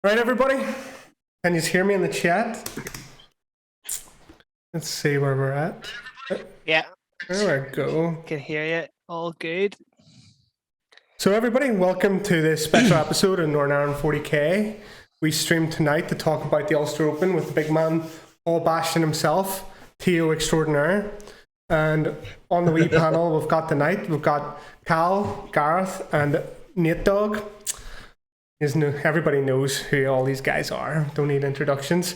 Right, everybody? Can you hear me in the chat? Let's see where we're at. Yeah, There we go. can hear you. All good. So, everybody, welcome to this special episode of Norn 40K. We streamed tonight to talk about the Ulster Open with the big man, all bashing himself, Tio extraordinaire. And on the wee panel, we've got tonight, we've got Cal, Gareth, and Nate Dog. Everybody knows who all these guys are. Don't need introductions.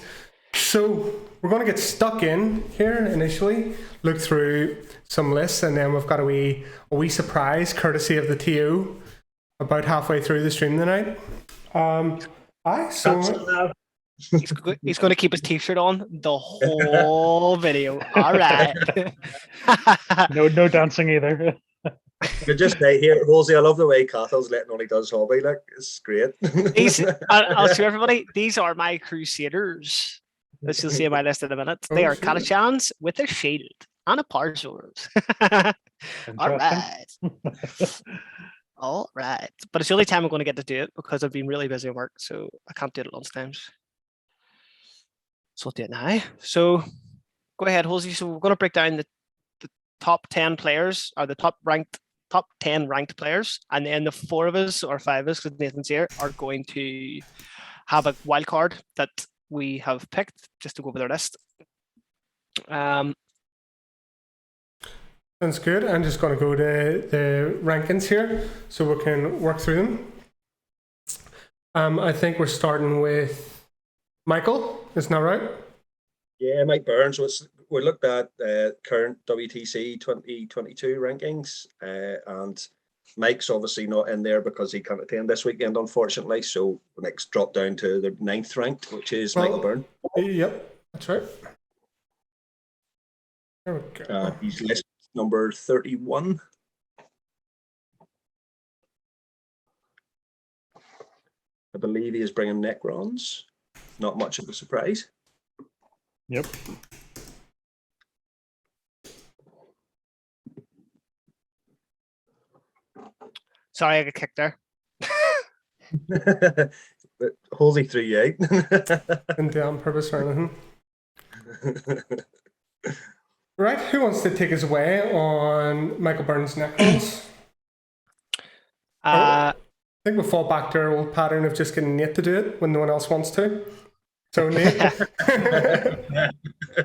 So we're going to get stuck in here initially, look through some lists, and then we've got a wee surprise courtesy of the TO about halfway through the stream tonight. He's going to keep his t-shirt on the whole video. All right. No dancing either. You just say here, Rosie, I love the way Cathal's letting on he does hobby. Like, it's great. I'll show everybody. These are my Crusaders. As you'll see in my list in a minute. They are Catachans with a shield and a power sword. All right. All right. But it's the only time I'm going to get to do it because I've been really busy at work, so I can't do it at lunchtimes. So I'll do it now. So go ahead, Halsey. So we're going to break down the top 10 players, or the top 10 ranked players, and then the four of us or five of us, because Nathan's here, are going to have a wild card that we have picked just to go over their list. Sounds good. I'm just going to go to the rankings here so we can work through them. I think we're starting with Michael. Isn't that right? Yeah, Mike Burns. We looked at current WTC 2022 rankings, and Mike's obviously not in there because he can't attend this weekend, unfortunately. So Mike's dropped down to the 9th ranked, which is Michael Byrne. Yep, that's right. There we go. He's list number 31. I believe he is bringing Necrons. Not much of a surprise. Yep. Sorry, I got kicked there. But Halsey 3-8. Didn't do it on purpose or anything. Right, who wants to take us away on Michael Byrne's Necrons? I think we'll fall back to our old pattern of just getting Nate to do it when no one else wants to. So Nate,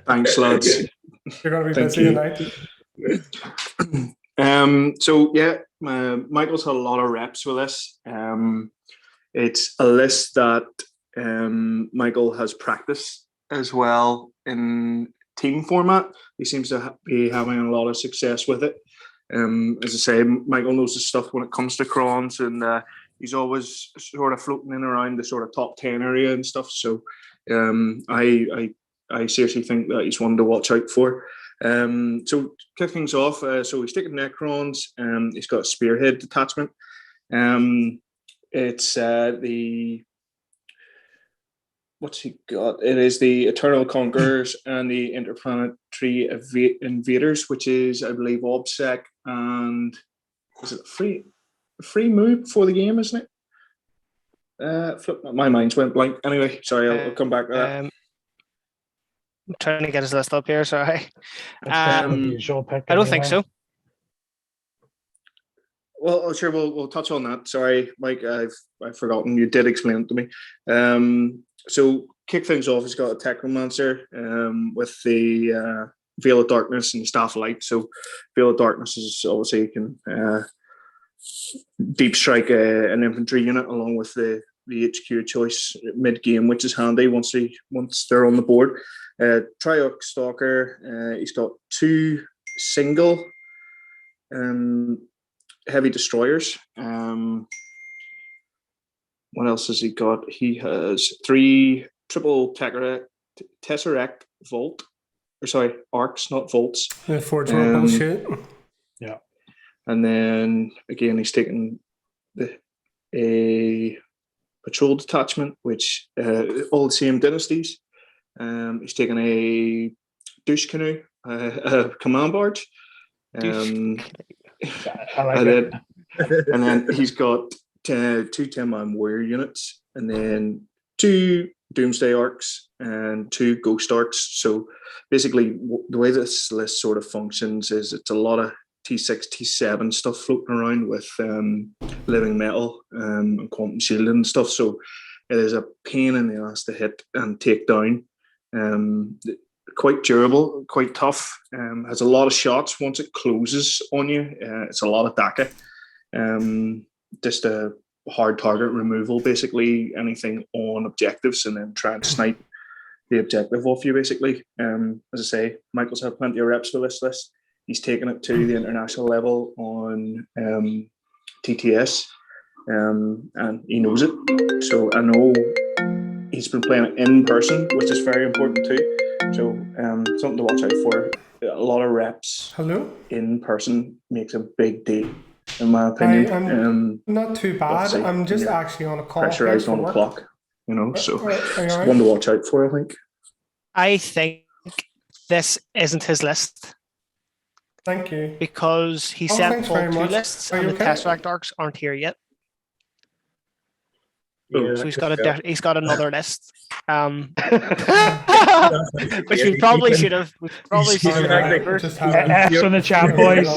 thanks, lads. You're going to be busy tonight. Michael's had a lot of reps with this. It's a list that Michael has practiced as well in team format. He seems to be having a lot of success with it. As I say, Michael knows the stuff when it comes to crons, and he's always sort of floating in around the sort of top 10 area and stuff. So I seriously think that he's one to watch out for. So kick things off. So he's taking Necrons. He's got a Spearhead detachment. It's what's he got? It is the Eternal Conquerors and the Interplanetary Invaders, which is, I believe, OBSEC, and is it a free move before the game, isn't it? My mind's went blank. Anyway, sorry, I'll come back to that. I'm trying to get his list up here, sorry. I I don't think so. Well, sure, we'll touch on that. Sorry, Mike, I've forgotten. You did explain it to me. So kick things off, he's got a Technomancer with the Veil of Darkness and Staff of Light. So Veil of Darkness is obviously you can deep strike an infantry unit along with the HQ choice mid-game, which is handy once they're on the board. Triarch Stalker, he's got 2 single heavy destroyers. What else has he got? He has 3 triple Tesseract Volt. Or sorry, arcs, not volts. The Forge World bullshit. Yeah. And then again, he's taken a patrol detachment, which all the same dynasties. He's taken a douche canoe, a command barge. I like it. And then he's got 2 10-man warrior units, and then 2 Doomsday arcs and 2 Ghost arcs. So basically, the way this list sort of functions is it's a lot of T6, T7 stuff floating around with living metal and quantum shielding and stuff. So it is a pain in the ass to hit and take down. Quite durable, quite tough. Has a lot of shots once it closes on you. It's a lot of DACA. Just a hard target removal, basically anything on objectives, and then try and snipe the objective off you, basically. As I say, Michael's had plenty of reps for this list. He's taken it to the international level on TTS, and he knows it. So I know he's been playing it in person, which is very important too. So something to watch out for. A lot of reps in person makes a big deal, in my opinion. I'm not too bad. I'm just actually on a call. Pressurized on the clock, so it's one to watch out for, I think. I think this isn't his list. Thank you. Because he sent full 2 much. lists and the Tesseract arcs aren't here yet. Yeah, So he's got another list. Which we probably should have. F's on the chat, boys.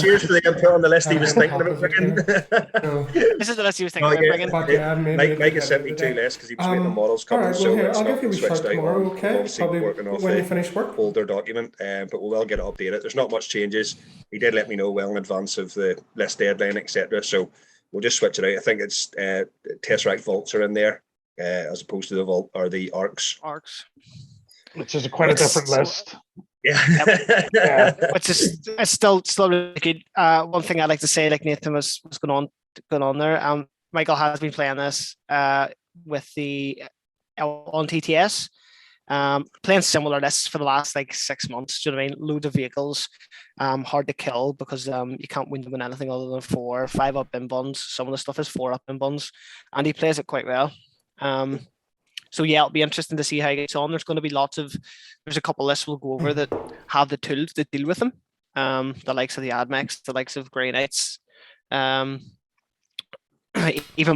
Cheers for the input on the list he was thinking about bringing. This is the list he was thinking about bringing. Mike has sent me 2 lists because he was waiting on models coming. Right, so I'll give you a shout tomorrow, okay? Probably working off when you finish work. Older document, but we will get it updated. There's not much changes. He did let me know well in advance of the list deadline, etc. So we'll just switch it out. I think it's Tesseract Vaults are in there as opposed to the Vault or the Arcs. Which is quite a different list. Yeah. Which is it's still really good. One thing I'd like to say, like Nathan was going on there. Michael has been playing this with the on TTS. Playing similar lists for the last 6 months. Do you know what I mean? Loads of vehicles, hard to kill because you can't win them in anything other than 4 or 5 up in buns. Some of the stuff is 4 up in buns, and he plays it quite well. So yeah, it'll be interesting to see how he gets on. There's a couple lists we'll go over that have the tools that deal with them. The likes of the Admex, the likes of Grey Knights, even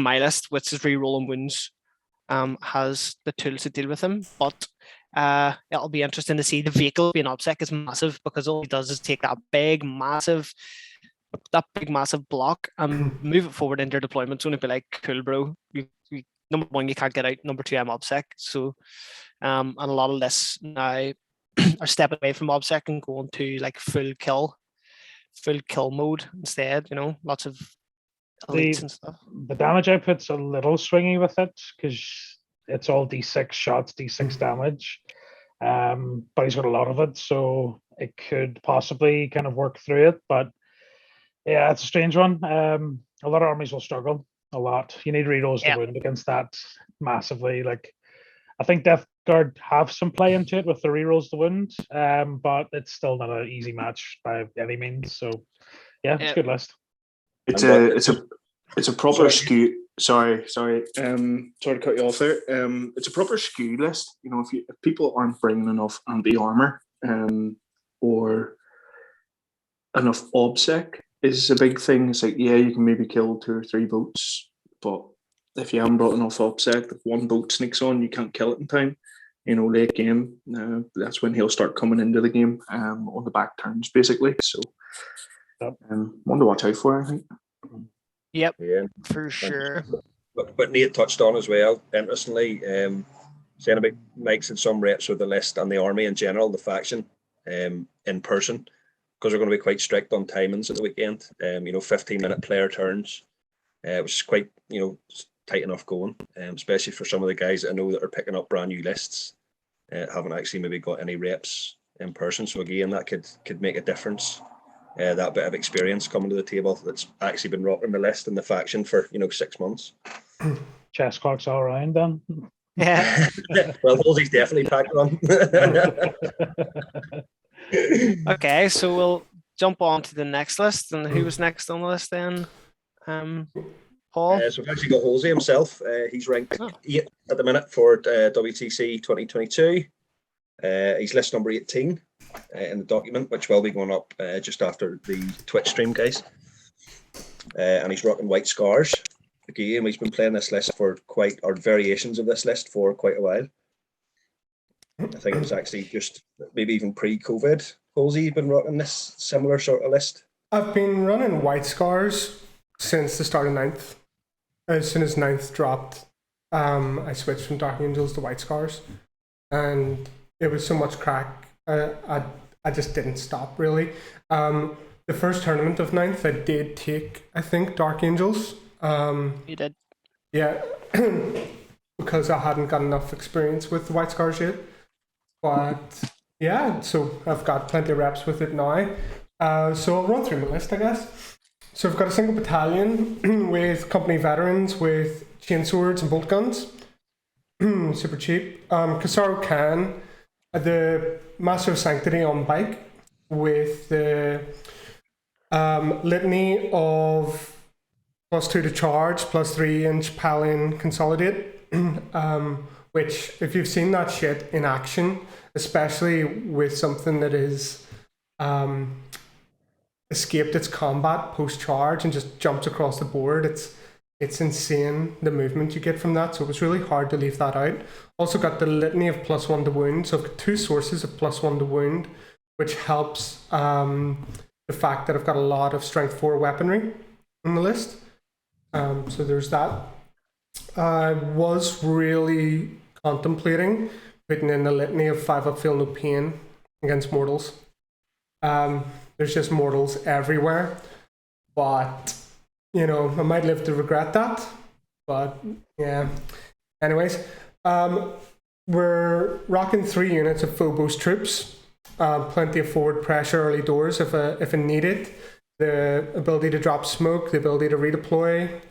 my list, which is re-rolling wounds, has the tools to deal with them. But it'll be interesting to see. The vehicle being OBSEC is massive because all he does is take that big massive block and move it forward into deployment zone and be like, cool bro, you, number 1 you can't get out, number 2 I'm OBSEC. So and a lot of lists now are stepping away from OBSEC and going to full kill mode instead, lots of elites and stuff. The damage output's a little swingy with it because it's all D6 shots, D6 damage, but he's got a lot of it, so it could possibly kind of work through it. But yeah, it's a strange one. A lot of armies will struggle a lot. You need rerolls to wound against that massively. I think Death Guard have some play into it with the rerolls to wound, but it's still not an easy match by any means. So yeah, it's a good list. It's a proper skew. Sorry to cut you off there. It's a proper skew list. If people aren't bringing enough anti-armor or enough OBSEC is a big thing. It's you can maybe kill 2 or 3 boats, but if you haven't brought enough OBSEC, if 1 boat sneaks on, you can't kill it in time. Late game, that's when he'll start coming into the game on the back turns, basically. So one to watch out for, I think. Yep, for sure. But Nate touched on as well, interestingly, saying about Mike's and some reps with the list and the army in general, the faction, in person, because we're going to be quite strict on timings at the weekend. 15-minute player turns, which is quite, tight enough going, especially for some of the guys that I know that are picking up brand new lists, haven't actually maybe got any reps in person. So again, that could make a difference. That bit of experience coming to the table that's actually been rocking the list and the faction for 6 months. Chess clocks all around then. Yeah. Well, Halsey's definitely packed on. Okay, so we'll jump on to the next list. And who was next on the list then? Paul? So we've actually got Halsey himself. He's ranked 8 at the minute for WTC 2022. He's list number 18 in the document, which will be going up just after the Twitch stream, guys. And he's rocking white scars, the game. He's been playing this list or variations of this list for quite a while. I think it was actually just maybe even pre-COVID. Halsey, you've been rocking this similar sort of list? I've been running White Scars since the start of 9th. As soon as 9th dropped, I switched from Dark Angels to White Scars, and it was so much crack. I just didn't stop really. The first tournament of 9th, I did take, I think, Dark Angels. You did. Yeah, because I hadn't got enough experience with the White Scars yet. But yeah, so I've got plenty of reps with it now. So I'll run through my list, I guess. So I've got a single battalion with company veterans with chainswords and bolt guns. Super cheap. Kasaro Khan, the Master of Sanctity on bike with the litany of +2 to charge, +3-inch Palin consolidate. Which, if you've seen that shit in action, especially with something that is escaped its combat post-charge and just jumps across the board, it's insane the movement you get from that. So it was really hard to leave that out. Also got the litany of +1 to wound. So I've got 2 sources of +1 to wound, which helps the fact that I've got a lot of strength 4 weaponry on the list. So there's that. I was really contemplating putting in a litany of 5 up feel no pain against mortals. There's just mortals everywhere, but I might live to regret that. But yeah, anyways, we're rocking 3 units of Phobos troops, plenty of forward pressure early doors if needed, the ability to drop smoke, the ability to redeploy,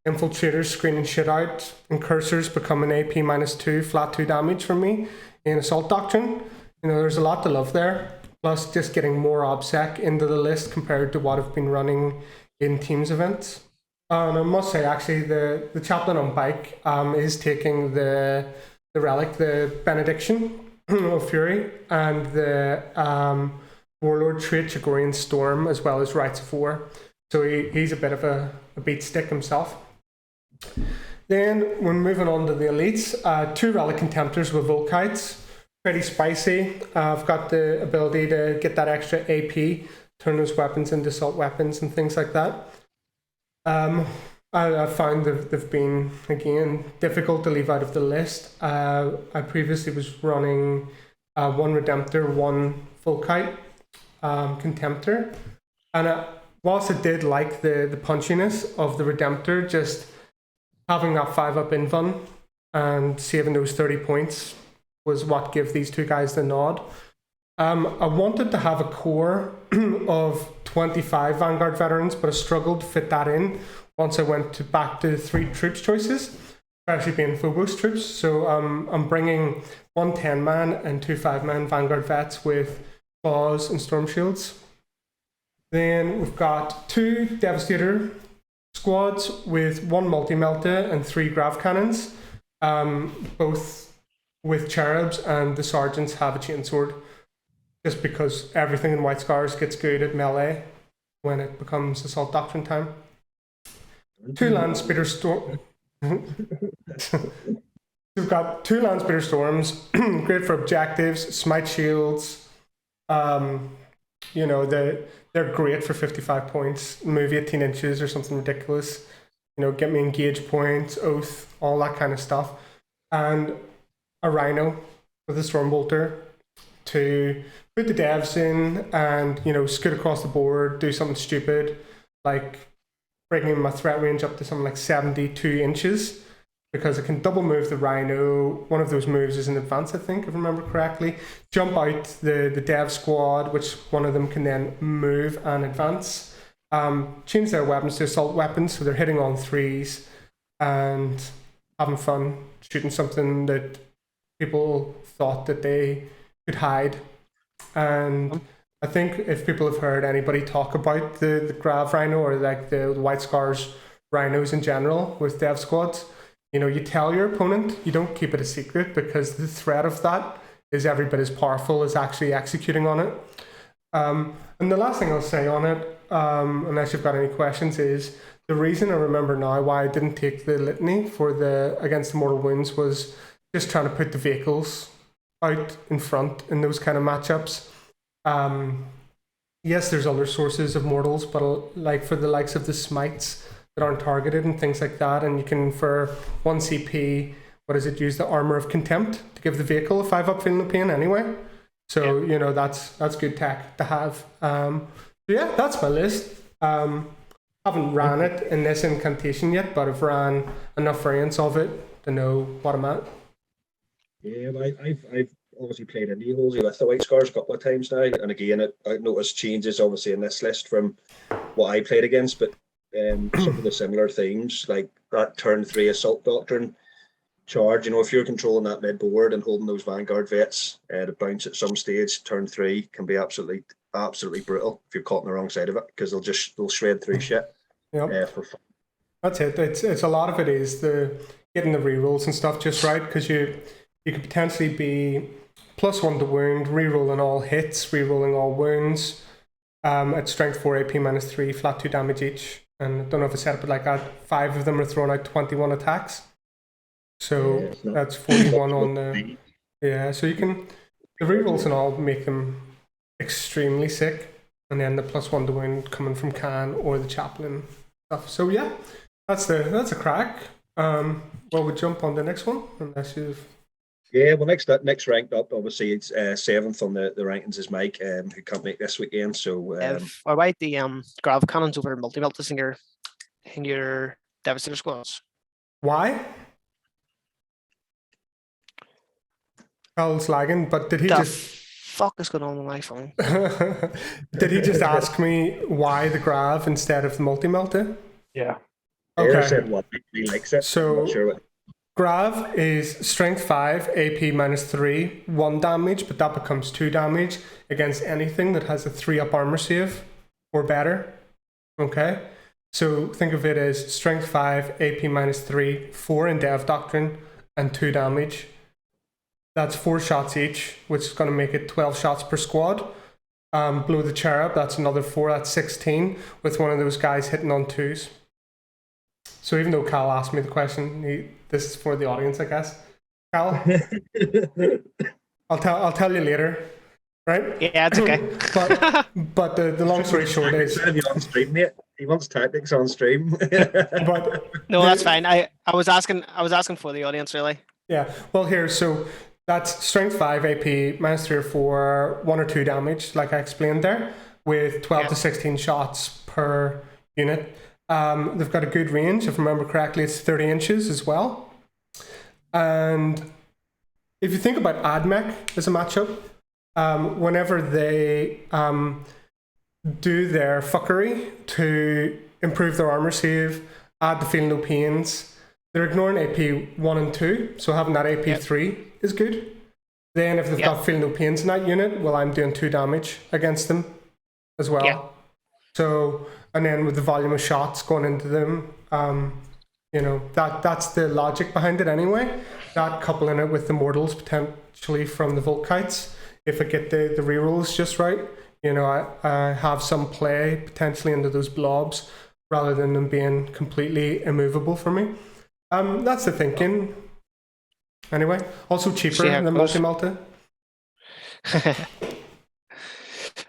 infiltrators screening shit out, and cursors become an AP -2 flat 2 damage from me in Assault Doctrine. There's a lot to love there. Plus just getting more OBSEC into the list compared to what I've been running in Teams events. And I must say, actually, the Chaplain on bike is taking the relic, the Benediction of Fury, and the Warlord trait, Chagorian Storm, as well as Rites of War. So he's a bit of a beat stick himself. Then we're moving on to the elites. 2 relic contemptors with Volkites. Pretty spicy. I've got the ability to get that extra AP, turn those weapons into assault weapons and things like that. I found they've been, again, difficult to leave out of the list. I previously was running 1 Redemptor, 1 Volkite Contemptor. And whilst I did like the punchiness of the Redemptor, just having that 5 up invuln and saving those 30 points was what gave these 2 guys the nod. I wanted to have a core of 25 Vanguard veterans, but I struggled to fit that in once I went back to 3 troops choices, especially being Phobos troops. So I'm bringing 1 10-man and 2 5-man Vanguard vets with claws and storm shields. Then we've got 2 Devastator squads with 1 multi-melta and 3 grav cannons, both with cherubs, and the sergeants have a chainsword, just because everything in White Scars gets good at melee when it becomes Assault Doctrine time. 2 land speeder storm. We've got 2 land speeder storms, great for objectives, smite shields. They're great for 55 points. Move 18 inches or something ridiculous. Get me engage points, oath, all that kind of stuff, and a Rhino with a Stormbolter to put the devs in and scoot across the board, do something stupid like bringing my threat range up to something like 72 inches, because I can double move the Rhino. One of those moves is in advance, I think, if I remember correctly. Jump out the dev squad, which one of them can then move and advance. Change their weapons to assault weapons, so they're hitting on 3s and having fun shooting something that people thought that they could hide. And I think if people have heard anybody talk about the Grav Rhino or like the White Scars Rhinos in general with dev squads, you tell your opponent, you don't keep it a secret, because the threat of that is every bit as powerful as actually executing on it. And the last thing I'll say on it, unless you've got any questions, is the reason I remember now why I didn't take the litany for the against the mortal wounds was just trying to put the vehicles out in front in those kind of matchups. Yes, there's other sources of mortals, but like for the likes of the smites that aren't targeted and things like that, and you can for 1 CP, what is it, use the armor of contempt to give the vehicle a 5-up feeling of pain anyway. So you know that's good tech to have. So yeah, that's my list. Haven't ran it in this incantation yet, but I've ran enough variants of it to know what I'm at. Yeah, I've obviously played indie Halsey with the White Scars a couple of times now, and again, I noticed changes obviously in this list from what I played against, but some of the similar themes, like that turn 3 assault doctrine charge. You know, if you're controlling that mid board and holding those Vanguard vets, to bounce at some stage, turn 3 can be absolutely brutal if you're caught on the wrong side of it, because they'll shred through shit. For fun. That's it. It's a lot of it is the getting the rerolls and stuff just right, because you could potentially be +1 to wound, rerolling all hits, rerolling all wounds, at strength 4, AP -3, flat 2 damage each. And I don't know if I said it, but like that, 5 of them are throwing out 21 attacks. So that's 41 on the. Yeah, so you can. The rerolls and all make them extremely sick. And then the +1 to wound coming from Khan or the Chaplain stuff. So yeah, that's a crack. Well, we jump on the next one, unless you've. Yeah, well, next ranked up, obviously it's 7th on the rankings is Mike, who can't make this weekend. So Or about the grav cannons over multi-meltas in your Devastator squads. Why? Carl's lagging, but did he The just fuck is going on with my phone? did he just ask me why the grav instead of the multi-melta? Yeah. okay. Said what he likes it. So I'm not sure what. Grav is strength 5, AP -3, 1 damage, but that becomes 2 damage against anything that has a 3-up armor save or better. Okay? So think of it as strength 5, AP -3, 4 in Dev Doctrine, and 2 damage. That's 4 shots each, which is going to make it 12 shots per squad. Blow the Cherub, that's another 4, that's 16, with one of those guys hitting on 2s. So even though Cal asked me the question, this is for the audience, I guess. Cal, I'll tell you later, right? Yeah, it's okay. but the long story short is, On stream, mate. He wants tactics on stream. but No, that's fine. I was asking for the audience, really. yeah. Well, here, so that's strength 5, AP -3 or 4, 1 or 2 damage, like I explained there, with 12 to 16 shots per unit. They've got a good range. If I remember correctly, it's 30 inches as well. And if you think about AdMech as a matchup, whenever they do their fuckery to improve their armor save, add the feel no pains, they're ignoring AP 1 and 2, so having that AP 3 is good. Then if they've got feel no pains in that unit, well, I'm doing 2 damage against them as well. Yeah. So, and then with the volume of shots going into them, you know, that's the logic behind it anyway. That coupling it with the mortals potentially from the Volkites, if I get the rerolls just right, you know, I have some play potentially into those blobs rather than them being completely immovable for me. That's the thinking. Anyway, also cheaper than multi-melta.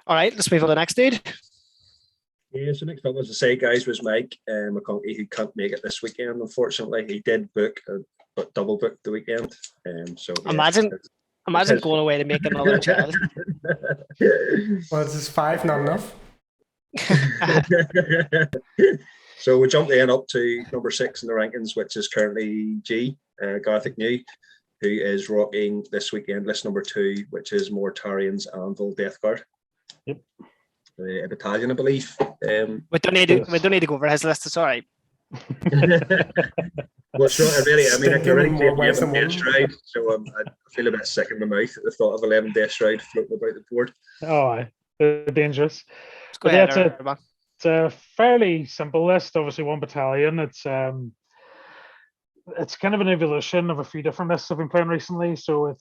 All right, let's move on to the next dude. Yeah, so next up, as I say, guys, was Mike McConkey, who can't make it this weekend, unfortunately. He did book, but double booked the weekend. So yeah, imagine going away to make another child. Well, this is 5, not enough. So we jumped in up to number 6 in the rankings, which is currently Garthic New, who is rocking this weekend list number 2, which is Mortarian's Anvil Death Guard. Yep. A battalion, I believe. We don't need to go over his list. It's all right. Well, sure, I can already more ways claim than 11 one. Death Stride, so I feel a bit sick in my mouth at the thought of 11 Death Stride floating about the board. Oh, aye. They're dangerous. Let's go But yeah, ahead. Urban. It's a fairly simple list. Obviously, 1 battalion. It's kind of an evolution of a few different lists I've been playing recently. So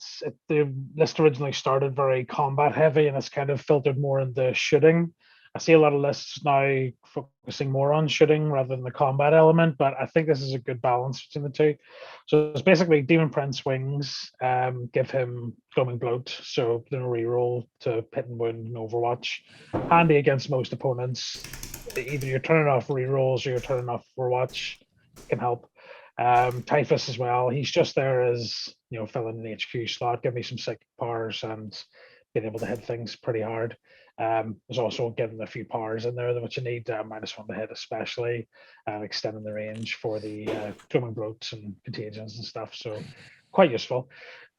the list originally started very combat heavy, and it's kind of filtered more into shooting. I see a lot of lists now focusing more on shooting rather than the combat element, but I think this is a good balance between the two. So it's basically Demon Prince wings, give him Gloaming Bloat, so no reroll to hit and wound in Overwatch. Handy against most opponents. Either you're turning off rerolls or you're turning off Overwatch, can help. Typhus as well. He's just there as, filling an HQ slot, give me some sick powers and being able to hit things pretty hard. There's also getting a few powers in there which you need -1 to hit, especially extending the range for the Gloaming Bloats and contagions and stuff. So quite useful.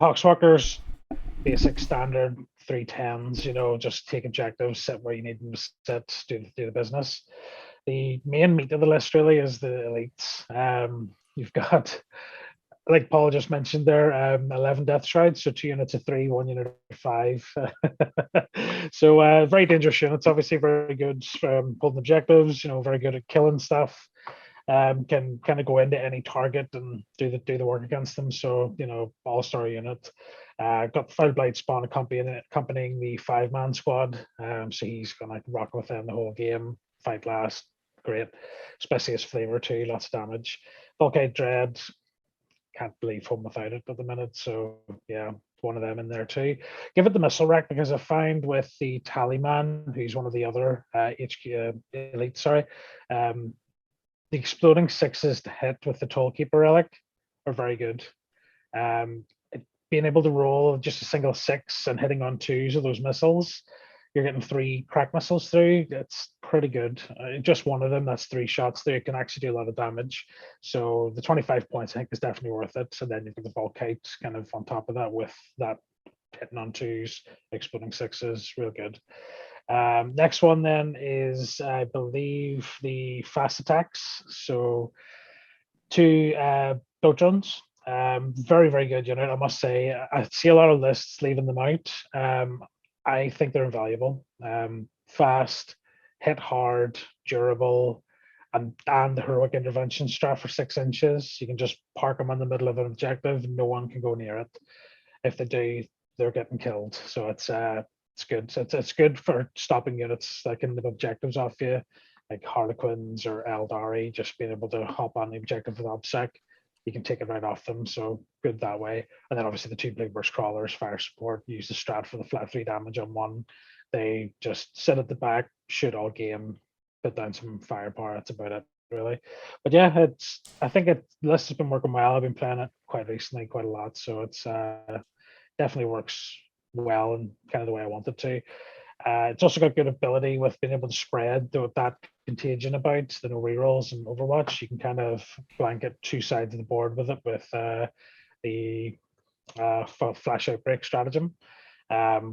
Poxwalkers, basic standard 310s, just take objectives, sit where you need them to sit, do the business. The main meat of the list really is the elites. You've got, like Paul just mentioned there, 11 Death Strides, so 2 units of 3, 1 unit of 5. So very dangerous units, obviously very good holding objectives, very good at killing stuff. Can kind of go into any target and do the work against them. So, all-star unit. Got the Foul Blight spawn accompanying the 5-man squad. So he's gonna rock with them the whole game, fight last, great. Especially his flavor too, lots of damage. Volkite Dread, can't believe home without it at the minute. So yeah, one of them in there too. Give it the missile rack because I find with the Tallyman, who's one of the other HQ elite, sorry, the exploding 6s to hit with the Tollkeeper relic are very good. Being able to roll just a single 6 and hitting on 2s of those missiles, you're getting 3 crack missiles through. It's pretty good. Just one of them, that's 3 shots there. It can actually do a lot of damage. So the 25 points, I think, is definitely worth it. So then you've got the Volkite kind of on top of that with that hitting on 2s, exploding 6s, real good. Next one then is, I believe, the fast attacks. So 2 boat drones. Very, very good unit, I must say. I see a lot of lists leaving them out. I think they're invaluable. Fast, hit hard, durable, and the heroic intervention strat for 6 inches. You can just park them in the middle of an objective. No one can go near it. If they do, they're getting killed. So it's good. It's good for stopping units that can live objectives off you, like Harlequins or Eldari, just being able to hop on the objective with OBSEC. You can take it right off them, so good that way. And then obviously the 2 Blade Burst Crawlers, fire support, use the strat for the flat 3 damage on 1. They just sit at the back, shoot all game, put down some firepower. That's about it, really. But yeah, I think the list has been working well. I've been playing it quite recently, quite a lot, so it's definitely works well and kind of the way I want it to. It's also got good ability with being able to spread that contagion about the no rerolls and Overwatch. You can kind of blanket 2 sides of the board with it with the flash outbreak stratagem,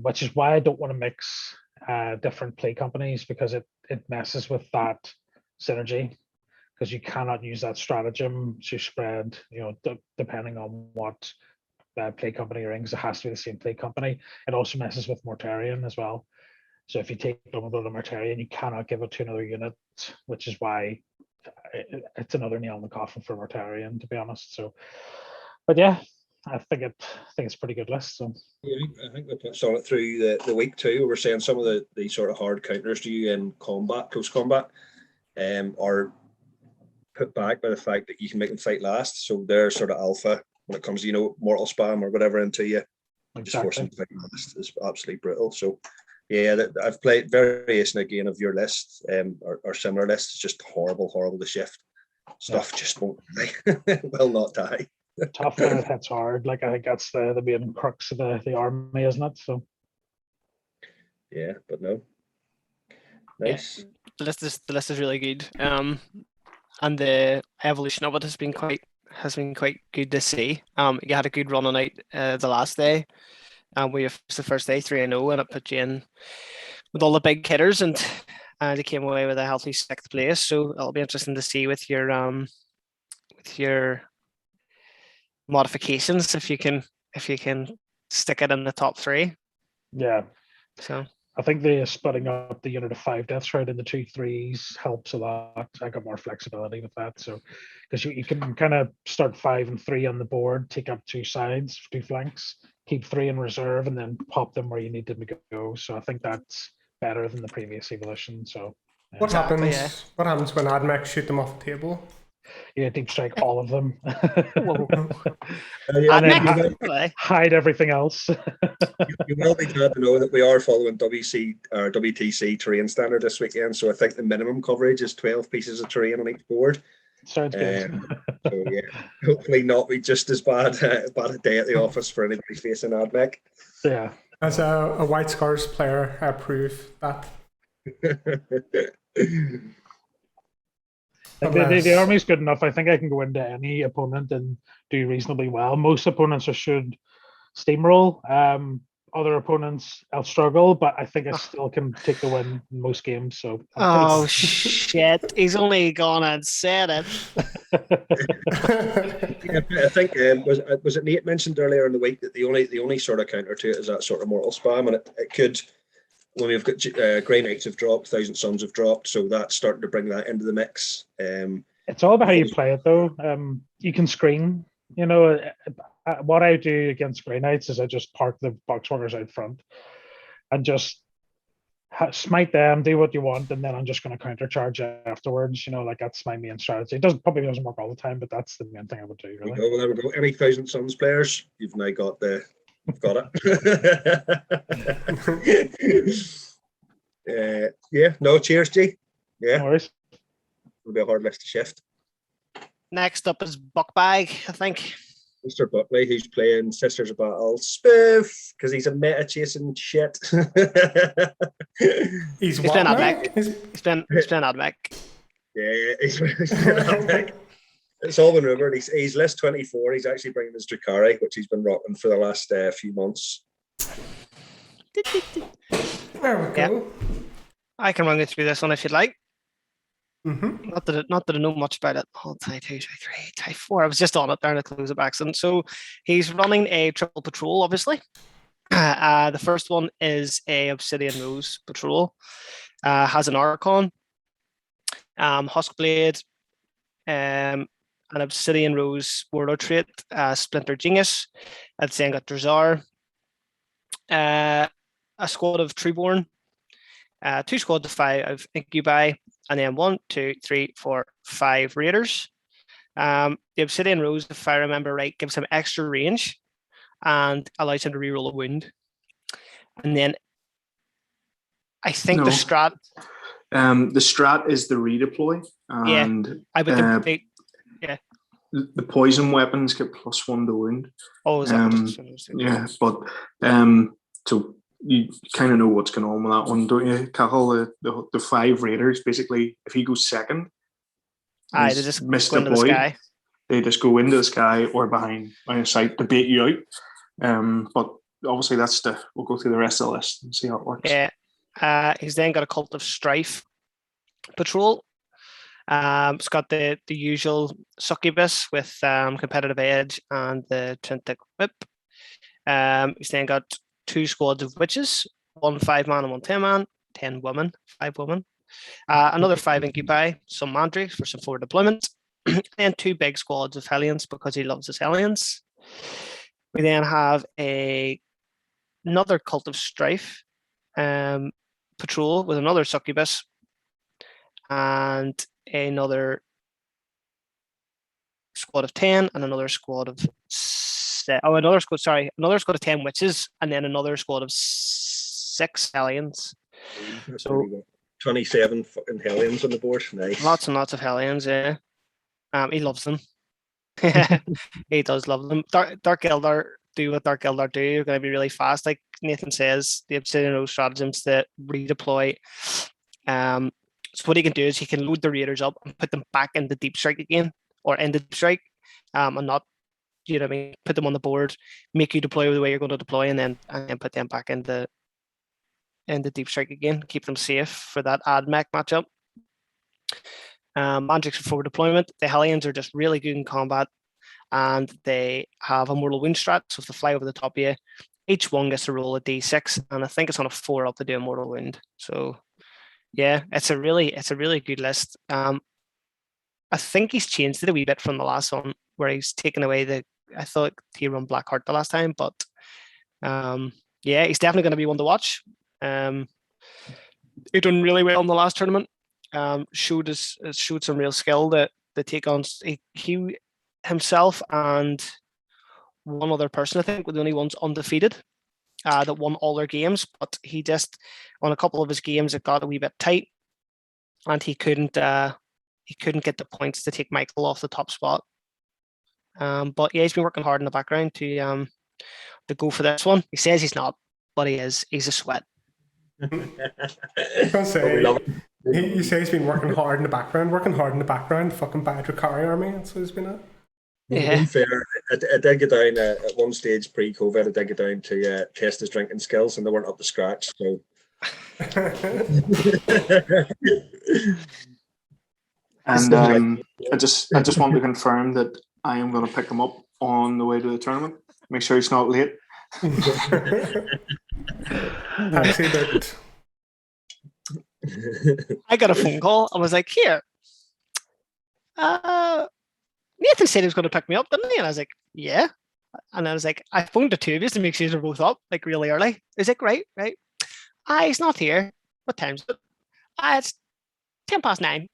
which is why I don't want to mix different play companies, because it messes with that synergy, because you cannot use that stratagem to spread, depending on what play company you're in, because it has to be the same play company. It also messes with Mortarion as well. So if you take Dumbledore to Mortarion, you cannot give it to another unit, which is why it's another nail in the coffin for Mortarion, to be honest. So, but yeah, I think it's a pretty good list. So yeah, I think we touched on it through the week too. We were saying some of the sort of hard counters to you in combat, close combat, are put back by the fact that you can make them fight last. So they're sort of alpha when it comes to mortal spam or whatever into you. exactly. Just forcing them to fight last is absolutely brutal. So yeah, I've played variation again of your list, or similar lists. It's just horrible to shift. Stuff just won't die. Will not die. Tough when it hits hard. Like, I think that's the main crux of the army, isn't it? So yeah, but no. Nice. Yeah, the list is really good. And the evolution of it has been quite good to see. You had a good run on it the last day. We have the first day 3-0, and it put you in with all the big hitters, and they came away with a healthy 6th place. So it'll be interesting to see with your modifications if you can stick it in the top 3. yeah. So I think the splitting up the unit of 5 deaths right into 2 3s helps a lot. I got more flexibility with that. So because you can kind of start 5 and 3 on the board, take up 2 sides, 2 flanks, keep 3 in reserve, and then pop them where you need them to go. So I think that's better than the previous evolution. So What Exactly, happens? What happens when Admech shoot them off the table? yeah, deep strike all of them, Whoa. Yeah, and then Admech, you, anyway. hide everything else. you will be glad to know that we are following WC or WTC terrain standard this weekend. So I think the minimum coverage is 12 pieces of terrain on each board. Sounds good. So yeah, hopefully not be just as bad bad a day at the office for anybody facing Admech. Yeah. As a White Scars player, I approve that. Like the army's good enough. I think I can go into any opponent and do reasonably well. Most opponents should steamroll. Other opponents, I'll struggle, but I think I still can take the win in most games. So I'll Oh shit! He's only gone and said it. I think was it Nate mentioned earlier in the week that the only sort of counter to it is that sort of mortal spam, and it could, when we've got Grey Knights have dropped, Thousand Suns have dropped, so that's starting to bring that into the mix. It's all about how you play it, though. You can screen. You know, what I do against Grey Knights is I just park the boxwalkers out front and just smite them, do what you want, and then I'm just going to countercharge afterwards. You know, like that's my main strategy. It probably doesn't work all the time, but that's the main thing I would do. Really. Well, there we go. Any Thousand Suns players, you've now got it. Yeah. No, cheers, G. Yeah. No worries. It'll be a hard list to shift. Next up is Buckbag, I think. Mr. Buckley, who's playing Sisters of Battle Spoof because he's a meta chasing shit. He's playing what now? Admech. He's playing Admech. Yeah, he's playing Admech. It's all been rumored. He's list 24. He's actually bringing his Drakari, which he's been rocking for the last few months. There we go. I can run you through this one if you'd like. Mm-hmm. Not that I know much about it. Oh, tie 2, tie 3, tie 4. I was just on it there and I closed it by accident. So he's running a triple patrol, obviously. The first one is a Obsidian Rose patrol. Has an Archon, Huskblade, an Obsidian Rose Warlord trait, Splinter Genius. It's then got Drazar, a squad of Treeborn, 2 squads of 5 Incubi, and then 1, 2, 3, 4, 5 Raiders. The Obsidian Rose, if I remember right, gives him extra range and allows him to reroll a wound. And then I think the strat. The strat is the redeploy, and I would the poison weapons get +1 to wound. Oh, is that yeah, but so you kind of know what's going on with that one, don't you, Cahill? The 5 Raiders, basically, if he goes second, they just missed go into the sky. They just go into the sky or behind a sight to bait you out. But obviously, we'll go through the rest of the list and see how it works. Yeah, he's then got a Cult of Strife patrol. It's got the usual succubus with competitive edge and the Trintic Whip. He's then got 2 squads of witches, 1 5-man and 1 10-man, 10 women, 5 women. Another 5 Incubi, some Mandrakes for some forward deployment, and 2 big squads of Hellions because he loves his Hellions. We then have another Cult of Strife patrol with another succubus and another squad of 10 and another squad of another squad of 10 witches and then another squad of 6 Hellions. So 27 fucking Hellions on the board. Nice. Lots and lots of Hellions, yeah. He loves them. He does love them. Dark Eldar do what Dark Eldar do. You're going to be really fast. Like Nathan says, the Obsidian Rose stratagems that redeploy. So what he can do is he can load the Raiders up and put them back into Deep Strike again, or into Deep Strike, and not, you know what I mean, put them on the board, make you deploy the way you're going to deploy, and then put them back into Deep Strike again, keep them safe for that Admech matchup. Mandrakes for forward deployment. The Hellions are just really good in combat, and they have a mortal wound strat. So if they fly over the top of you, each one gets to roll a d6, and I think it's on a 4 up to do a mortal wound. So yeah, it's a really good list. I think he's changed it a wee bit from the last one where he's taken away I thought he run Blackheart the last time, but yeah, he's definitely going to be one to watch. He done really well in the last tournament. Showed some real skill to take on. He himself and one other person, I think, were the only ones undefeated that won all their games. But he just, on a couple of his games, it got a wee bit tight, and he couldn't get the points to take Michael off the top spot. But yeah, he's been working hard in the background to go for this one. He says he's not, but he is. He's a sweat. I was gonna say, you say he's been working hard in the background, fucking bad Dracari army, that's what he's been at. Yeah. To be fair, I did get down at one stage pre-COVID. I did get down to test his drinking skills, and they weren't up to scratch. So, And I just want to confirm that I am going to pick him up on the way to the tournament. Make sure he's not late. Actually, that I got a phone call. I was like, here. Nathan said he was going to pick me up, didn't he? And I was like, yeah. And I was like, I phoned the two of you to make sure you're both up, like really early. He's like, right. He's not here. What time is it? It's 9:10.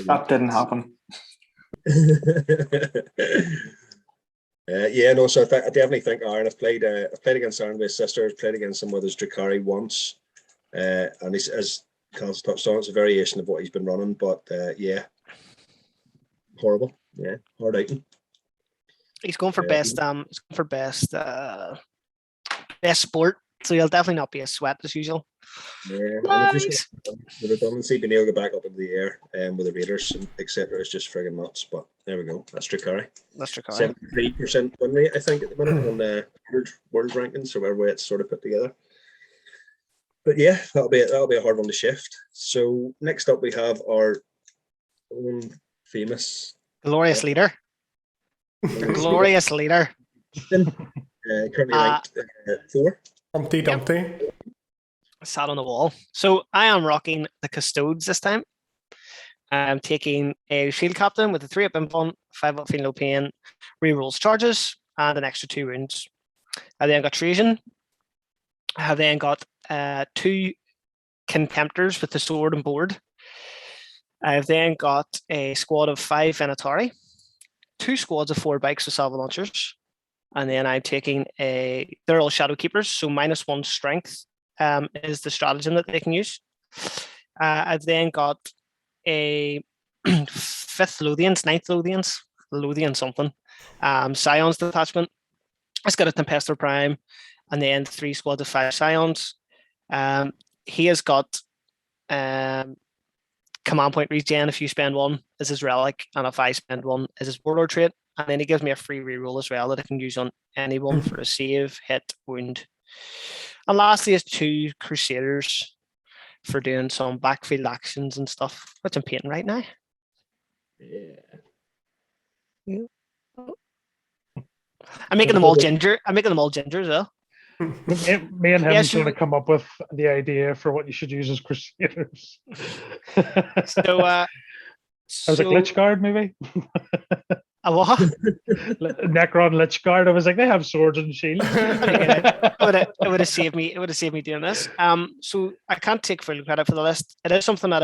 That didn't happen. Yeah, no. So I definitely think Aaron. I've played against Aaron with his sister. I've played against him with his Dracari once, and he's, as Carl's touched on, it's a variation of what he's been running. But yeah, horrible. Yeah, hard outing. He's going for best. Best sport. So he'll definitely not be a sweat as usual. Yeah, Nice. the redundancy being able to go back up into the air with the Raiders and etc. is just friggin' nuts. But there we go. That's Dracari. 73% win rate, I think, at the minute on the world rankings, or whatever way it's sort of put together. But yeah, that'll be a hard one to shift. So next up we have our own famous Glorious leader. The glorious leader. currently ranked 4. Humpty Dumpty. Sat on the wall. So I am rocking the Custodes this time. I'm taking a shield captain with a 3-up infant, 5-up feeling no pain, rerolls charges, and an extra 2 wounds. I then got Trajan. I have then got 2 contemptors with the sword and board. I've then got a squad of 5 Venatari, 2 squads of 4 bikes with salvo launchers, and then I'm taking they're all shadow keepers, so -1 strength is the stratagem that they can use. I've then got a 5th Lothians, 9th Lothian something, Scions detachment. It's got a Tempestor Prime, and then 3 squads of 5 Scions. He has got command point regen if you spend 1 is his relic, and if I spend 1 is his warlord trait. And then he gives me a free reroll as well that I can use on anyone for a save, hit, wound. And lastly is 2 Crusaders for doing some backfield actions and stuff, which I'm painting right now. Yeah. I'm making them all ginger. As well. Me and him Yes, going to come up with the idea for what you should use as Crusaders. So, I was like, Lich Guard, maybe? A what? Necron Lich Guard. I was like, they have swords and shields. It would have saved me. It would have saved me doing this. So I can't take full credit for the list. It is something that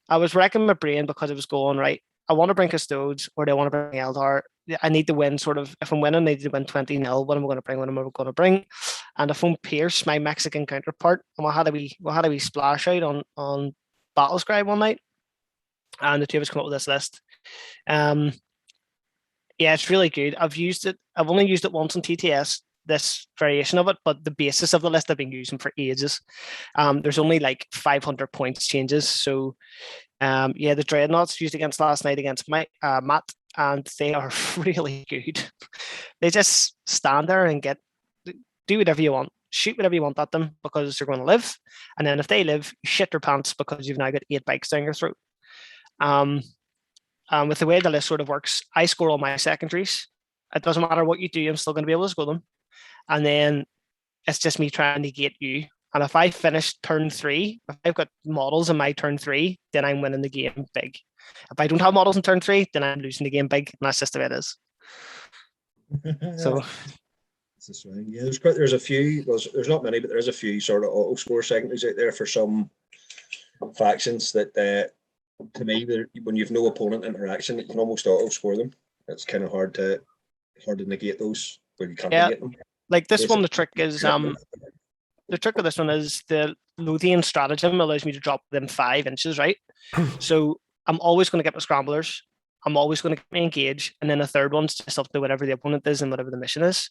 I was racking my brain because it was going right. I want to bring Custodes, or do I want to bring Eldar? I need to win sort of, if I'm winning, I need to win 20-0. What am I going to bring? What am I going to bring? And if I'm Pierce, my Mexican counterpart, and we had a wee splash out on Battlescribe one night, and the two of us come up with this list. Yeah, it's really good. I've only used it once on TTS, this variation of it, but the basis of the list I've been using for ages. There's only like 500 points changes. So yeah, the Dreadnoughts used against last night against Matt, and they are really good. They just stand there and do whatever you want, shoot whatever you want at them because they're going to live. And then if they live, you shit their pants because you've now got 8 bikes down your throat. With the way the list sort of works, I score all my secondaries. It doesn't matter what you do, I'm still going to be able to score them. And then it's just me trying to negate you. And if I finish turn 3, if I've got models in my turn 3, then I'm winning the game big. If I don't have models in turn 3, then I'm losing the game big. And that's just the way it is. So That's the swing. Yeah, there's a few. Well, there's not many, but there is a few sort of auto score secondaries out there for some factions that, to me, when you've no opponent interaction, you can almost auto score them. It's kind of hard to negate those when you can't negate them. Like this one, the trick is the trick of this one is the Lothian stratagem allows me to drop them 5 inches, right? So I'm always going to get my scramblers. I'm always going to get my engage, and then the third one's just up to whatever the opponent is and whatever the mission is.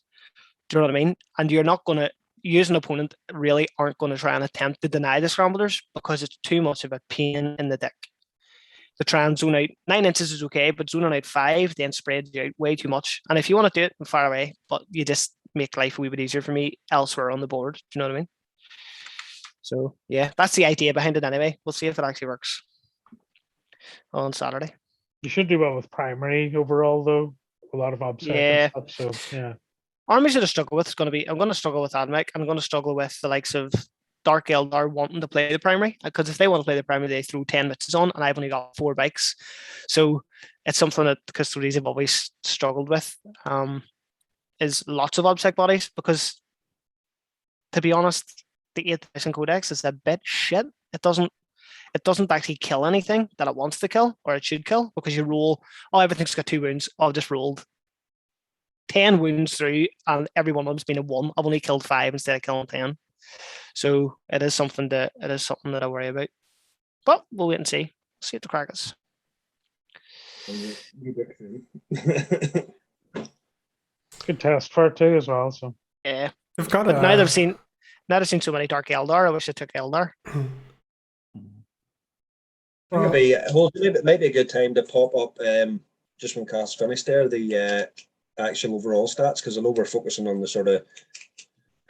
Do you know what I mean? And you're not going to use an opponent really aren't going to try and attempt to deny the scramblers because it's too much of a pain in the dick. To try and zone out 9 inches is okay, but zoning out 5 then spreads you out way too much. And if you want to do it, far away, but you just make life a wee bit easier for me elsewhere on the board. Do you know what I mean? So yeah, that's the idea behind it anyway. We'll see if it actually works on Saturday. You should do well with primary overall, though. A lot of obsec and stuff. So yeah. Armies that I struggle with is going to be I'm going to struggle with Admech. I'm going to struggle with the likes of Dark Eldar wanting to play the primary, because if they want to play the primary, they throw 10 mitts on, and I've only got 4 bikes. So it's something that custodians have always struggled with. Is lots of obsec bodies, because to be honest, the 8th edition codex is a bit shit. It doesn't actually kill anything that it wants to kill, or it should kill, because you roll, everything's got 2 wounds. I've just rolled 10 wounds through, and every one of them's been a 1. I've only killed 5 instead of killing 10. So it is something that I worry about. But we'll wait and see. See what the crack is. Good test for it too as well. So yeah, They've got but now I've seen so many Dark Eldar. I wish I took Eldar. It might be a good time to pop up just when cast finished there the actual overall stats, because I know we're focusing on the sort of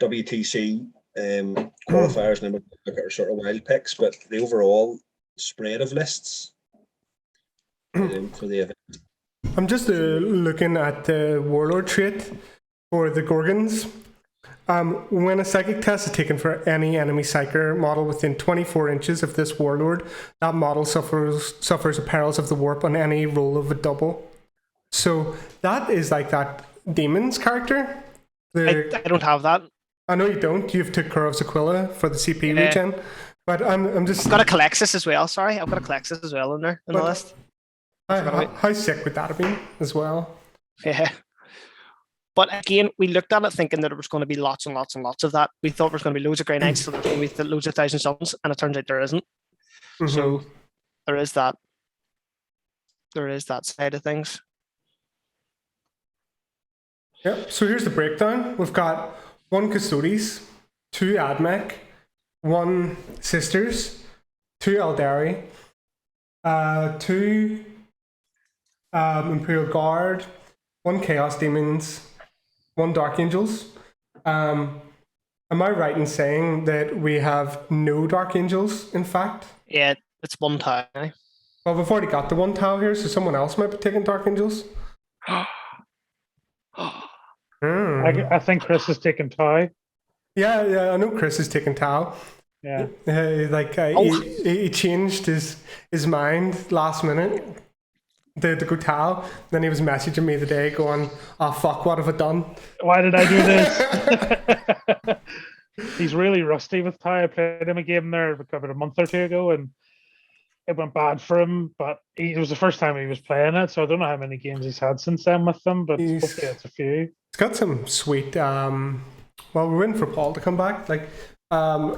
WTC qualifiers and then we'll look at our sort of wild picks, but the overall spread of lists for the event. I'm just looking at the Warlord trait for the Gorgons. When a psychic test is taken for any enemy psyker model within 24 inches of this Warlord, that model suffers the perils of the warp on any roll of a double. So that is like that Demon's character. I don't have that. I know you don't. You've took Kurov's Aquila for the CP regen. But I'm just... I've got a Calexis as well, sorry. I've got a Calexis as well in there, in the list. How sick would that have been as well? Yeah. But again, we looked at it thinking that it was going to be lots and lots and lots of that. We thought there was going to be loads of Grey Knights, so there was going to be loads of Thousand Suns, and it turns out there isn't. Mm-hmm. So there is that. There is that side of things. Yep. So here's the breakdown. We've got 1 Custodes, 2 Admech, 1 Sisters, 2 Eldari, 2 Imperial Guard, 1 Chaos Demons, 1 Dark Angels. Am I right in saying that we have no Dark Angels, in fact? Yeah, it's 1 Tau. Well, we've already got the 1 Tau here, so someone else might be taking Dark Angels. I think Chris is taking Tau. Yeah, I know Chris is taking Tau. Yeah. He changed his mind last minute to go Tau. Then he was messaging me the day going, "Oh fuck, what have I done? Why did I do this?" He's really rusty with Tau. I played him a game there about a month or 2 ago, and it went bad for him. But it was the first time he was playing it, so I don't know how many games he's had since then with them. But hopefully it's a few. He's got some sweet. Well, we're waiting for Paul to come back.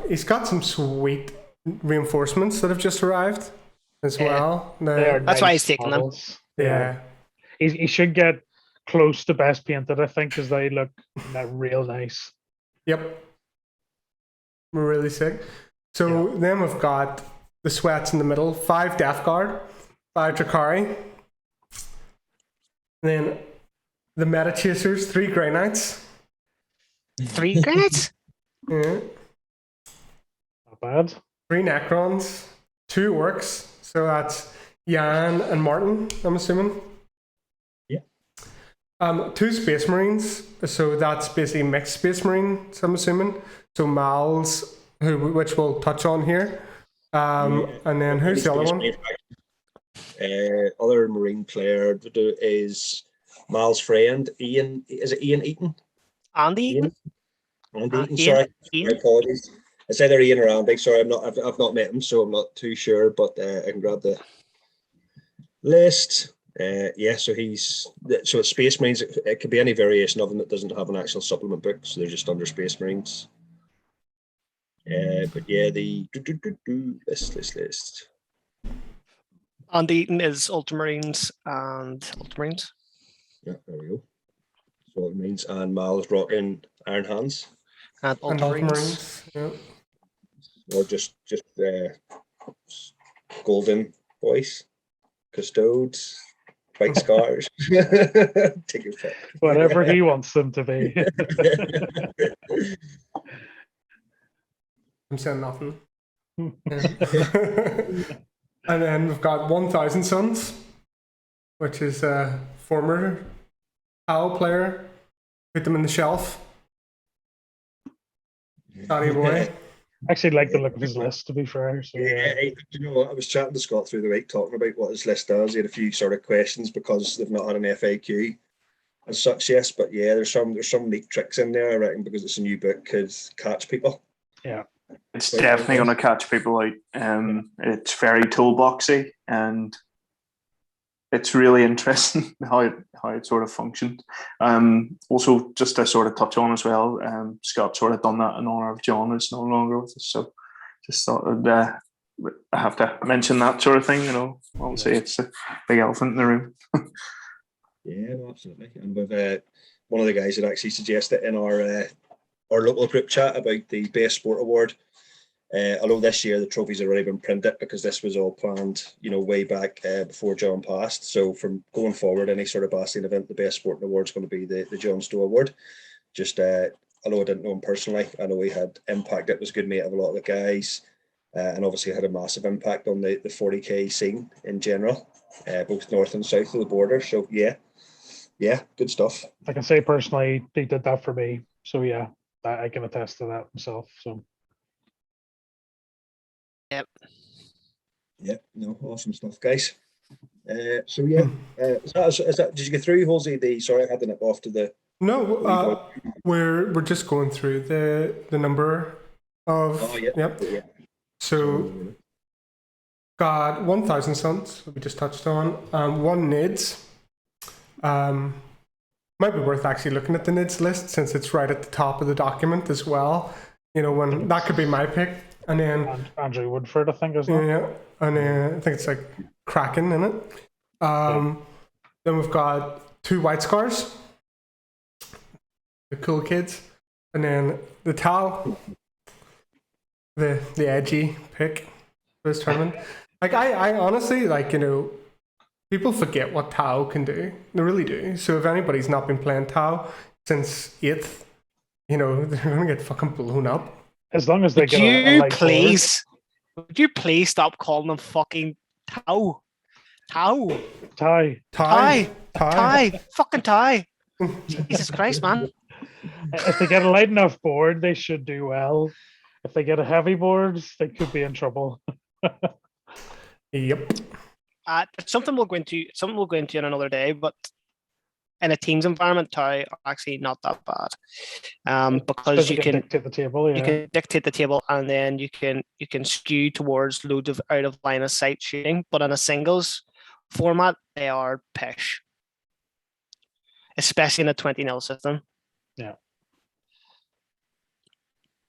He's got some sweet reinforcements that have just arrived as well. That's nice why he's taking them. Yeah. He should get close to best painted, I think, because they look real nice. Yep. Really sick. So then we've got the Sweats in the middle, 5 Death Guard, 5 Drakari. Then the Meta Chasers, 3 Grey Knights. 3 Grey Knights? Yeah. Not bad. 3 Necrons, 2 Orcs. So that's Jan and Martin, I'm assuming. Yeah. 2 Space Marines. So that's basically mixed Space Marines, I'm assuming. So Mals, which we'll touch on here. And then who's the other one? Other Marine player is Mal's friend, Ian. Is it Ian Eaton? Andy Eaton. Andy Eaton, Ian? sorry. Ian? My apologies. It's either Ian or Andy. Sorry, I've not met him, so I'm not too sure. But I can grab the list. So it's Space Marines. It could be any variation of them that doesn't have an actual supplement book, so they're just under Space Marines. But yeah, the list. Andy Eaton is Ultramarines and Ultramarines. Yeah, there we go. So it means and Mal is rocking Iron Hands. And And Ultramarines. Ultramarines. Yeah. Or just golden voice, custodes, white scars. Take your pick. Whatever he wants them to be. I'm saying nothing. And then we've got 1000 Suns, which is a former Tau player. Put them in the shelf. Sorry, boy. Actually, like the look of his list, to be fair. So, You know what? I was chatting to Scott through the week talking about what his list does. He had a few sort of questions because they've not had an FAQ as such, yes. But yeah, there's some neat tricks in there, I reckon, because it's a new book, could catch people. Yeah. It's definitely going to catch people out. It's very toolboxy, and it's really interesting how it sort of functions. Also, just to sort of touch on as well, Scott sort of done that in honor of John, who's no longer with us. So just thought I have to mention that sort of thing. You know, obviously it's a big elephant in the room. Yeah, no, absolutely. And with one of the guys that actually suggested in our local group chat about the Best Sport Award. Although this year the trophies have already been printed because this was all planned, way back before John passed. So from going forward, any sort of Bastion event, the Best Sporting Award is going to be the John Stowe Award. Just although I didn't know him personally, I know he had impact. It was a good mate of a lot of the guys, and obviously had a massive impact on the 40k scene in general, both north and south of the border. So yeah, good stuff. I can say personally, he did that for me. So yeah, I can attest to that myself. So. Yep. No, awesome stuff, guys. Is that? Did you get through, Halsey? Sorry, I had to nip off to the. No, we're just going through the number of. Oh yeah. Yep. Yeah. So got 1000 Suns, we just touched on. 1 NIDS. Might be worth actually looking at the NIDS list since it's right at the top of the document as well. When that could be my pick. And then Andrew Woodford, I think, isn't it? Yeah, and I think it's like Kraken in it. Then we've got 2 White Scars, the cool kids, and then the Tau, the edgy pick for this tournament. Like I honestly people forget what Tau can do. They really do. So if anybody's not been playing Tau since 8th, they're gonna get fucking blown up. As long as they Would get you light please stop calling them fucking Tau? Tie. Fucking tie. Jesus Christ, man. If they get a light enough board, they should do well. If they get a heavy board, they could be in trouble. Yep. Something we'll go into in another day, but in a team's environment, Tau are actually not that bad. Because you can dictate the table, you can dictate the table, and then you can skew towards loads of out of line of sight shooting. But in a singles format, they are pish, especially in a 20-0 system. Yeah.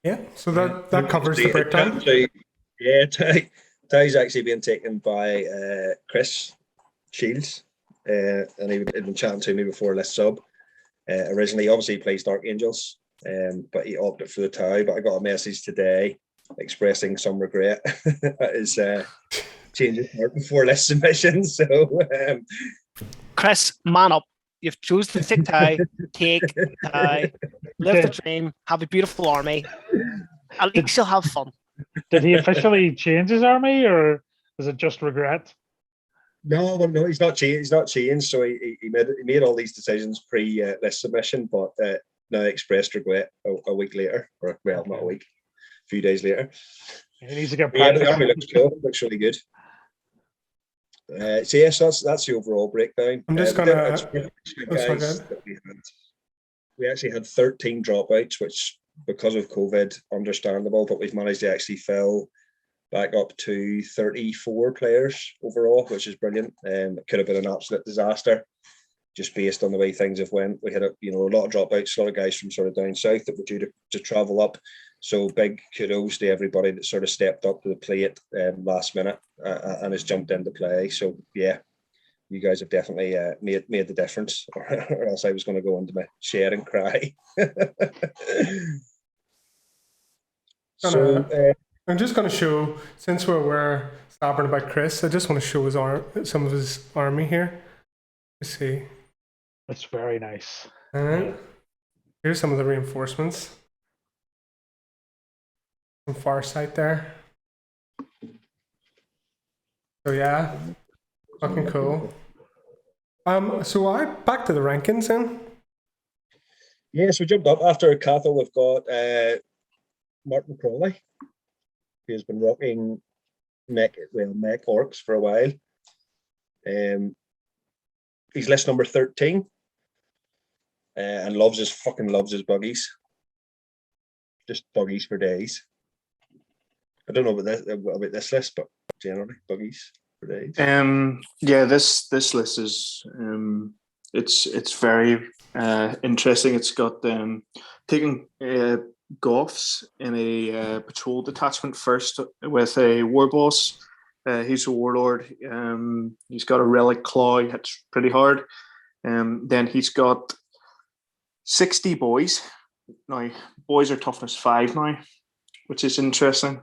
Yeah. So that covers the breakdown. Yeah, Tau's actually being taken by Chris Shields. And he'd been chatting to me before let's sub. Originally, obviously, he plays Dark Angels, but he opted for the Tau. But I got a message today expressing some regret at his change of heart before less submission. So, Chris, man up. You've chosen to take Tau, live the dream, have a beautiful army. At least you'll have fun. Did he officially change his army, or is it just regret? No, he's not changed. He's not changed. So he made all these decisions pre list submission, but now expressed regret a week later, or well, not a week, a few days later. He needs to get Yeah, practice. the army looks cool. Looks really good. So yes, that's the overall breakdown. I'm just gonna. we actually had 13 dropouts, which because of COVID, understandable, but we've managed to actually fill back up to 34 players overall, which is brilliant. It could have been an absolute disaster, just based on the way things have went. We had a lot of dropouts, a lot of guys from sort of down south that were due to travel up. So big kudos to everybody that sort of stepped up to the plate last minute and has jumped into play. So yeah, you guys have definitely made the difference, or else I was going to go into my shed and cry. I'm just going to show, since we're stopping about Chris, I just want to show some of his army here. Let's see. It's very nice. All right. Here's some of the reinforcements. Some far sight there. So yeah, fucking cool. So back to the rankings then. Yes, we jumped up after Cathal. We've got Martin Crawley, who's been rocking mech orcs for a while. He's list number 13, and loves his buggies. Just buggies for days. I don't know about this list, but generally buggies for days. Yeah, this list is it's very interesting. It's got taking Goths in a patrol detachment first with a war boss. He's a warlord. He's got a relic claw. He hits pretty hard. Then he's got 60 boys. Now, boys are toughness 5 now, which is interesting.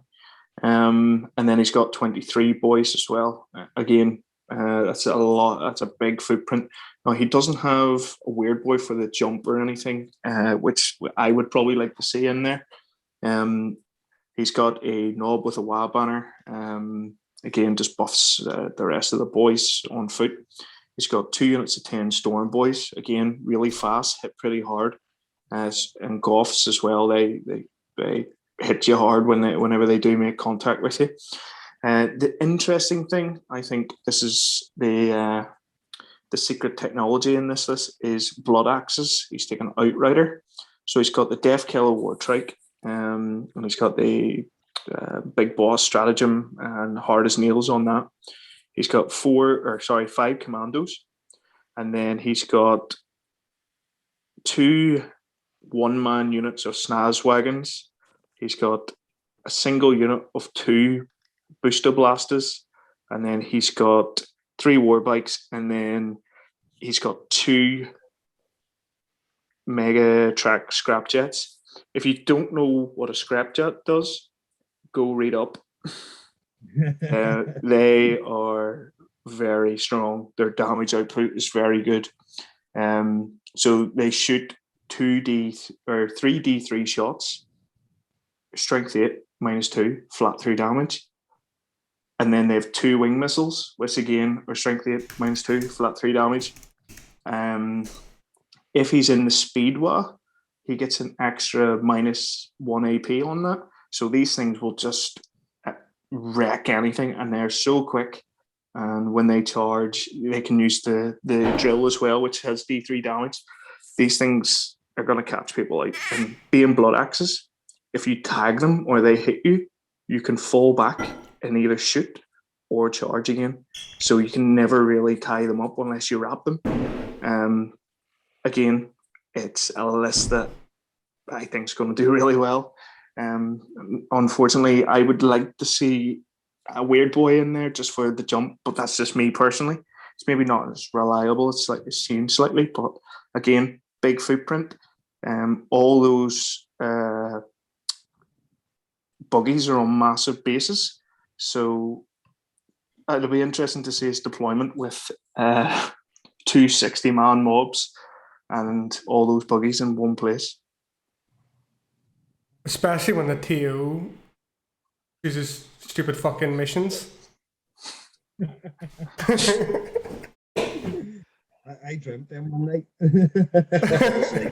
And then he's got 23 boys as well. Again, that's a lot. That's a big footprint. Now, he doesn't have a weird boy for the jump or anything, which I would probably like to see in there. He's got a knob with a WA banner. Again, just buffs the rest of the boys on foot. He's got 2 units of 10 storm boys. Again, really fast, hit pretty hard. And Goths as well. They hit you hard whenever they do make contact with you. The interesting thing, I think, this is the secret technology in this list is blood axes. He's taken Outrider, so he's got the Death Killer War Trike, and he's got the Big Boss Stratagem and Hard as Nails on that. He's got 5 commandos, and then he's got 2 one-man units of Snaz wagons. He's got a single unit of 2 booster blasters, and then he's got 3 war bikes, and then he's got 2 mega track scrap jets. If you don't know what a scrap jet does, go read up. They are very strong. Their damage output is very good. So they shoot 3d3 shots, strength 8 -2 flat through damage, and then they have 2 wing missiles, which again are strength 8 -2 flat through damage. If he's in the speed WA, he gets an extra -1 AP on that. So these things will just wreck anything, and they're so quick. And when they charge, they can use the drill as well, which has D3 damage. These things are going to catch people out. And being blood axes, if you tag them or they hit you, you can fall back and either shoot or charge again. So you can never really tie them up unless you wrap them. Again, it's a list that I think is going to do really well. Unfortunately, I would like to see a weird boy in there just for the jump, but that's just me personally. It's maybe not as reliable. It's like it's changed slightly, but again, big footprint. All those buggies are on massive bases, so it'll be interesting to see his deployment with 2 60-man mobs and all those buggies in one place. Especially when the TO uses stupid fucking missions. I dreamt them one night. Can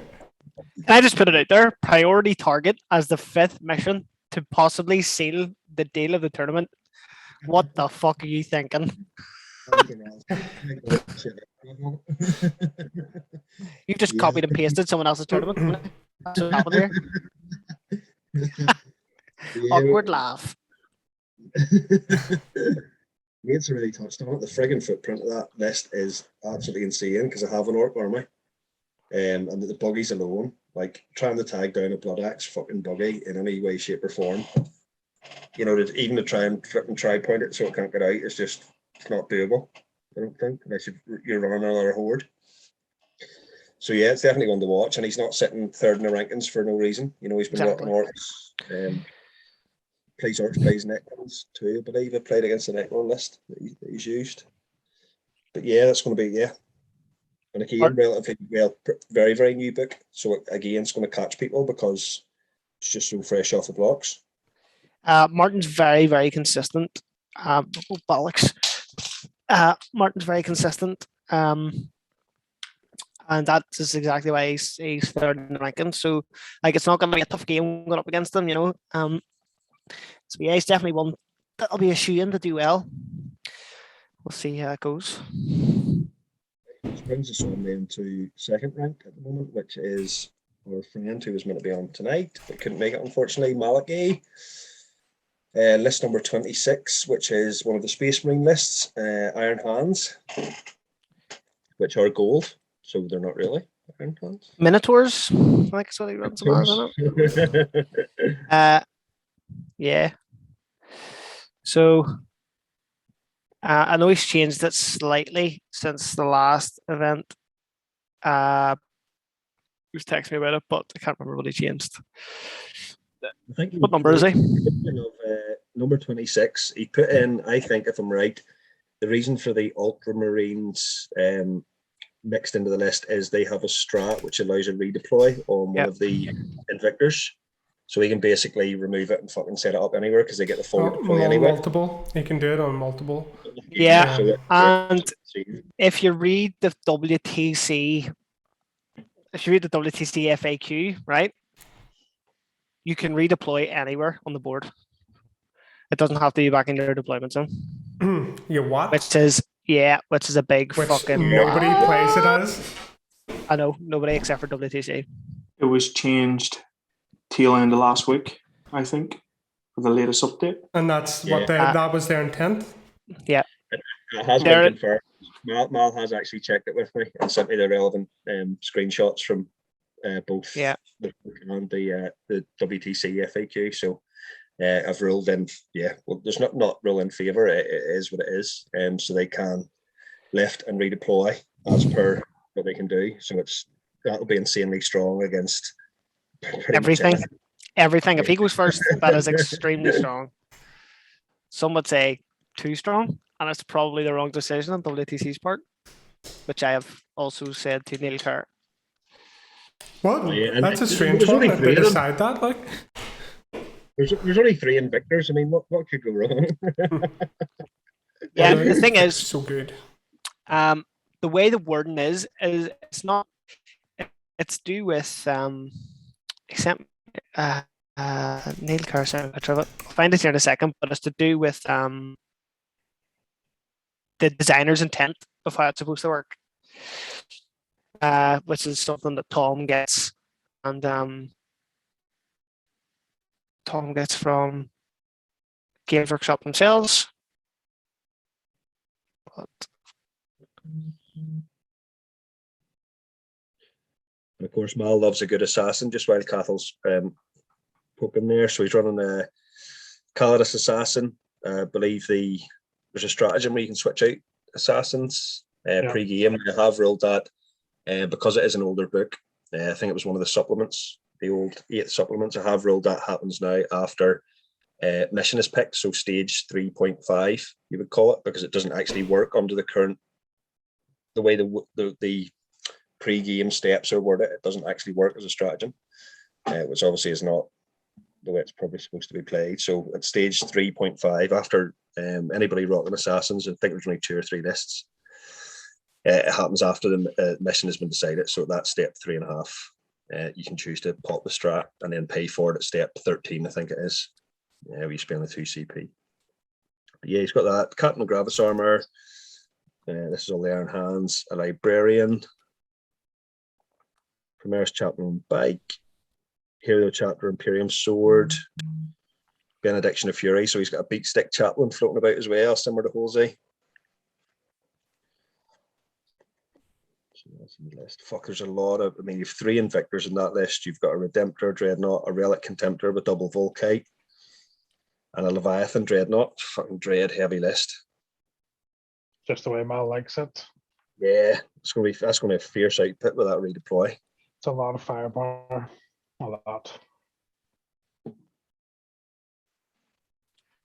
I just put it out there? Priority target as the 5th mission to possibly seal the deal of the tournament. What the fuck are you thinking? You've just Yeah. copied and pasted someone else's tournament. That's what happened here. Awkward laugh. Nate's already touched on it. The friggin' footprint of that list is absolutely insane because I have an orc army. And the buggies alone, like trying to tag down a blood axe fucking buggy in any way, shape, or form. You know, even to try and flip and try point it so it can't get out, it's not doable. I don't think, unless you're running another horde. So yeah, it's definitely one to watch, and he's not sitting third in the rankings for no reason. You know, he's been Exactly. rocking orcs. Plays orcs, plays Necrons too, I believe. I played against the Necron list that he's used. But yeah, that's going to be, and again, relatively very, very new book. So again, it's going to catch people because it's just so fresh off the blocks. Martin's very, very consistent. Bollocks. Martin's very consistent. And that is exactly why he's third in the ranking. So, like, it's not going to be a tough game going up against him, you know. So yeah, he's definitely one that'll be a shoe-in to do well. We'll see how it goes. Which brings us on then to second rank at the moment, which is our friend who was meant to be on tonight but couldn't make it, unfortunately, Malachi. List number 26, which is one of the Space Marine lists, Iron Hands, which are gold, so they're not really Iron Hands. Minotaurs, I think that's what he runs them as, isn't it? Yeah. So I know he's changed it slightly since the last event. He was texting me about it, but I can't remember what he changed. I think what number is he? Number 26. He put in, I think, if I'm right, the reason for the Ultramarines mixed into the list is they have a strat which allows a redeploy on one of the Invictors. So he can basically remove it and fucking set it up anywhere because they get the full deploy anyway. Multiple. You can do it on multiple. Yeah. And if you read the WTC FAQ, right, you can redeploy anywhere on the board. It doesn't have to be back in your deployment zone. You what? Which is a big fucking nobody plays it as. I know, nobody except for WTC. It was changed tail end of last week, I think, for the latest update. And that's what that was their intent. Yeah. It has been confirmed. Mal has actually checked it with me and sent me the relevant screenshots from both the and the WTC FAQ. So I've ruled in, well, there's not rule in favour. It is what it is. So they can lift and redeploy as per what they can do. So that'll be insanely strong against everything. Everything. If he goes first, that is extremely strong. Some would say too strong, and it's probably the wrong decision on WTC's part, which I have also said to Neil Kerr. Well, that's a strange one that they decide that. Like, there's only 3 Invictors. I mean, what could go wrong? Yeah, the thing is, so good. The way the wording is it's not. It's due with except Neil Kerr sent a picture of it. I'll find it here in a second, but it's to do with the designer's intent of how it's supposed to work, which is something that Tom gets, and Tom gets from Games Workshop themselves. But and of course, Mal loves a good assassin, just while Cathal's poking there. So he's running a Calidus assassin. I believe there's a stratagem where you can switch out assassins pre-game. I have ruled that because it is an older book. I think it was one of the supplements, the old 8th supplements. I have ruled that happens now after mission is picked, so stage 3.5 you would call it, because it doesn't actually work under the way the pre-game steps are worded. It doesn't actually work as a stratagem, which obviously is not the way it's probably supposed to be played. So at stage 3.5, after anybody rocking assassins, I think there's only 2 or 3 lists. It happens after the mission has been decided. So at that step 3.5, you can choose to pop the strat and then pay for it at step 13, I think it is. We spend the 2 CP. But yeah, he's got that Captain of Gravis armor, This is all the Iron Hands, a librarian, Primaris Chaplain bike, Hero Chapter Imperium sword, Benediction of Fury. So he's got a beat stick chaplain floating about as well, similar to Halsey. List. Fuck, there's a lot of. I mean, you've 3 Invictors in that list. You've got a Redemptor Dreadnought, a Relic Contemptor with double Volkite, and a Leviathan Dreadnought. Fucking dread heavy list. Just the way Mal likes it. Yeah, that's gonna be a fierce output with that redeploy. It's a lot of firepower. A lot.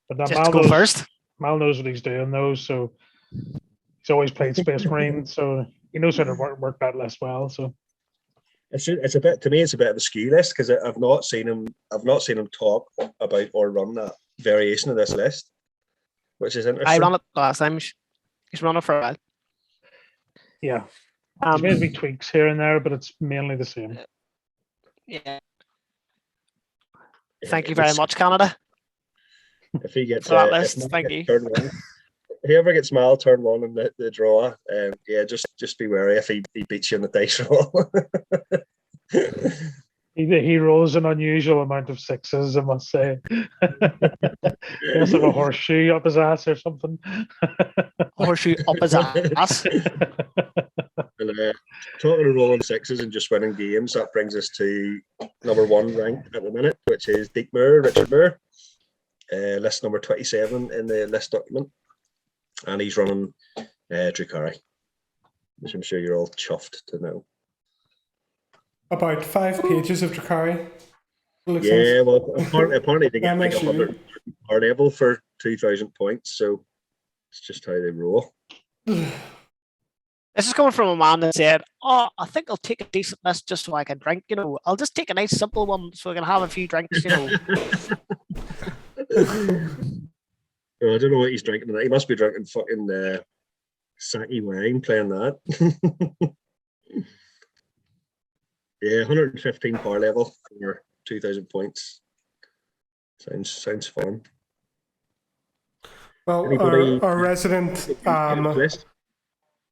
But now Just go first. Mal knows what he's doing though, so he's always played Space Marine, so he knows how to work that list well. So it's a bit, to me, it's a bit of a skew list because I've not seen him talk about or run that variation of this list, which is interesting. I ran it last time. He's run it for a while. yeah, there's maybe tweaks here and there, but it's mainly the same. Yeah. Thank you very much, Canada. If he gets For that list, thank you. Turn 1, whoever gets Mal turn 1 in the draw, yeah, just be wary if he beats you in the dice roll. He rolls an unusual amount of 6s, I must say. He must have a horseshoe up his ass or something. Horseshoe up his ass. And, talking of rolling 6s and just winning games, that brings us to number 1 ranked at the minute, which is Diekmuir, Richard Moore, list number 27 in the list document, and he's running Drukhari, which I'm sure you're all chuffed to know. About 5 pages of Drukhari. Yeah, well, apparently they get like 100 power level for 2,000 points, so it's just how they roll. This is coming from a man that said, "Oh, I think I'll take a decent list just so I can drink. You know, I'll just take a nice simple one so I can have a few drinks. You know." Well, I don't know what he's drinking. He must be drinking fucking sake wine, playing that. Yeah, 115 power level for 2,000 points. Sounds fun. Well, our resident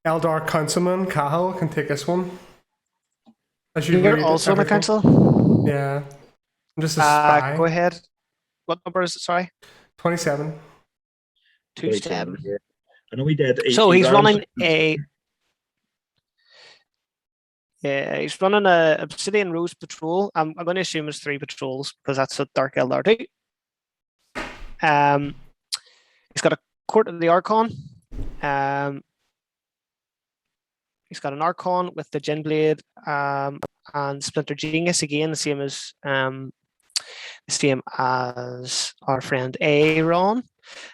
Eldar councilman, Cahill, can take this one. As you You're also on the council? Yeah. I'm just a spy. Go ahead. What number is it? Sorry. 27. 27. Yeah. I know he did. So he's running a... Yeah, he's running a Obsidian Rose patrol. I'm going to assume it's 3 patrols because that's a Dark Eldar 2. He's got a Court of the Archon. He's got an Archon with the Gin Blade and Splinter Genius again, the same as our friend Aaron.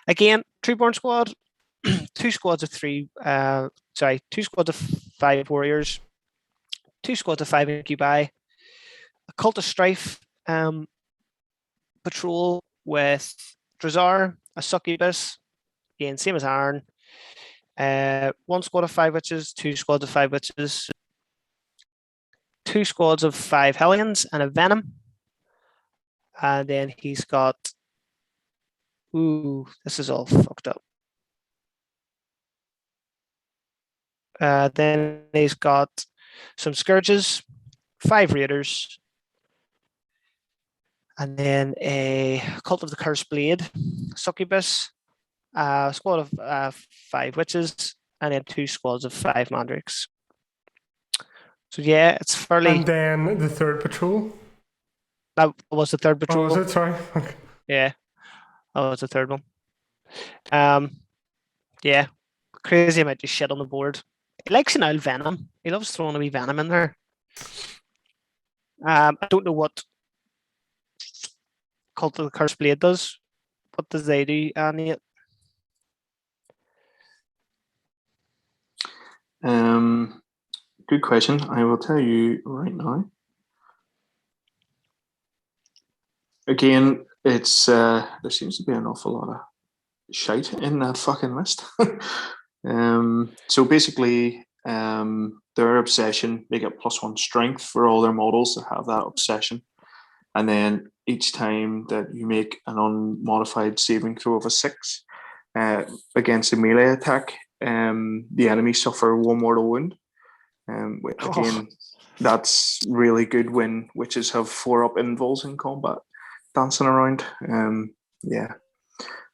Again, Treeborn squad, 2 squads of 3. 2 squads of 5 warriors. 2 squads of 5 incubi, a Cult of Strife patrol with Drazar, a Succubus, again, same as Aaron. 1 squad of 5 witches, 2 squads of 5 witches, 2 squads of 5 Hellions, and a Venom. And then he's got... Ooh, this is all fucked up. Then he's got some Scourges, 5 Raiders, and then a Cult of the Cursed Blade, Succubus, a squad of 5 Witches, and then 2 squads of 5 Mandrakes. So yeah, it's fairly... And then the 3rd patrol? That was the 3rd patrol. Oh, was it? Sorry. Okay. Yeah, that was the 3rd one. Yeah, crazy amount of shit on the board. He likes an old Venom. He loves throwing a wee Venom in there. I don't know what Cult of the Cursed Blade does. What does they do, Annie? Good question. I will tell you right now. Again, it's there seems to be an awful lot of shite in that fucking list. So basically, their obsession, they get +1 strength for all their models that have that obsession. And then each time that you make an unmodified saving throw of a 6 against a melee attack, the enemy suffer one mortal wound. Again, that's really good when witches have 4 up invuls in combat dancing around. Yeah,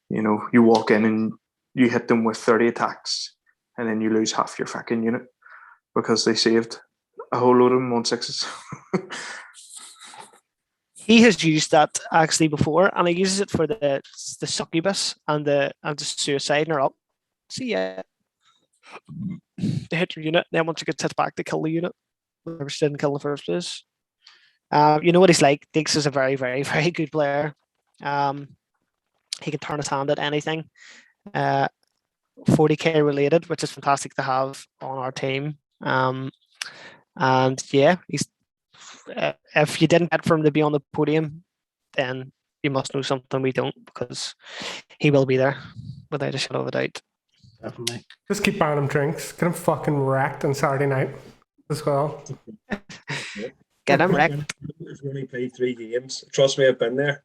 you know, you walk in and you hit them with 30 attacks, and then you lose half your fucking unit because they saved a whole load of them on 6s. He has used that actually before, and he uses it for the succubus and the suicide, and they're up. So yeah, they hit your unit. Then once it gets hit back, they kill the unit. Whoever didn't kill in the first place. You know what he's like. Dix is a very, very, very good player. He can turn his hand at anything. 40k related, which is fantastic to have on our team. And yeah, he's. If you didn't get for him to be on the podium, then you must know something we don't, because he will be there without a shadow of a doubt. Definitely. Just keep buying him drinks. Get him fucking wrecked on Saturday night as well. Get him wrecked. I've only played 3 games. Trust me, I've been there.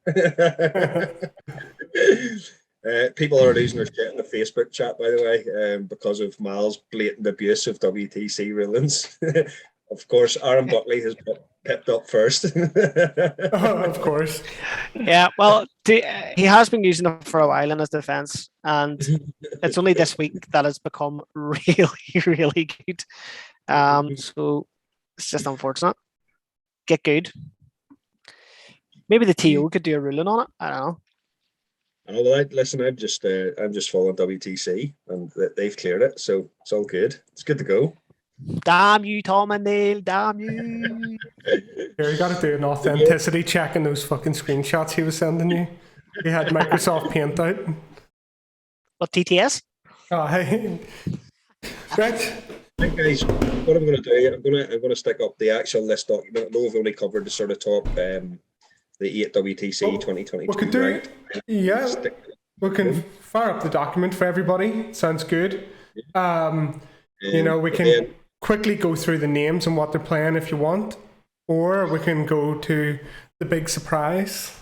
People are losing their shit in the Facebook chat, by the way, because of Mal's blatant abuse of WTC rulings. Of course, Aaron Buckley has pipped up first. Oh, of course. Yeah, well, he has been using it for a while in his defense, and it's only this week that it's become really, really good. So it's just unfortunate. Get good. Maybe the TO could do a ruling on it. I don't know. Oh, well, listen, I'm just following WTC, and they've cleared it, so it's all good. It's good to go. Damn you, Tom and Neil. Damn you. Here, you got to do an authenticity check in those fucking screenshots he was sending you. He had Microsoft Paint out. What, TTS? Oh, hey. Right. Right, guys, what I'm going to do, I'm going to stick up the actual list document. I know we've only covered the sort of top, the 8 WTC 2022. We could do, yeah, we can fire up the document for everybody. Sounds good. You know, we can quickly go through the names and what they're playing if you want, or we can go to the big surprise.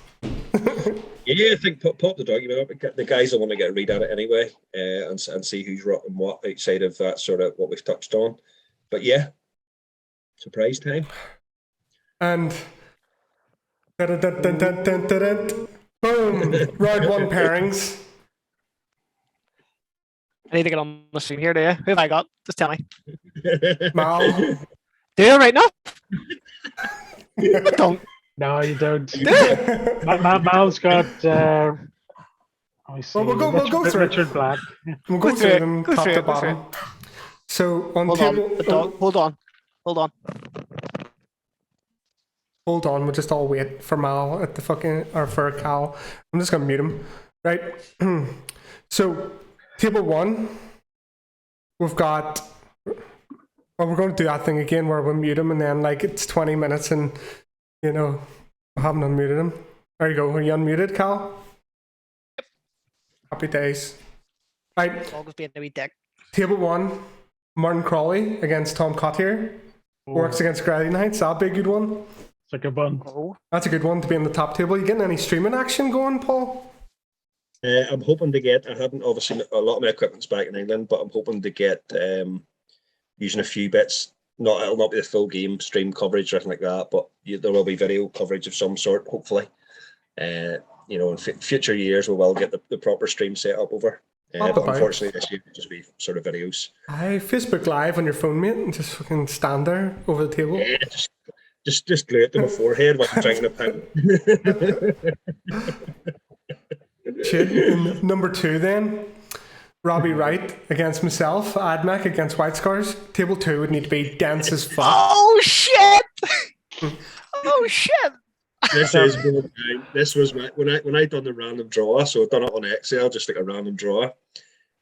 Yeah, I think pop the document up. The guys will want to get a read at it anyway, and see who's rocking what outside of that sort of what we've touched on. But yeah, surprise time. And boom, round 1 pairings. I need to get on the screen here, do you? Who have I got? Just tell me. Mal. Do you right now? Don't. No, you don't. Mal's got. Let me see. Well, we'll go through Richard Black. We'll go through them top to bottom. So on Hold on. Hold on, we'll just all wait for Mal at the fucking, or for Cal. I'm just gonna mute him. Right. So table 1, we've got. Well, we're going to do that thing again where we mute him, and then like it's 20 minutes, and you know, I haven't unmuted him. There you go. Are you unmuted, Cal? Happy days. Right. Always being a wee dick. Table 1, Martin Crawley against Tom Cottier. Works against Grady Knights. That'll be a good one. It's a good one. Oh. That's a good one to be in the top table. You getting any streaming action going, Paul? I'm hoping to get. I haven't obviously a lot of my equipment's back in England, but I'm hoping to get using a few bits. It'll not be the full game stream coverage or anything like that, but there will be video coverage of some sort. Hopefully, you know, in future years we will get the proper stream set up over. But unfortunately, this year it'll just be sort of videos. Aye, Facebook Live on your phone, mate, and just fucking stand there over the table. Yeah, just glue it to my forehead while I'm drinking a pint. Shit. And number 2 then, Robbie Wright against myself, Admac against White Scars. Table 2 would need to be dense as fuck. Oh shit! Oh shit! This was when I done the random draw, so I done it on Excel, just like a random draw.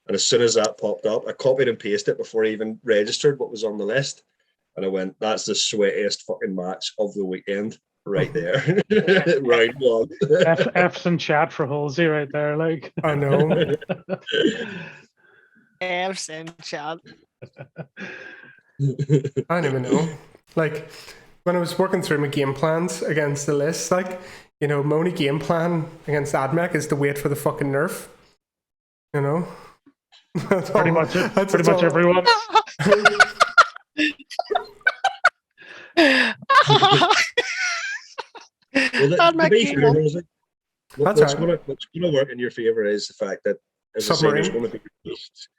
And as soon as that popped up, I copied and pasted it before I even registered what was on the list. And I went, that's the sweatiest fucking match of the weekend right there. Round 1. F's in chat for Halsey right there, like. I know. F's in chat. I don't even know. Like, when I was working through my game plans against the list, like, you know, my only game plan against Admech is to wait for the fucking nerf. You know? That's Pretty all- much it. that's- Pretty that's much all- everyone. Well, On to my be game fair, one. Rosie, That's what's right. going to work in your favour is the fact that, as I say, there's Submarine. going to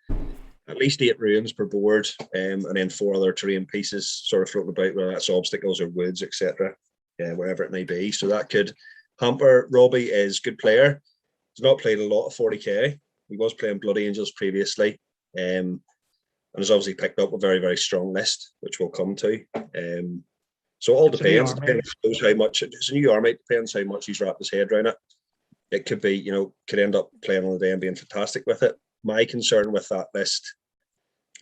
be at least 8 ruins per board, and then 4 other terrain pieces sort of floating about, whether that's obstacles or woods, etc. Wherever it may be. So that could hamper. Robbie is a good player. He's not played a lot of 40k. He was playing Blood Angels previously, and has obviously picked up a very, very strong list, which we'll come to. So it all It's a new depends. army. Depends how much it's a new army. It depends how much he's wrapped his head around it. It could be, could end up playing on the day and being fantastic with it. My concern with that list,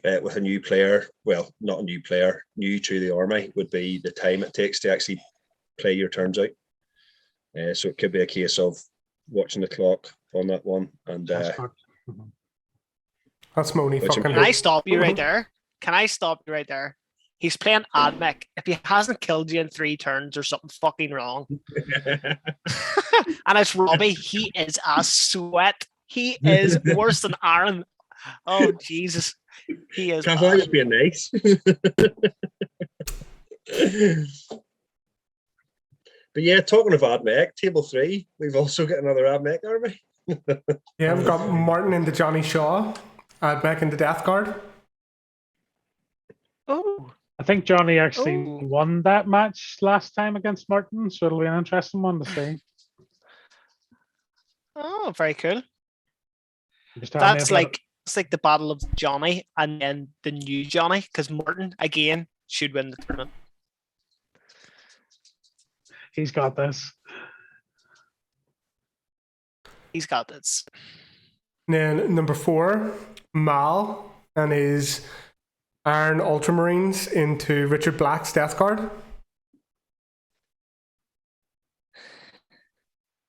with a new player, well, not a new player, new to the army, would be the time it takes to actually play your turns out. So it could be a case of watching the clock on that one. And That's good. That's Moni Which fucking. Can I stop you right there? Can I stop you right there? He's playing Admech. If he hasn't killed you in 3 turns, there's something fucking wrong. And it's Robbie. He is a sweat. He is worse than Aaron. Oh, Jesus. He is. Can't bad. I just being nice? But yeah, talking of Admech, table 3, we've also got another Admech army. Yeah, we've got Martin into Johnny Shaw, Admech into Death Guard. Oh, I think Johnny actually Oh. won that match last time against Martin, so it'll be an interesting one to see. oh, very cool. Just tell me That's about like it's like the battle of Johnny and then the new Johnny, because Martin again should win the tournament. it. He's got this. He's got this. And then number 4, Mal and his Iron Ultramarines into Richard Black's Death Guard.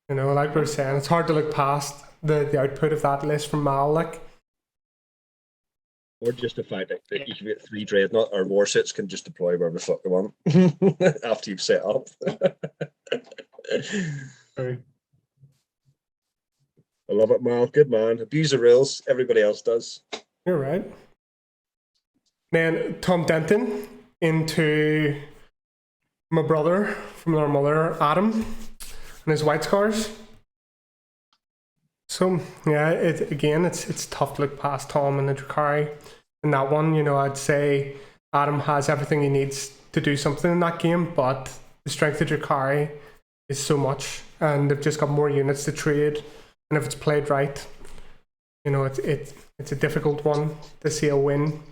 Like we were saying, it's hard to look past the output of that list from Mal. Like, Or just the fact that you can get 3 dreadnought or war sets can just deploy wherever the fuck they want after you've set up. True. I love it, Mal. Good man. Abuse the rules. Everybody else does. you're right. Then Tom Denton into my brother from our mother, Adam, and his White Scars. So yeah, it's tough to look past Tom and the Drakari. In that one, I'd say Adam has everything he needs to do something in that game, but the strength of Drakari is so much, and they've just got more units to trade. And if it's played right, it's a difficult one to see a win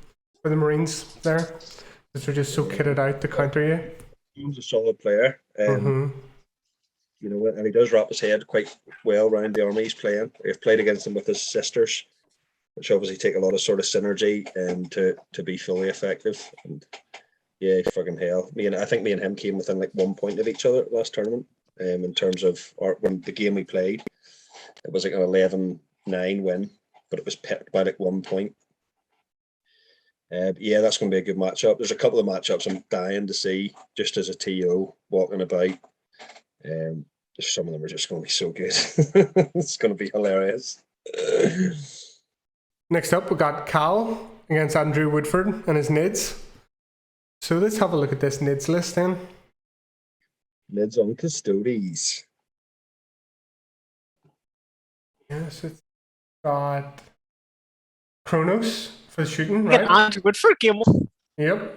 for the Marines there, because they're just so kitted out to counter you. He's a solid player. And he does wrap his head quite well around the army he's playing. I've played against him with his sisters, which obviously take a lot of sort of synergy to be fully effective. And yeah, fucking hell. I think me and him came within like 1 point of each other at last tournament. In terms of when the game we played, it was like an 11-9 win, but it was picked by like 1 point. Yeah, that's going to be a good matchup. There's a couple of matchups I'm dying to see just as a TO walking about. Some of them are just going to be so good. It's going to be hilarious. Next up, we got Cal against Andrew Woodford and his Nids. So let's have a look at this Nids list then. Mids on Custodes. Yes, it's got Kronos for the shooting, Get right? Andrew Woodford game 1. Yep.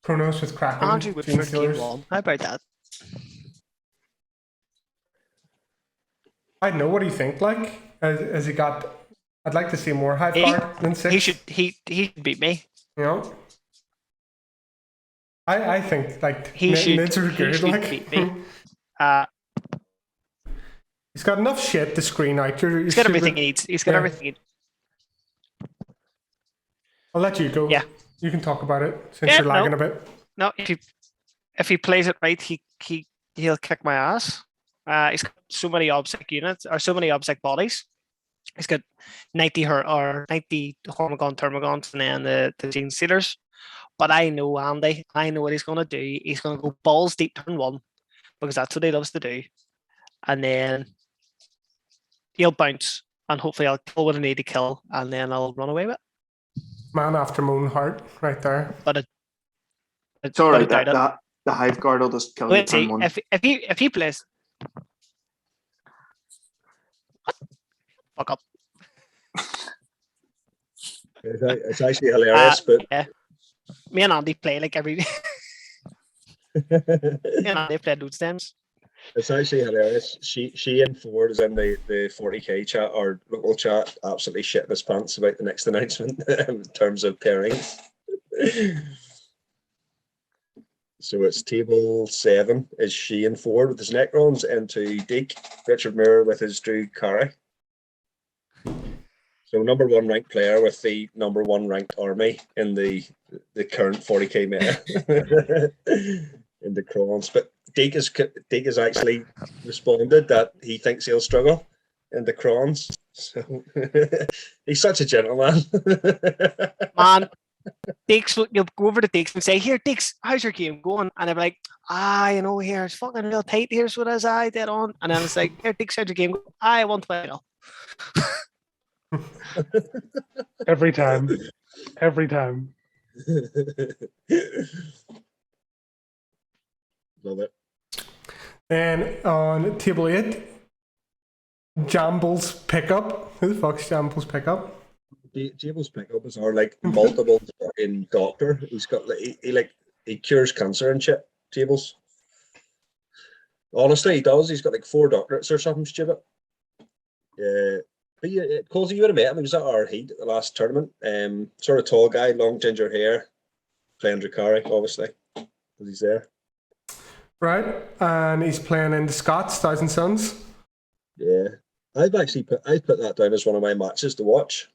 Kronos with Kraken. Andrew Gene Woodford game Stealers. 1. How about that? I don't know. What do you think? Like, has he got? I'd like to see more Hive Guard than 6. He should beat me. I think like He should, Nids are he good. should Like, beat me. he's got enough shit to screen out your. He's got everything he needs. He's got everything he needs. I'll let you go. Yeah. You can talk about it since Yeah, you're lagging no. a bit. No, if he plays it right, he'll kick my ass. He's got so many obsec units or so many obsec bodies. He's got 90 Hormagon Termagons and then the Gene Stealers. But I know Andy. I know what he's going to do. He's going to go balls deep turn 1 because that's what he loves to do. and then he'll bounce, and hopefully I'll kill what I need to kill, and then I'll run away with it. Man after my own heart, right there. But It's all right. doubt it. The hive guard will just kill you. Let's Turn see one. if he plays. Fuck up. It's actually hilarious, but Yeah. Me and Andy play like every. Me and Andy played loads times. it's actually hilarious. She and Ford is in the 40k chat or local chat, absolutely shitting his pants about the next announcement in terms of pairings. So it's table 7 is she and Ford with his Necrons into Deke, Richard Moore with his Drew Carey. So number 1 ranked player with the number 1 ranked army in the current 40k meta in the Crons. But Deke has actually responded that he thinks he'll struggle in the Crons. So he's such a gentleman. Man, Dix, you'll go over to Dix and say, "Here, Dix, how's your game going?" And I'm like, here it's fucking real tight. Here's what I did on. And then it's like, "Here, Dix, how's your game going?" I want to Every time. Love it. And on table 8, Jamble's pickup. Who the fuck's Jamble's pickup? Jable's pickups are like multiple fucking doctor. He's got like he cures cancer and shit. Jables. Honestly, he does. He's got like 4 doctorates or something stupid. Yeah. But yeah, Cozy, you would have met him. He was at our heat at the last tournament. Sort of tall guy, long ginger hair, playing Drakari, obviously, because he's there. Right, and he's playing in the Scots, Thousand Suns. Yeah, I put that down as one of my matches to watch.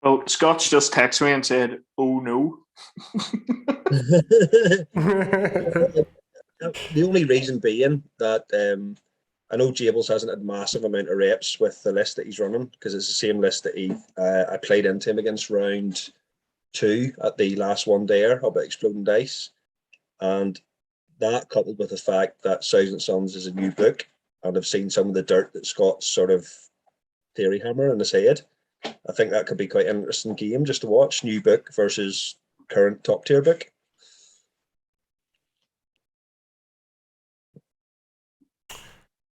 Well, Scott's just texted me and said, "Oh no." The only reason being that I know Jables hasn't had massive amount of reps with the list that he's running because it's the same list that I played into him against round 2 at the last one there up at Exploding Dice, and that coupled with the fact that Thousand Suns is a new book and I've seen some of the dirt that Scott's sort of theory hammer in his head. I think that could be quite an interesting game just to watch. New book versus current top tier book.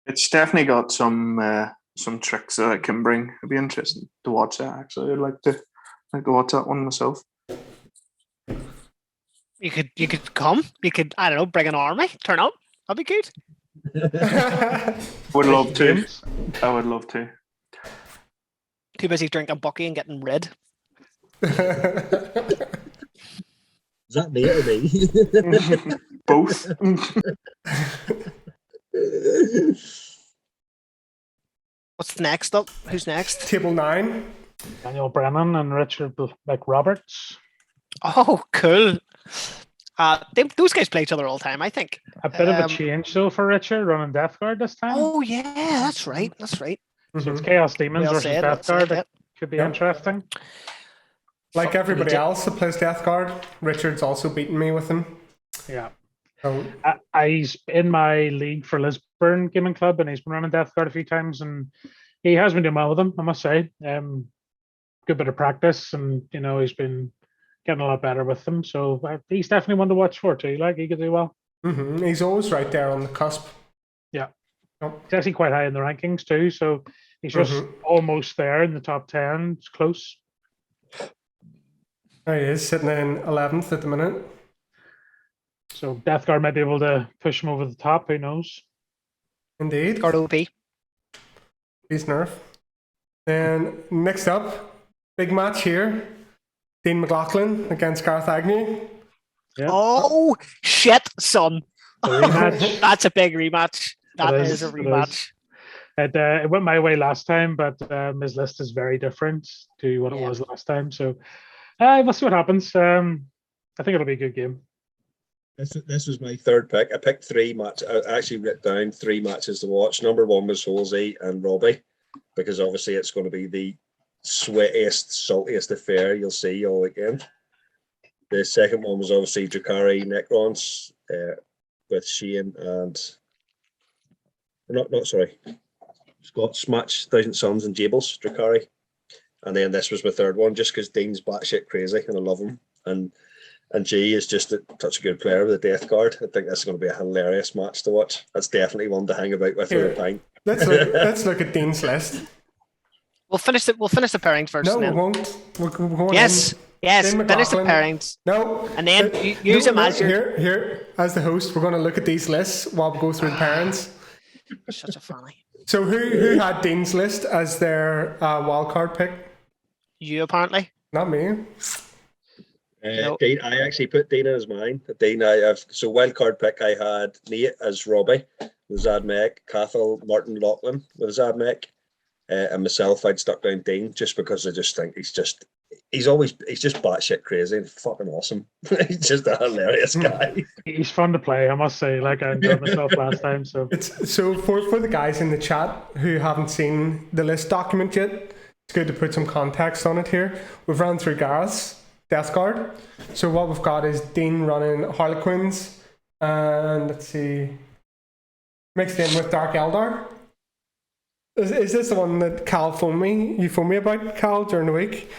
It's definitely got some tricks that it can bring. It'd be interesting to watch that. Actually, I'd like to watch that one myself. You could come. You could, I don't know, bring an army, turn up. That'd be good. Would love to. I would love to. Too busy drinking Bucky and getting red. Is that me or me? Both. What's next up? Who's next? Table 9. Daniel Brennan and Richard McRoberts. Oh, cool. Those guys play each other all the time, I think. A bit of a change though for Richard running Death Guard this time. Oh yeah, that's right. So it's Chaos Demons Well versus said, Death well Guard. said, That could be Yep. interesting. Like everybody did- else that plays Death Guard, Richard's also beaten me with him. Yeah. So, He's in my league for Lisburn Gaming Club and he's been running Death Guard a few times and he has been doing well with them, I must say. Good bit of practice and he's been getting a lot better with them. So he's definitely one to watch for too. Like he could do well. he's always right there on the cusp. Yeah. Yep. He's actually quite high in the rankings too. So he's just almost there in the top 10. It's close. There he is, sitting in 11th at the minute. So Death Guard might be able to push him over the top. Who knows? Indeed. Guard OP. He's nerf. Then next up, big match here. Dean McLaughlin against Gareth Agnew. Yeah. Oh shit, son. A rematch. That's a big rematch. That It is a is, it rematch. It went my way last time, but his list is very different to what it Yeah. was last time. So we'll see what happens. I think it'll be a good game. This was my third pick. I picked 3 matches. I actually wrote down 3 matches to watch. Number 1 was Halsey and Robbie, because obviously it's going to be the sweatiest, saltiest affair you'll see all weekend. The second one was obviously Drakari Necrons with Shane and Not sorry. Scott, Smatch, Thousand Suns, and Jables, Drakari. And then this was my third one, just because Dean's batshit crazy and I love him. And G is just such a good player with the Death Guard. I think this is going to be a hilarious match to watch. That's definitely one to hang about with Here, for a pint. let's look at Dean's list. We'll finish the pairings first. No, and we then. won't. We're going Yes, in. yes. Shane Finish the McLaughlin. pairings, No. and then use them as your. Here, as the host, we're going to look at these lists while we go through the parents. Such a funny. So who had Dean's list as their wild card pick? You apparently. Not me. Nope. Dean, I actually put Dean as mine. Dean, I have so wild card pick. I had Nate as Robbie with Zad Mek, Cathal, Martin Lachlan with Zad Mek, and myself. I'd stuck down Dean just because I just think he's just batshit crazy and fucking awesome. He's just a hilarious guy. He's fun to play, I must say. Like, I enjoyed myself last time. So It's so for the guys in the chat who haven't seen the list document yet, it's good to put some context on it here. We've run through Gareth's Death Guard. So what we've got is Dean running Harlequins, and let's see, mixed in with Dark Eldar. Is this the one that Cal phoned me? You phoned me about, Cal, during the week?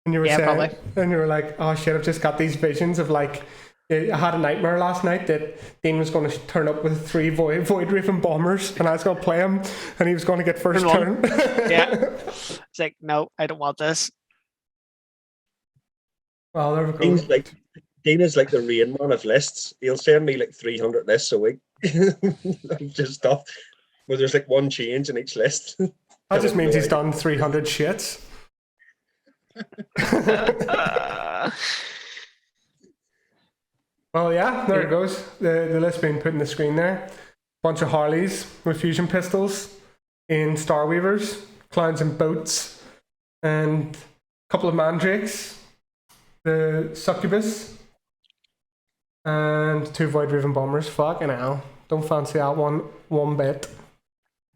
And you were saying, probably. and you were like, oh shit, I've just got these visions of like, I had a nightmare last night that Dean was going to turn up with 3 Void Raven bombers and I was going to play him and he was going to get first turn. Yeah. It's like, no, I don't want this. Well, there we go. Dean is like the Rain Man of lists. He'll send me like 300 lists a week. Just stuff where there's like one change in each list. That just means he's done 300 shits. Well, yeah, there it goes. The list being put in the screen there. Bunch of Harleys with fusion pistols, in Starweavers, clowns and boats, and a couple of mandrakes, the succubus, and 2 Void Raven bombers. Fucking hell, don't fancy that one bit.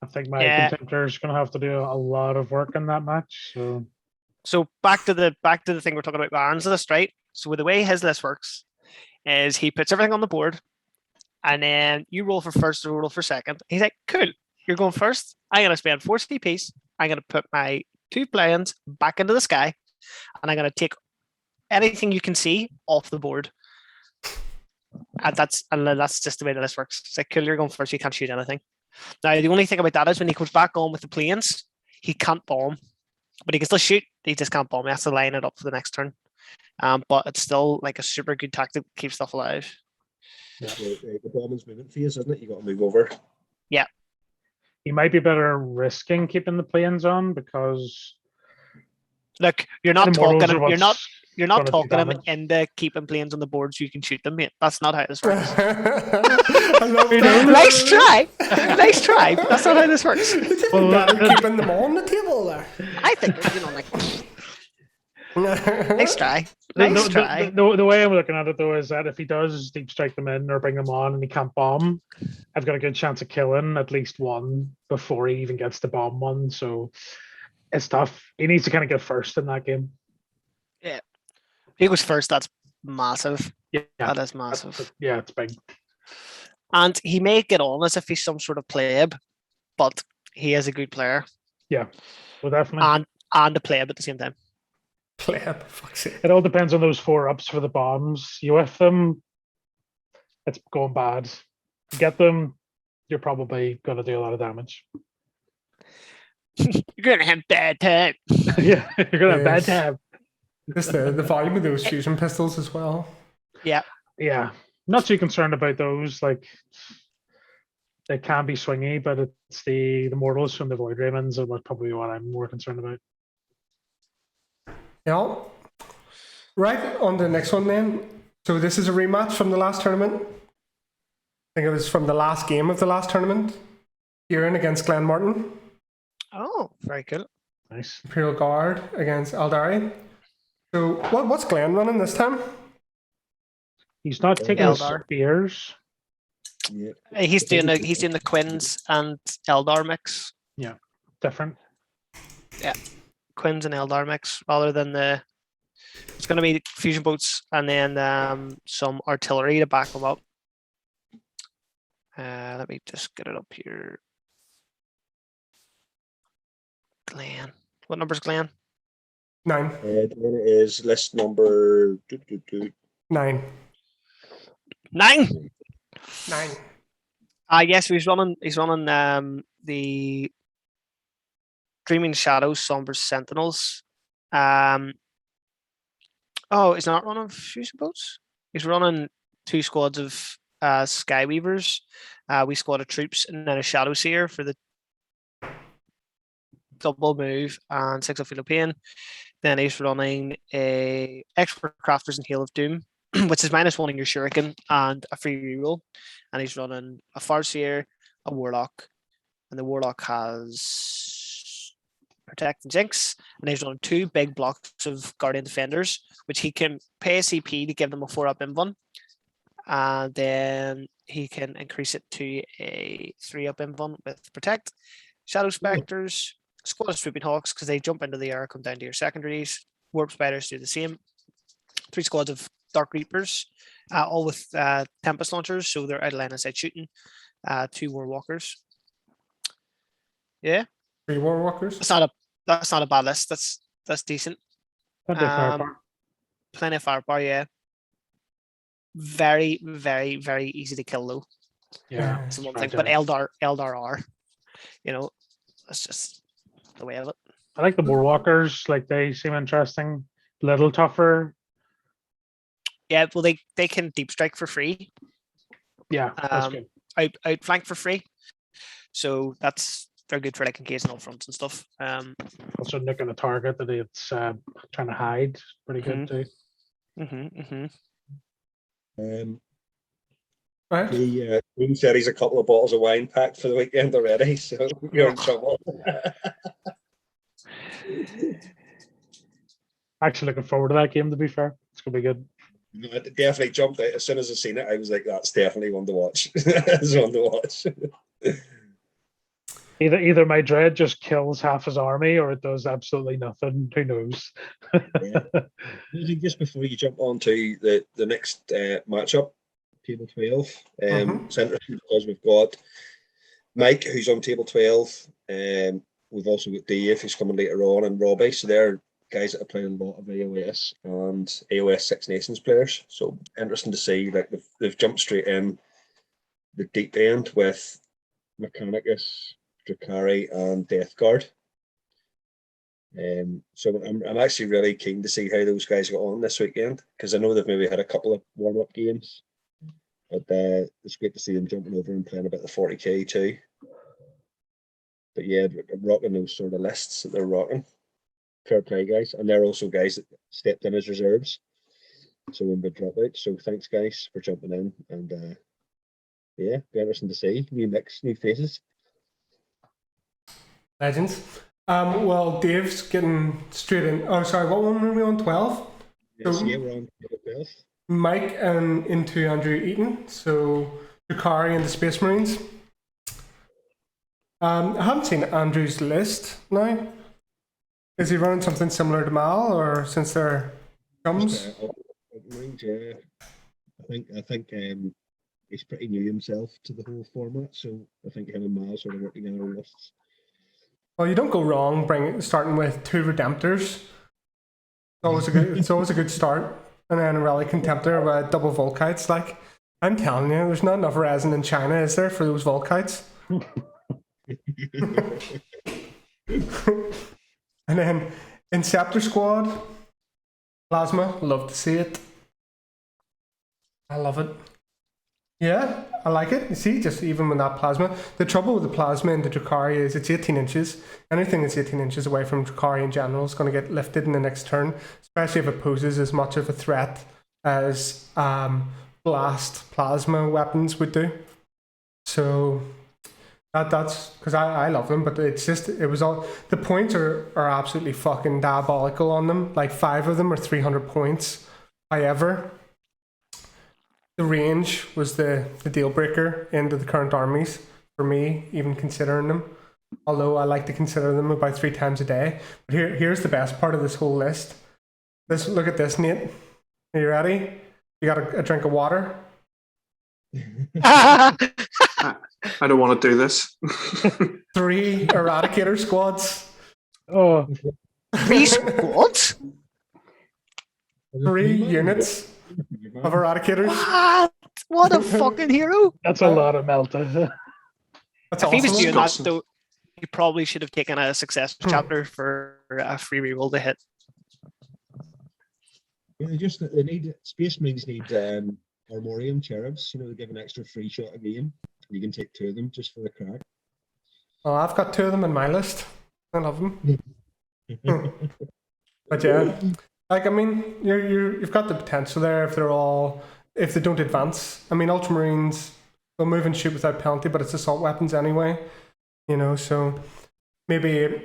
I think my contender is going to have to do a lot of work in that match. So back to the thing we're talking about, Aaron's list, right? So the way his list works is he puts everything on the board, and then you roll for first or roll for second. He's like, cool, you're going first. I'm going to spend 4 CPs. I'm going to put my 2 planes back into the sky, and I'm going to take anything you can see off the board. And that's just the way the list works. It's like, cool, you're going first. You can't shoot anything. Now, the only thing about that is when he comes back on with the planes, he can't bomb. But he can still shoot. He just can't bomb. He has to line it up for the next turn. But it's still like a super good tactic to keep stuff alive. Yeah, the bombing's movement phase, isn't it? You got to move over. Yeah. He might be better risking keeping the planes on because look, you're not the talking mortals are him. what's You're not gonna do talking him damage. into keeping planes on the board so you can shoot them, mate. That's not how this works. I love that. Nice try. Nice try. But that's not how this works. Keeping them on the table there. I think, like, nice try. Nice try. The way I'm looking at it though is that if he does deep strike them in or bring them on and he can't bomb, I've got a good chance of killing at least one before he even gets to bomb one. So it's tough. He needs to kind of get first in that game. Yeah. If he goes first, that's massive. Yeah, That is massive. yeah, it's big. And he may get on as if he's some sort of pleb, but he is a good player. Yeah, well, definitely. And a pleb at the same time. Pleb, fuck's sake. It all depends on those 4-ups for the bombs. You with them, it's going bad. You get them, you're probably going to do a lot of damage. You're going to have bad time. Yeah, you're going to have bad Yes. time. Just the volume of those fusion pistols as well. Yeah. Yeah, not too concerned about those. Like, they can be swingy, but it's the mortals from the Void Ravens are probably what I'm more concerned about. Yeah. Right, on to the next one then. So this is a rematch from the last tournament. I think it was from the last game of the last tournament. Kieran against Glenn Martin. Oh, very cool. Nice. Imperial Guard against Eldari. So what's Glenn running this time? He's not taking his Eldar. spears. Yeah. He's doing the Quins and Eldar mix. Different. Quins and Eldar mix rather than it's going to be fusion boats and then some artillery to back them up. Let me just get it up here. Glenn. What number's Glenn? 9. Then it is list number 9. 9. 9. Yes, he's running the Dreaming Shadows, Somber Sentinels. He's not running fusion boats. He's running 2 squads of Skyweavers, we squad of troops, and then a Shadow Seer for the double move and 6 of Philippine. Then he's running a Expert Crafters and Hail of Doom, which is -1 in your Shuriken and a free reroll. And he's running a Farseer, a Warlock, and the Warlock has Protect and Jinx, and he's running 2 big blocks of Guardian Defenders, which he can pay a CP to give them a 4-up invuln, and then he can increase it to a 3-up invuln with Protect. Shadow Spectres, squad of Swooping Hawks, because they jump into the air, come down to your secondaries. Warp Spiders do the same. 3 squads of Dark Reapers, all with Tempest launchers, so they're out of line of sight shooting. 2 War Walkers. Yeah, 3 War Walkers. That's not a bad list. That's decent. Plenty of firepower. Plenty of firepower. Yeah. Very, very, very easy to kill though. Yeah. That's one thing. But Eldar are, that's just the way of it. I like the Warwalkers. Like, they seem interesting. Little tougher. Yeah, well, they can deep strike for free. Yeah, that's good. Outflank for free. So they're good for like occasional fronts and stuff. Also nicking a target that it's trying to hide. Pretty good too. Right. He said he's a couple of bottles of wine packed for the weekend already, so you're in trouble. Actually looking forward to that game, to be fair. It's gonna be good. It definitely jumped out. As soon as I seen it, I was like, that's definitely one to watch. It's one to watch. Either my dread just kills half his army, or it does absolutely nothing. Who knows? Yeah. Just before you jump on to the next matchup, table 12, it's interesting because we've got Mike, who's on table 12. We've also got Dave, who's coming later on, and Robbie. So they're guys that are playing a lot of AOS and AOS Six Nations players. So interesting to see, like they've jumped straight in the deep end with Mechanicus, Drakari, and Death Guard. So I'm actually really keen to see how those guys got on this weekend, because I know they've maybe had a couple of warm-up games, but it's great to see them jumping over and playing a bit of 40k too. But yeah, rocking those sort of lists that they're rocking. Fair play, guys. And they're also guys that stepped in as reserves, so when we drop out. So thanks, guys, for jumping in, and yeah, be interesting to see new mix, new faces. Legends. Well, Dave's getting straight in. Oh, sorry, what one were we on? 12? Yes, So- yeah, we're on table 12. Mike and into Andrew Eaton. So Drakari and the Space Marines. I haven't seen Andrew's list now. Is he running something similar to Mal, or since they're chums? Yeah, I think he's pretty new himself to the whole format, so I think him and Miles sort of work together on lists. Well, you don't go wrong starting with 2 Redemptors. It's always a good start. And then a Relic Contemptor with double Volkites. Like, I'm telling you, there's not enough resin in China, is there, for those Volkites? And then Inceptor Squad, Plasma, love to see it. I love it. Yeah, I like it. You see, just even with that Plasma, the trouble with the Plasma in the Drakari is it's 18 inches. Anything that's 18 inches away from Drakari in general is going to get lifted in the next turn, especially if it poses as much of a threat as blast Plasma weapons would do. So that's because I love them, but it was all the points are absolutely fucking diabolical on them. Like 5 of them are 300 points. However, the range was the deal breaker into the current armies for me, even considering them. Although I like to consider them about 3 times a day. But here's the best part of this whole list. Look at this, Nate. Are you ready? You got a drink of water? I don't want to do this. 3 Eradicator squads. Oh, 3 squads? 3 units of eradicators. What a fucking hero! that's a lot of Melta. That's If he was awesome. doing that, Disgusting. though, he probably should have taken a success chapter for a free reroll to hit. Yeah, they need Space Marines need Armorium cherubs. You know, they give an extra free shot a game. You can take 2 of them just for the crack. Well, I've got 2 of them in my list. I love them. But yeah, like I mean, you've got the potential there if they don't advance. I mean, Ultramarines will move and shoot without penalty, but it's assault weapons anyway. You know, so maybe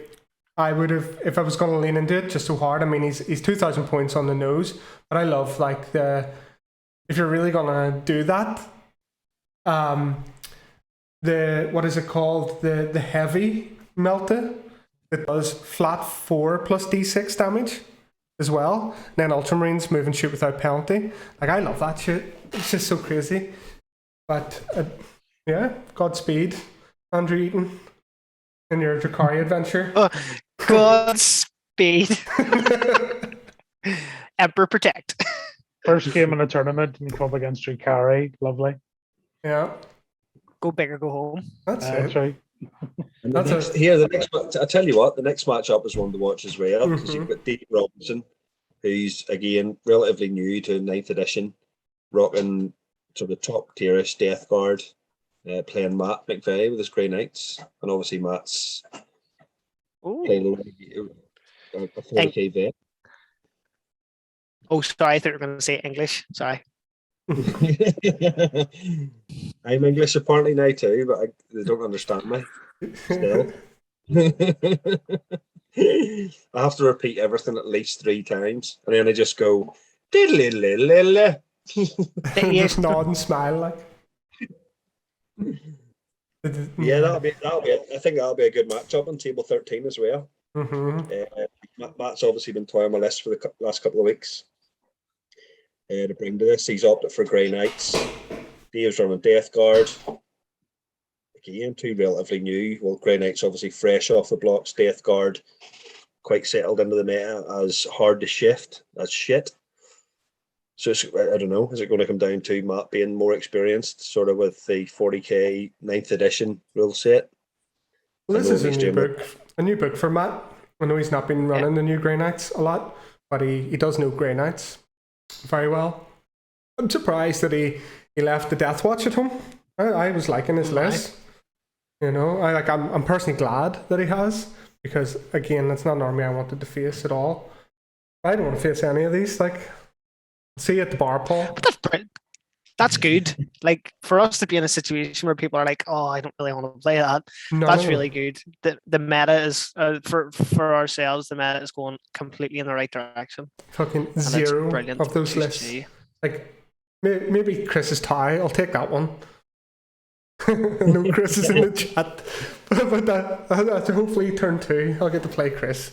I would have, if I was going to lean into it just so hard. I mean, he's 2,000 points on the nose, but I love like if you're really gonna do that, the what is it called, the heavy melta that does flat 4 plus d6 damage as well. And then Ultramarines move and shoot without penalty. Like I love that shit. It's just so crazy. But yeah, Godspeed, Andrew Eaton, in your Drakari adventure. Godspeed. Emperor protect. First game in a tournament and come up against Drukari. Lovely. Yeah, Go big or go home. that's That's it. right. And That's the next, I tell you what, the next matchup is one to watch as well, because you've got Dean Robinson, who's again relatively new to 9th edition, rocking sort of top tierish Death Guard, playing Matt McVeigh with his Grey Knights, and obviously Matt's playing a 40k vet. Oh, sorry, I thought you were going to say English. Sorry. I'm English apparently now too, but they don't understand me still. I have to repeat everything at least 3 times, and then I just go diddle. Just nod and smile like. Yeah, that'll be it. I think that'll be a good matchup on table 13 as well. Matt's obviously been toying my list for the last couple of weeks to bring to this. He's opted for Grey Knights. Dave's running Death Guard. Again, 2 relatively new. Well, Grey Knights obviously fresh off the blocks. Death Guard quite settled into the meta as hard to shift as shit. So I don't know, is it going to come down to Matt being more experienced, sort of with the 40k 9th edition rule set? Well, this is a new book for Matt. I know he's not been running the new Grey Knights a lot, but he does know Grey Knights very well. I'm surprised that he left the Death Watch at home. I was liking his list. You know, I'm personally glad that he has, because again, that's not an army I wanted to face at all. I don't want to face any of these. Like, see you at the bar, Paul. But that's brilliant. That's good. Like, for us to be in a situation where people are like, "Oh, I don't really want to play that." That's really good. The meta is for ourselves. The meta is going completely in the right direction. Fucking zero of those lists. Like, maybe Chris's tie. I'll take that one. No, Chris is in the chat, but that's hopefully turn 2. I'll get to play Chris.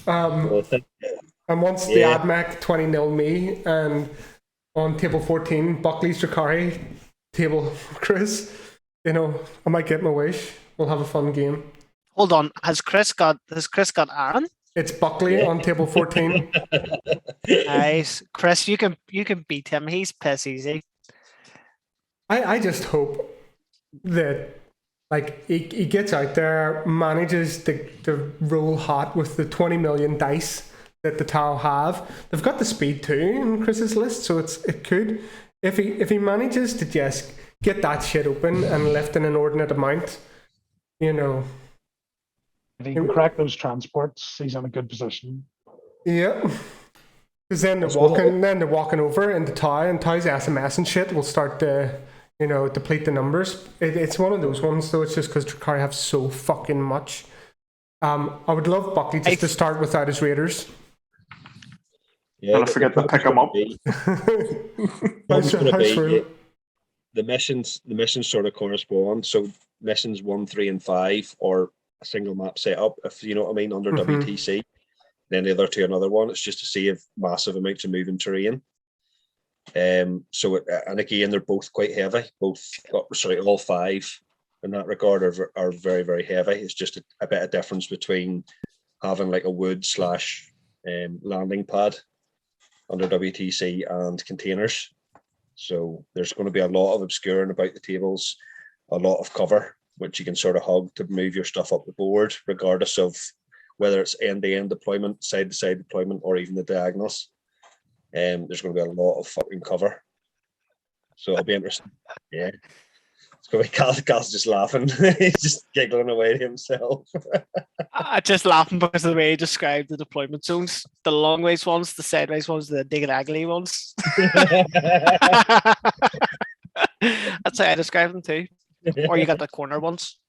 And once the AdMech 20-0 me, and on table 14 Buckley's Drakari table Chris, you know, I might get my wish. We'll have a fun game. Hold on, has Chris got Aaron? It's Buckley on table 14. Nice, Chris. You can beat him. He's piss easy. I just hope that like he gets out there, manages to roll hot with the 20 million dice that the Tau have. They've got the speed too in Chris's list, so it could, if he manages to just get that shit open and lift an inordinate amount, you know. If he can crack those transports, he's in a good position. Yeah. Because then they're walking over into Tau, and Tau's SMS and shit will start to, you know, deplete the numbers. It's one of those ones, though. It's just because Drakari have so fucking much. I would love Buckley just to start without his raiders. Yeah, and I forget to pick him up. The missions sort of correspond. So missions 1, 3, and 5 are a single map setup, if you know what I mean, under WTC. Then the other 2 another one. It's just to save massive amounts of moving terrain. And again, they're both quite heavy. All 5 in that regard are very, very heavy. It's just a bit of difference between having like a wood / landing pad under WTC and containers. So there's going to be a lot of obscuring about the tables, a lot of cover, which you can sort of hug to move your stuff up the board, regardless of whether it's end-to-end deployment, side-to-side deployment, or even the diagonals. There's going to be a lot of fucking cover. So it'll be interesting. Yeah. It's going to be Cal's just laughing. He's just giggling away to himself. I just laughing because of the way he described the deployment zones. The long ways ones, the sideways ones, the diagonally ones. That's how I describe them too. Or you got the corner ones.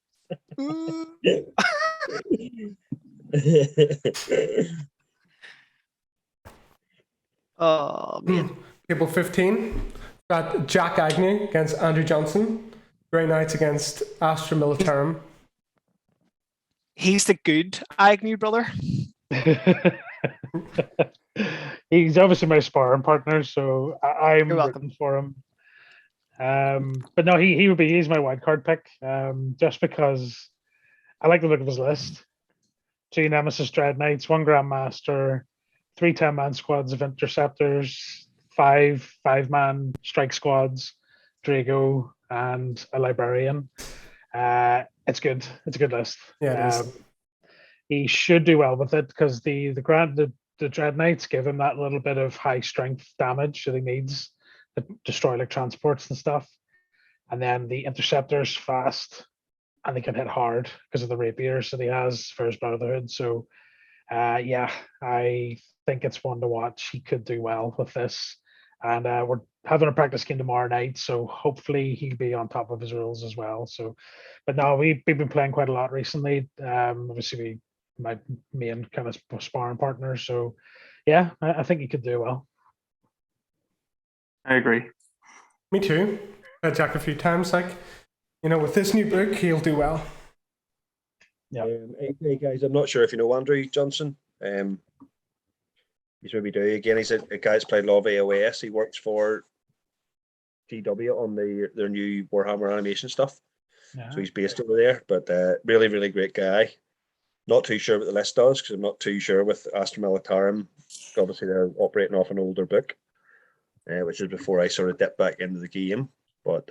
Oh man. Table 15. Got Jack Agnew against Andrew Johnson. Grey Knights against Astra Militarum. He's the good Agnew brother. He's obviously my sparring partner, so I'm You're welcome. rooting for him. But no, he's my wild card pick. Just because I like the look of his list. 2 Nemesis Dread Knights, 1 Grandmaster, 3 10-man squads of interceptors, 5 5-man strike squads, Drago, and a librarian. It's good. It's a good list. Yeah, it is. He should do well with it because the Dread Knights give him that little bit of high strength damage that he needs to destroy like transports and stuff. And then the interceptors fast and they can hit hard because of the rapiers that he has for his Brotherhood. So yeah, I think it's one to watch. He could do well with this. And we're having a practice game tomorrow night, so hopefully he'll be on top of his rules as well. So, but no, we've been playing quite a lot recently. Obviously, my main kind of sparring partner. So, yeah, I think he could do well. I agree. Me too. Had Jack a few times. Like, you know, with this new book, he'll do well. Yeah. Hey guys, I'm not sure if you know Andrew Johnson. He's maybe do again. He's a guy that's played a lot of AOS. He works for TW on their new Warhammer animation stuff. Yeah. So he's based over there, but really, really great guy. Not too sure what the list does because I'm not too sure with Astra Militarum. Obviously, they're operating off an older book, which is before I sort of dip back into the game. But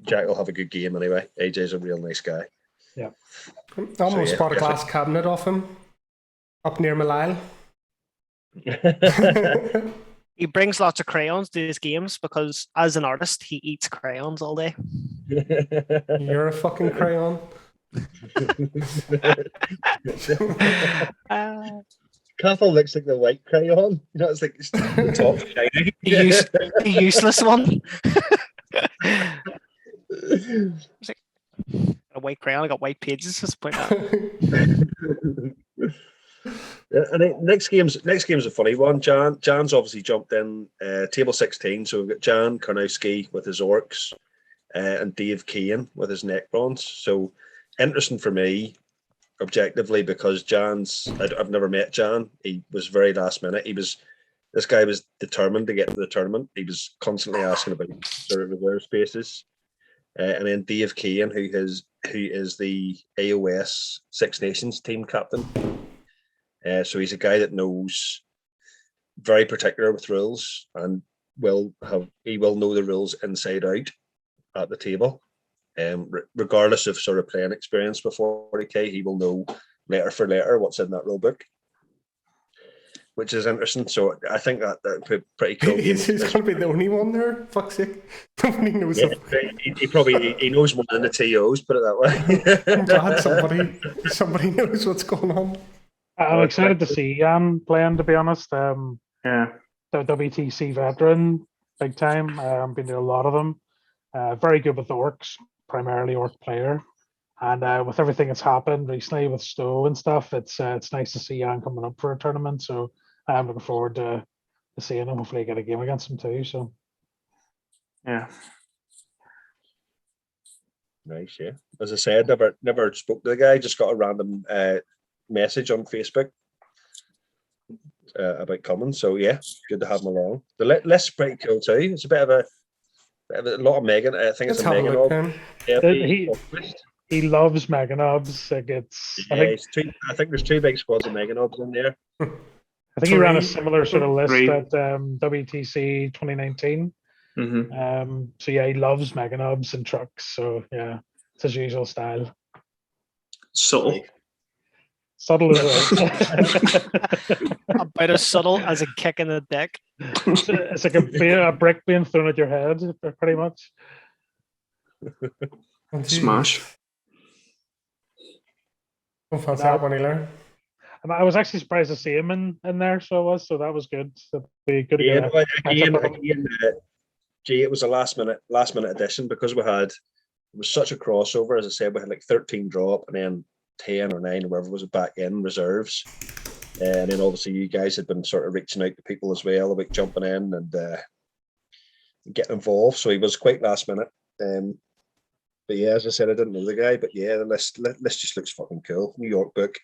Jack will have a good game anyway. AJ's a real nice guy. Yeah. I almost bought a glass cabinet off him up near Malile. He brings lots of crayons to his games because as an artist, he eats crayons all day. You're a fucking crayon. Cathal looks like the white crayon. You know, it's like the top shiny. The useless one. A white crayon. I got white pages. Just point out. Yeah, and next game's a funny one. Jan's obviously jumped in table 16, so we've got Jan Karnowski with his orcs and Dave Keane with his Necrons. So interesting for me, objectively, because I've never met Jan. He was very last minute. This guy was determined to get into the tournament. He was constantly asking about sort of reserve spaces. And then Dave Keane, who is the AOS Six Nations team captain. So he's a guy that knows, very particular with rules, and he will know the rules inside out at the table. Regardless of sort of playing experience before 40k, he will know letter for letter what's in that rule book, which is interesting. So I think that would be pretty cool. He's going to be the only one there. Fuck's sake. Nobody knows. Yeah, he knows more than the TOs, put it that way. I'm glad somebody knows what's going on. I'm excited to see Jan playing, to be honest. Yeah. The WTC veteran, big time. Been to a lot of them. Very good with the orcs, primarily orc player. And with everything that's happened recently with Stowe and stuff, it's nice to see Jan coming up for a tournament. So I'm looking forward to seeing him. Hopefully, get a game against him too. So Yeah. Nice, yeah. As I said, never spoke to the guy. Just got a random message on Facebook about coming. So yeah, good to have him along. The list's pretty cool too. It's a bit of a lot of Megan. I think it's Let's a have a Megan. look then. Yeah, he he loves Meganobs. Like I Yeah, think I think there's two big squads of Meganobs in there. he ran a Three. similar sort of list Three. at WTC 2019. Mm-hmm. So yeah, he loves Meganobs and trucks. So yeah, it's his usual style. Subtle. Subtle as well. About as subtle as a kick in the dick. It's like a brick being thrown at your head, pretty much. Oh, geez. Smash. Don't fancy that one either. And I was actually surprised to see him in there, so that was good. It'd be good to Yeah, get no, a catch up with him. again, gee, it was a last minute addition because it was such a crossover. As I said, we had like 13 drop and then 10 or 9 or whatever was back in reserves. And then obviously you guys had been sort of reaching out to people as well about jumping in and getting involved. So he was quite last minute. But yeah, as I said, I didn't know the guy, but yeah, the list just looks fucking cool. New York book,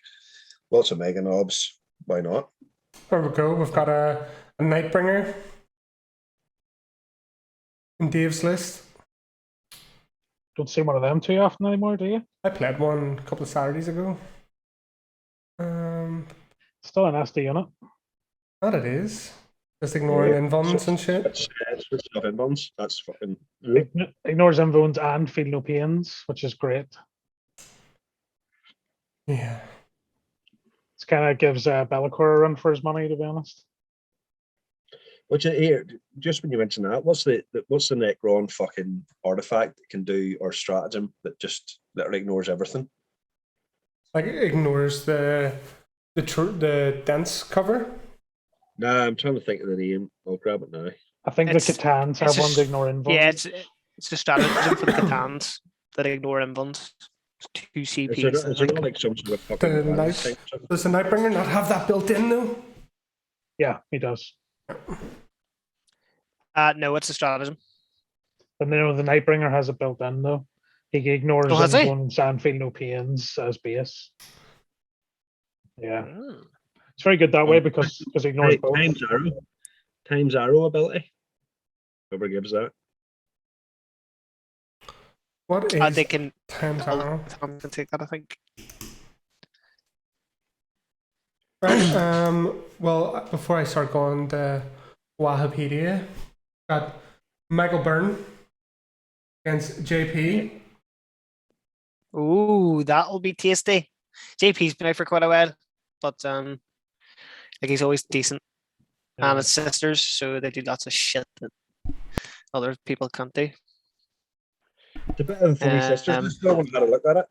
lots of mega knobs. Why not? There we go. We've got a Nightbringer in Dave's list. Don't see one of them too often anymore, do you? I played one a couple of Saturdays ago. Still a nasty unit. That it is. Just ignoring invons and shit. It's switching off inbounds. That's fucking. Ignores invones and feel no pains, which is great. Yeah. It kind of gives Bellacore a run for his money, to be honest. Which here, just when you mention that, what's the Necron fucking artifact that can do, or stratagem that just literally ignores everything? Like it ignores the dense cover. Nah, I'm trying to think of the name. I'll grab it now. I think the Catans have one to ignore invones. Yeah, it's a stratagem for the Catans that ignore invones. It's 2 CPs. Is there not like some sort of fucking The night, does the Nightbringer not have that built in though? Yeah, he does. No, it's a stratagem. But no, the Nightbringer has it built in though. He ignores has he? invones and feel no pains as base. Yeah. Mm. It's very good that way because it ignores both. Times arrow ability. Whoever gives that. What is They can times arrow? Tom can take that, I think. Right. Well, before I start going to Wahapedia, got Michael Byrne against JP. Ooh, that'll be tasty. JP's been out for quite a while, but like he's always decent. And his sisters, so they do lots of shit that other people can't do. It's a bit of funny sisters. I still haven't had a look at it.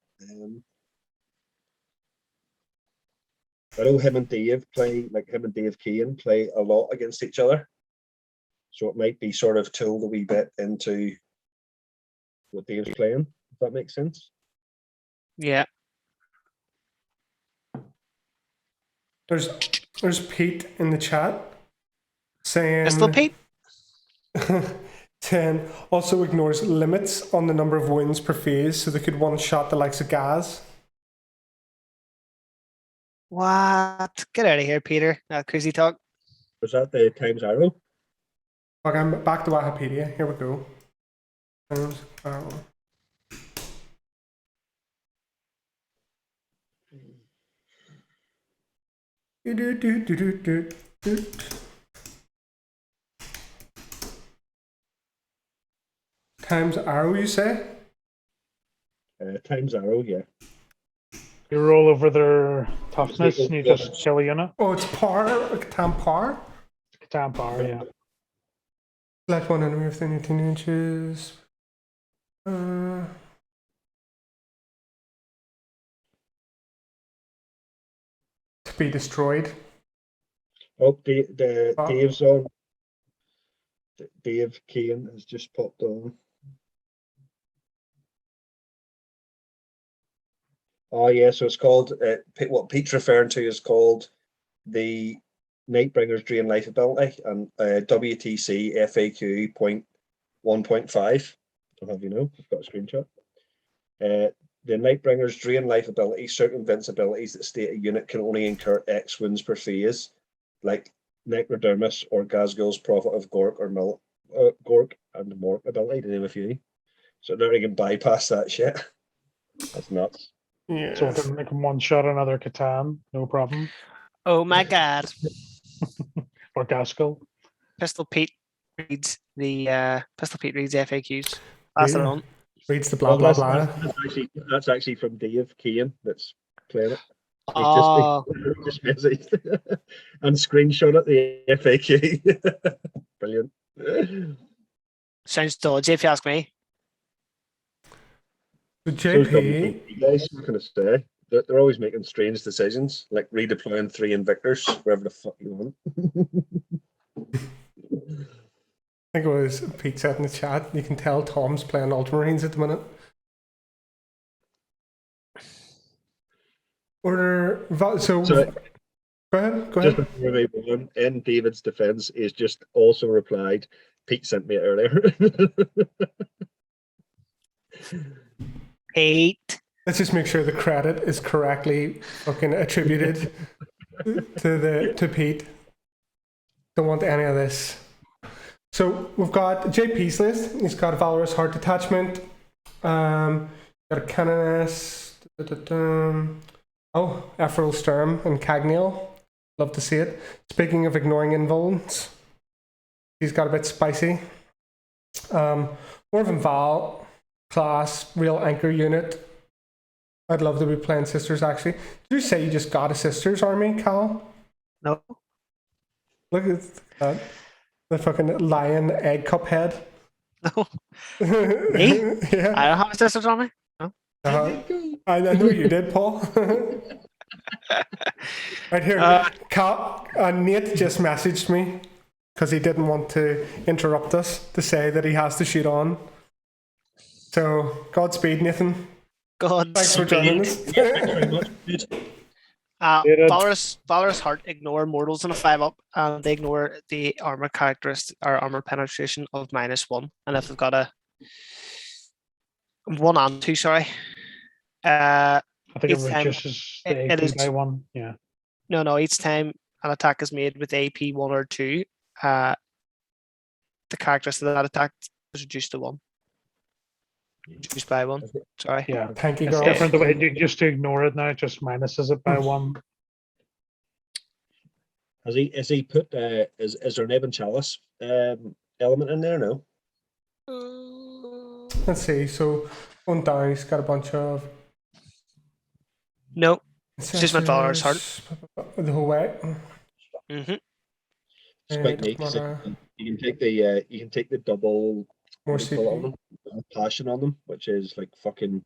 I know him and Dave Keane play a lot against each other. So it might be sort of tooled a wee bit into what Dave's playing, if that makes sense. Yeah. There's Pete in the chat saying Pistol Pete? 10 also ignores limits on the number of wins per phase, so they could one shot the likes of Gaz. What? Get out of here, Peter. Crazy talk. Was that the times arrow? Okay, I'm back to Wikipedia. Here we go. Times arrow. Times arrow, you say? Times arrow, yeah. You roll over their toughness and you just kill a unit. Oh, it's par, Catan par? Catan power, yeah. Select one enemy within 18 inches. To be destroyed. Oh, Dave's on. Dave Keane has just popped on. Oh yeah, so it's called what Pete's referring to is called the Nightbringer's Drain Life ability and WTC FAQ 1.5. I'll have you know, I've got a screenshot. The Nightbringer's Drain Life ability circumvents abilities that state a unit can only incur X wounds per phase, like Necrodermis or Gazgul's Prophet of Gork or Gork and Mork ability, to name a few. So now you can bypass that shit. That's nuts. Yeah. So we can one shot another Catan, no problem. Oh my god. Or Gaskell. Pistol Pete reads FAQs. Pass it Yeah. on. Reads the blah blah blah. That's actually from Dave Kane that's playing it. He's Oh, just messaged and screenshot the FAQ. Brilliant. sounds dodgy if you ask me. So So JP, guys, what can I say? They're always making strange decisions, like redeploying 3 Invictors wherever the fuck you want. I think it was Pete said in the chat, you can tell Tom's playing Ultramarines at the minute. So So go ahead. just before we move on, in David's defense, is just also replied, Pete sent me it earlier. Pete. Let's just make sure the credit is correctly fucking attributed to Pete. Don't want any of this. So we've got JP's list. He's got a Valorous Heart Detachment. Got a Canoness. Oh, Ephrail Sturm and Cagneel. Love to see it. Speaking of ignoring invulns, he's got a bit spicy. Morven Val class, real anchor unit. I'd love to be playing Sisters actually. Did you say you just got a Sisters army, Cal? No. Look at that. The fucking lion egg cup head. No. Me? Yeah. I don't have a sisters on me. I know you did, Paul. Right here, Cal, Nate just messaged me because he didn't want to interrupt us to say that he has to shoot on. So, Godspeed, Nathan. God. Thanks for joining us. Thanks very much. Valorous Heart ignore mortals in a 5-up, and they ignore the armor characteristic or armor penetration of -1. And if they've got a 1 and 2, sorry. I think it Each time- reduces the it AP is- by 1. Yeah. No, each time an attack is made with AP 1 or 2, the characteristic of that attack is reduced to 1. Reduced by 1. Sorry. Yeah. Thank you, It's girls. different the way just to ignore it now, it just minuses it by 1. Has he put is there an Eben Chalice element in there? No. Let's see. So, one down, he's got a bunch of. No. It's just my Valorous Heart. The whole way. Mm-hmm. It's quite neat. 'Cause you can take the double More what do you call it on CP. them? Passion on them, which is like fucking.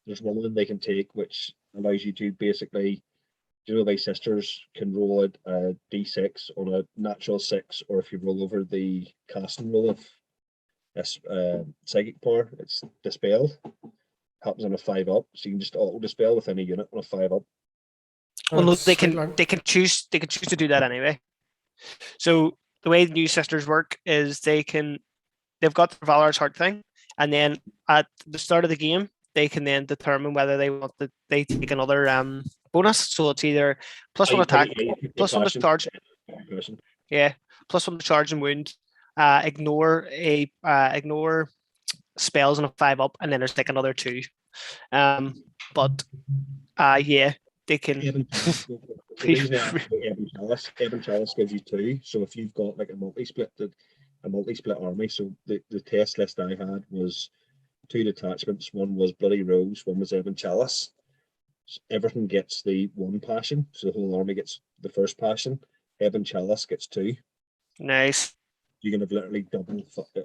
There's one of them they can take, which allows you to basically, my sisters can roll a d6 on a natural 6, or if you roll over the casting roll of this psychic power, it's dispelled. Happens on a 5-up, so you can just auto dispel with any unit on a 5-up. Well, no, That's they sweet, can like. they can choose to do that anyway. So the way the new sisters work is they've got the Valor's Heart thing, and then at the start of the game they can then determine whether they take another bonus. So it's either +1 attack, +1 to charge, yeah, +1 to charge and wound, ignore spells on a 5-up, and then there's like another 2. But yeah, they can. Eben Chalice gives you 2. So if you've got like a multi-split army, so the test list I had was 2 detachments. One was Bloody Rose, one was Eben Chalice. So everything gets the 1 passion, so the whole army gets the first passion. Eben Chalice gets 2. Nice. You can have literally double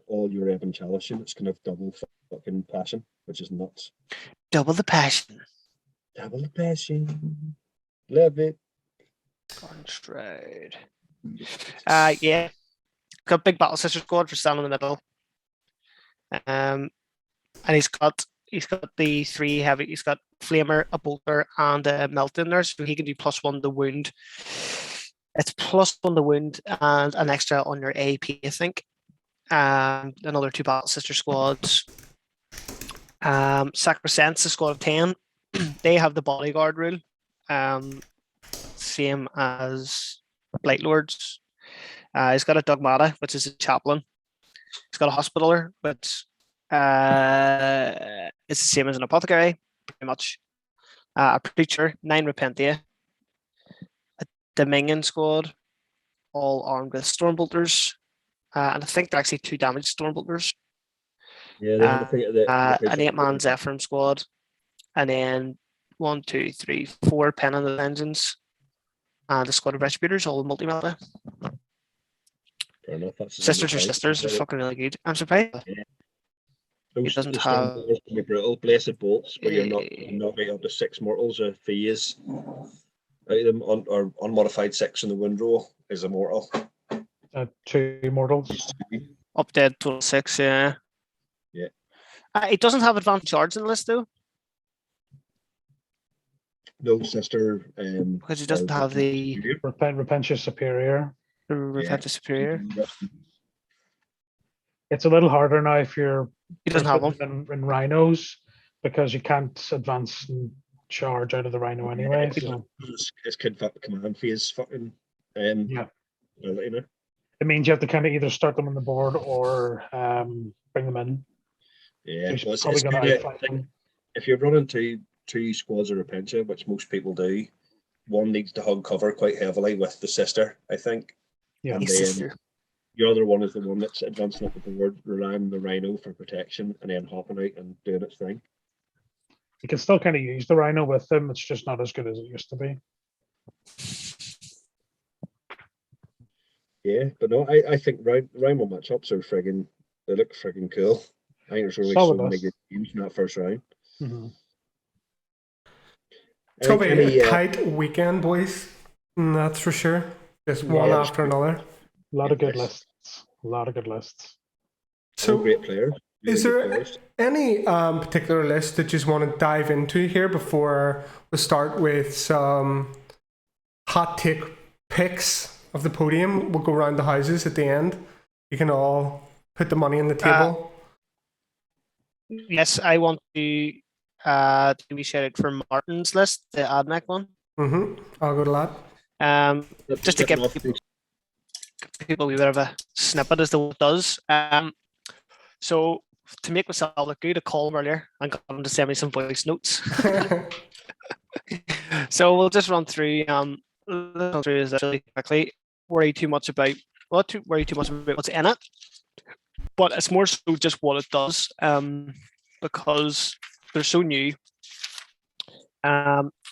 all your Eben Chalice units can have double fucking passion, which is nuts. Double the passion. Double the passion. Love it. Stride. Yeah. Got big battle sister squad for standing in the middle. And he's got the 3 heavy. He's got Flamer, a Bolter, and a Melt in there, so he can do +1 to wound. It's +1 to wound and an extra on your AP, I think. Another 2 battle sister squads. Sacrosanct, a squad of 10. They have the bodyguard rule. Same as Blight Lords. He's got a Dogmata, which is a chaplain. He's got a hospitaler, which it's the same as an apothecary. Pretty much. A preacher, 9 Repentia, a Dominion squad, all armed with stormbolters, and I think they're actually 2 damaged stormbolters. Yeah, they had to think of the An 8-man Zephyr squad, and then 1, 2, 3, 4 Pennant engines, and a squad of Retributors, all multi-meta. Fair enough. That's Sisters are sisters, they're fucking really good. I'm surprised Those doesn't the have- storm balls can be brutal. Blessed bolts, where you're not Eh. knocking up to 6 mortals a phase out of them, or unmodified 6 in the wind roll is a mortal. 2 mortals. Up dead total 6, yeah. Yeah. It doesn't have advanced charge in the list though, No sister. because it doesn't have the Repentance Superior. Repetitive Superior. It's a little harder now if you're He doesn't have one. in rhinos, because you can't advance and charge out of the rhino anyway. So It's command phase fucking yeah, ability now. it means you have to kind of either start them on the board or bring them in. Yeah, So well, he's probably going to kinda outflank them. if you're running two squads of Repentia, which most people do, one needs to hug cover quite heavily with the sister, I think. Yeah. And His then sister. the other one is the one that's advancing up the board, relying on the rhino for protection, and then hopping out and doing its thing. You can still kind of use the rhino with them. It's just not as good as it used to be. Yeah, but no, I think Rhino matchups are friggin', they look friggin' cool. I think there's really Solid so many us. good teams in that first round. Mhm. It's going to be Any, a tight weekend, boys. That's for sure. Just one Yeah, after another. A lot of good Yes. lists. A lot of good lists. So So, great players. is really good there players. any particular list that you just want to dive into here before we start with some hot take picks of the podium? We'll go around the houses at the end. You can all put the money on the table. Yes, I want to do we shout out for Martin's list, the Admech one. I'll go to that. Just to give people a wee bit of a snippet as to what it does. So to make myself look good, I called him earlier and got him to send me some voice notes. So we'll just run through this really quickly. Worry too much about what's in it, but it's more so just what it does, because they're so new.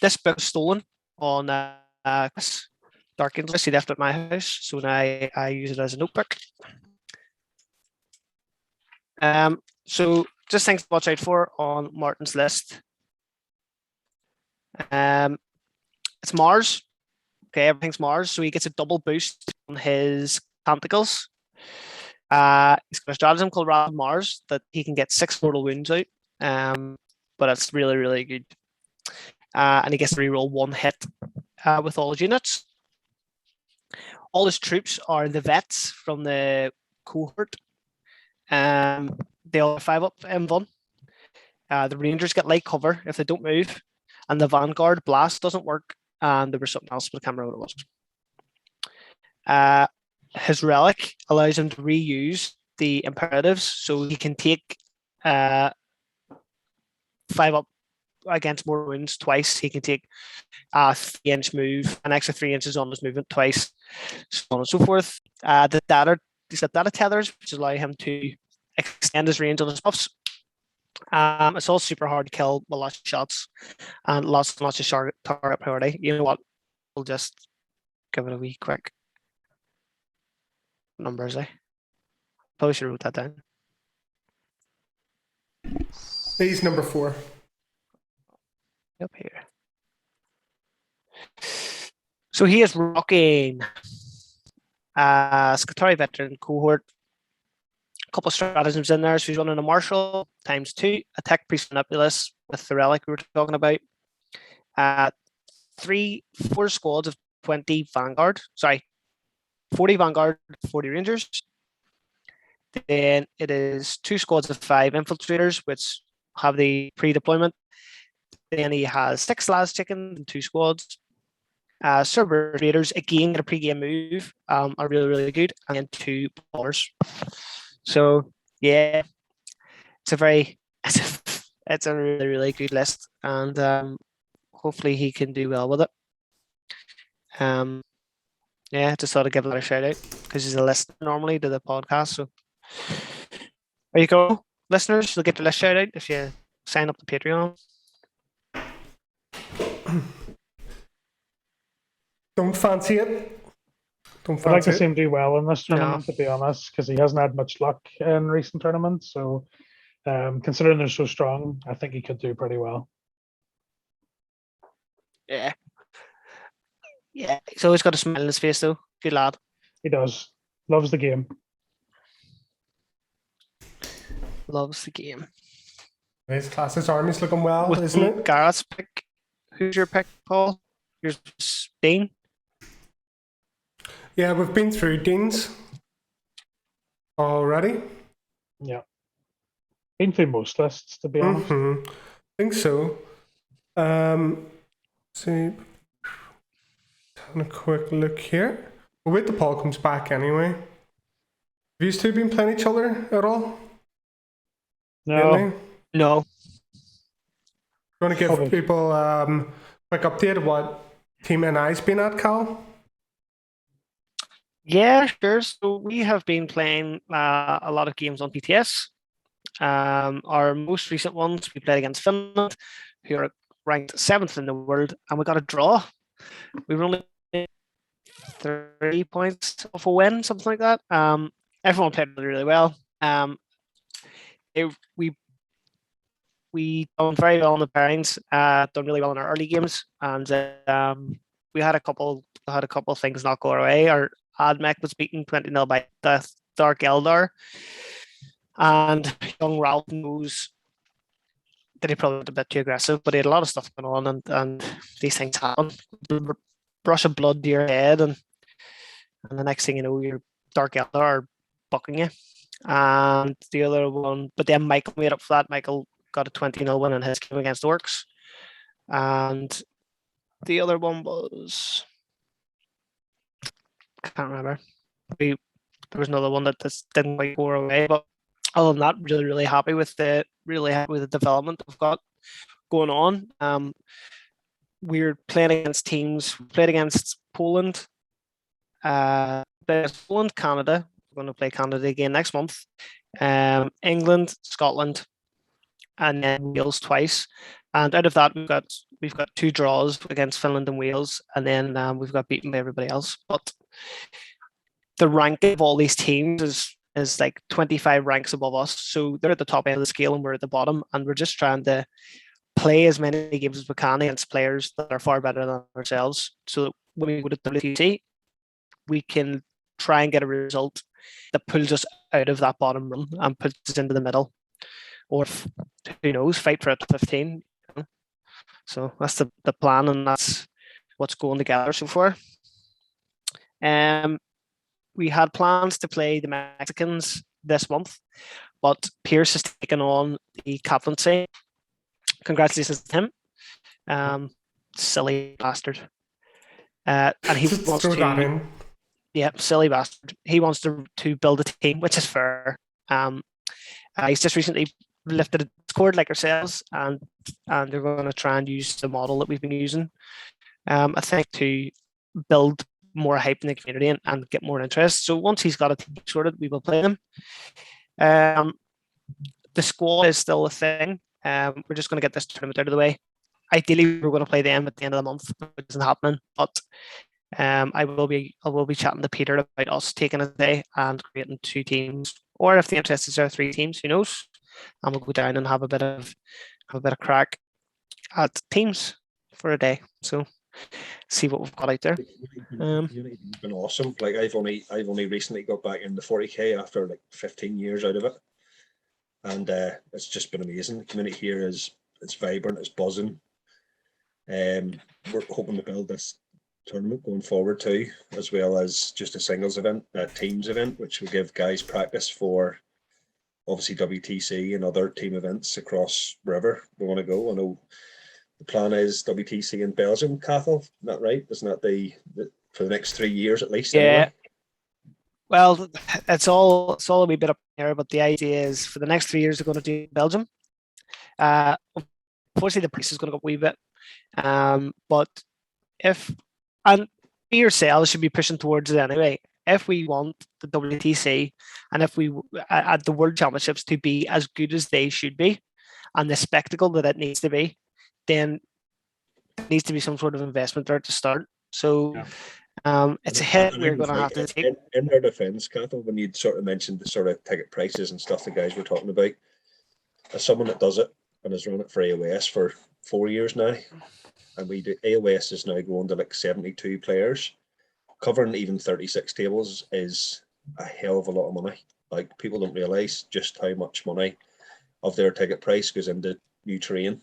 This book was stolen on Dark Angels. He left it at my house, so now I use it as a notebook. So just things to watch out for on Martin's list. It's Mars. Okay, everything's Mars, so he gets a double boost on his tentacles. He's got a stratagem called Wrath of Mars that he can get 6 mortal wounds out. But it's really, really good. And he gets to reroll 1 hit with all his units. All his troops are the vets from the cohort. They all have 5 up M1. The Rangers get light cover if they don't move. And the Vanguard Blast doesn't work. And there was something else, but I can't remember what it was. His relic allows him to reuse the imperatives, so he can take 5 up against more wounds twice. He can take a 3-inch move, an extra 3 inches on his movement twice, so on and so forth. The data tethers, which allow him to extend his range on his buffs. It's all super hard to kill with lots of shots and lots of target priority. You know what? We'll just give it a wee quick numbers. Probably should have wrote that down. He's number 4. Up here. So he is rocking Scutari veteran cohort. A couple of stratagems in there. So he's running a Marshal ×2, a Tech Priest Manipulus with the relic we were talking about. 4 squads of 20 Vanguard. Sorry, 40 Vanguard, 40 Rangers. Then it is 2 squads of 5 Infiltrators, which have the pre-deployment. Then he has 6 Last Chickens and 2 squads. Server Raiders, again, get a pre-game move, are really, really good. And then 2 ballers. So, yeah, it's a It's a really, really good list, and hopefully he can do well with it. Yeah, just thought I'd give that a shout out because he's a listener normally to the podcast. So there you go, listeners. You'll get the list shout out if you sign up to Patreon. Don't fancy it. Don't I'd like fancy to see it. him do well in this No. tournament, to be honest, because he hasn't had much luck in recent tournaments. So, considering they're so strong, I think he could do pretty well. Yeah. Yeah, he's always got a smile on his face though. Good lad. He does. Loves the game. Loves the game. His class's army's looking well, With isn't it? Garrett's pick. Who's your pick, Paul? Yours is Dean. Yeah, we've been through Dean's already. Yeah. Been through most lists, to be honest. I think so. See, having a quick look here. We'll wait till Paul comes back anyway. Have you two been playing each other at all? No, Lately? No. You want to give Probably. people quick update of what Team NI's been at, Cal? Yeah, sure. So we have been playing a lot of games on PTS. Our most recent ones, we played against Finland, who are ranked 7th in the world, and we got a draw. We were only 3 points off a win, something like that. Everyone played really, really well. We done very well in the pairings, done really well in our early games, and we had a couple of things not go our way. Our Admech was beaten 20-0 by the Dark Eldar, and young Ralph knows that he probably went a bit too aggressive, but he had a lot of stuff going on, and these things happen. Brush of blood to your head, and the next thing you know, your Dark Eldar are bucking you. And the other one, but then Michael made up for that. Michael got a 20-0 win in his game against Orcs. And the other one was, I can't remember. There was another one that just didn't quite go away, but other than that, really happy with the development we've got going on. We're playing against teams. We played against Poland, Canada. We're going to play Canada again next month. England, Scotland, and then Wales twice. And out of that, we've got 2 draws against Finland and Wales, and then we've got beaten by everybody else. But the rank of all these teams is like 25 ranks above us. So they're at the top end of the scale, and we're at the bottom. And we're just trying to play as many games as we can against players that are far better than ourselves. So that when we go to WTC, we can try and get a result that pulls us out of that bottom run and puts us into the middle, or who knows, fight for it 15. So that's the plan, and that's what's going together so far. We had plans to play the Mexicans this month, but Pierce has taken on the captaincy. Congratulations to him. Silly bastard. And he wants throw that to. in. Yeah, silly bastard. He wants to build a team, which is fair. He's just recently lifted a Discord like ourselves, and they're going to try and use the model that we've been using. I think to build more hype in the community and get more interest. So once he's got a team sorted, we will play them. The squad is still a thing. We're just going to get this tournament out of the way. Ideally, we're going to play them at the end of the month, which isn't happening. But I will be chatting to Peter about us taking a day and creating 2 teams, or if the interest is there, 3 teams. Who knows? And we'll go down and have a bit of crack at teams for a day. So see what we've got out there. Unity's been awesome. Like I've only recently got back into 40k after like 15 years out of it, and it's just been amazing. The community here it's vibrant, it's buzzing. We're hoping to build this tournament going forward too, as well as just a singles event, a teams event, which will give guys practice for obviously WTC and other team events across wherever we want to go. I know the plan is WTC in Belgium, Cathal, isn't that right? Isn't that the for the next 3 years at least? Yeah. Anyway? Well, it's all a wee bit up there, but the idea is for the next 3 years we're going to do Belgium, Unfortunately, the price is going to go up a wee bit. But if, and we yourselves should be pushing towards it anyway. If we want the WTC and if we at the World Championships to be as good as they should be, and the spectacle that it needs to be, then there needs to be some sort of investment there to start. So it's a hit we're going to have to take. In their defence, Cathal, when you sort of mentioned the sort of ticket prices and stuff the guys were talking about, as someone that does it and has run it for AOS for 4 years now, and AOS is now going to like 72 players. Covering even 36 tables is a hell of a lot of money. Like, people don't realise just how much money of their ticket price goes into new terrain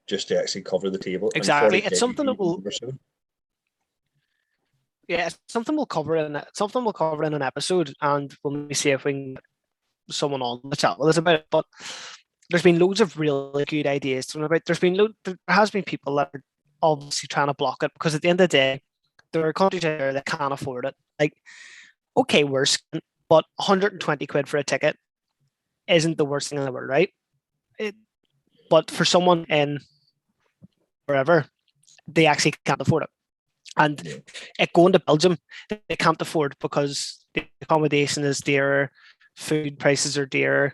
just to actually cover the table. Exactly. It's something that will. Yeah, it's something we'll cover in an episode, and we'll see if we can get someone on the chat with us about it. But there's been loads of really good ideas thrown about. There has been people that are obviously trying to block it, because at the end of the day, there are countries out there that can't afford it. Like, okay, worse, but 120 quid for a ticket isn't the worst thing in the world, right? But for someone in wherever, they actually can't afford it. And going to Belgium, they can't afford, because the accommodation is dearer, food prices are dearer,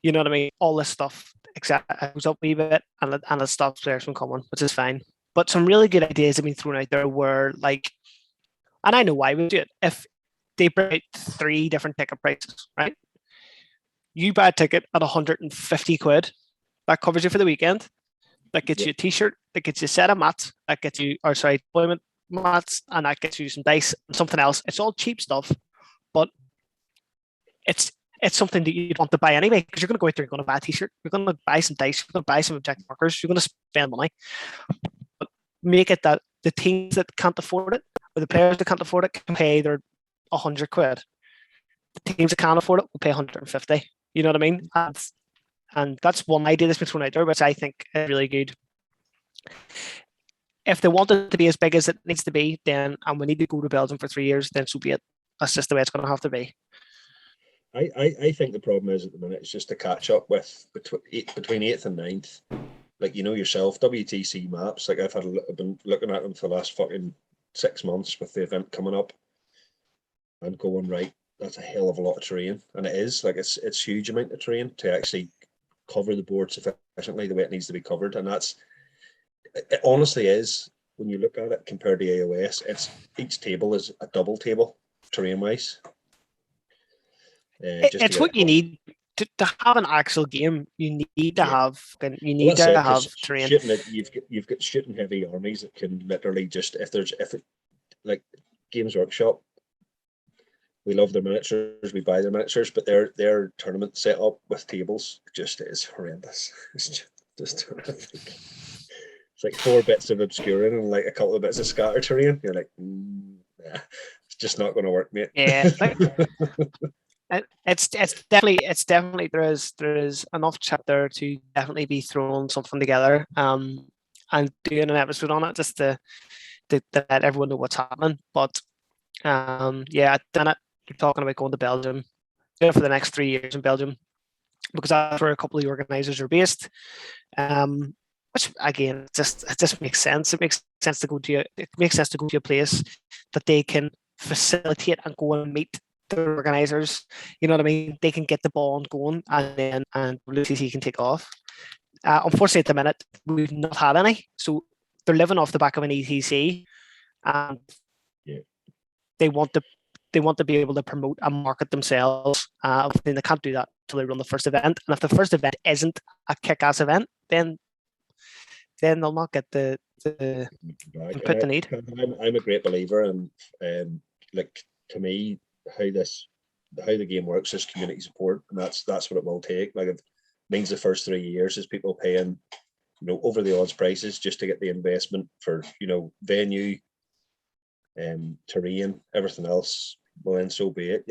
you know what I mean? All this stuff goes up a wee bit, and it stops players from coming, which is fine. But some really good ideas have been thrown out there where, like, and I know why we do it. If they bring out 3 different ticket prices, right? You buy a ticket at 150 quid, that covers you for the weekend. That gets you a t-shirt, that gets you a set of mats, that gets you, deployment mats, and that gets you some dice and something else. It's all cheap stuff, but it's something that you'd want to buy anyway, because you're going to go out there, you're going to buy a t-shirt, you're going to buy some dice, you're going to buy some objective markers, you're going to spend money. But make it that the teams that can't afford it, or the players that can't afford it, can pay their 100 quid. The teams that can't afford it will pay 150. You know what I mean? And that's one idea that's been thrown out there, which I think is really good. If they want it to be as big as it needs to be, then, and we need to go to Belgium for 3 years, then so be it. That's just the way it's going to have to be. I think the problem is at the minute it's just to catch up with between 8th and 9th. Like, you know yourself, WTC maps, like I've been looking at them for the last fucking 6 months with the event coming up and going, right, that's a hell of a lot of terrain. And it is, like, it's huge amount of terrain to actually cover the board sufficiently the way it needs to be covered. And it honestly is, when you look at it compared to AOS, each table is a double table terrain-wise. It's what you need to have an actual game. You need to have terrain. You've got shooting heavy armies that can literally just, like Games Workshop, we love their miniatures, we buy their miniatures, but their tournament setup with tables just is horrendous. It's just horrific. It's like 4 bits of obscuring and like a couple of bits of scatter terrain. You're like, nah, it's just not going to work, mate. Yeah. It's definitely there is enough chat there to definitely be throwing something together and doing an episode on it, just to let everyone know what's happening. But yeah, then you're talking about going to Belgium for the next 3 years in Belgium, because that's where a couple of the organisers are based. Which again, it just makes sense. It makes sense to go to a place that they can facilitate and go and meet the organisers. You know what I mean? They can get the ball going, and WTC can take off. Unfortunately, at the minute, we've not had any, so they're living off the back of an ETC, and they want to be able to promote and market themselves. Then they can't do that until they run the first event, and if the first event isn't a kick-ass event, then they'll not get the input they need. I'm a great believer, and like, to me, how the game works is community support, and that's what it will take. Like, it means the first 3 years is people paying, over the odds prices just to get the investment for, venue, terrain, everything else. Well, then so be it.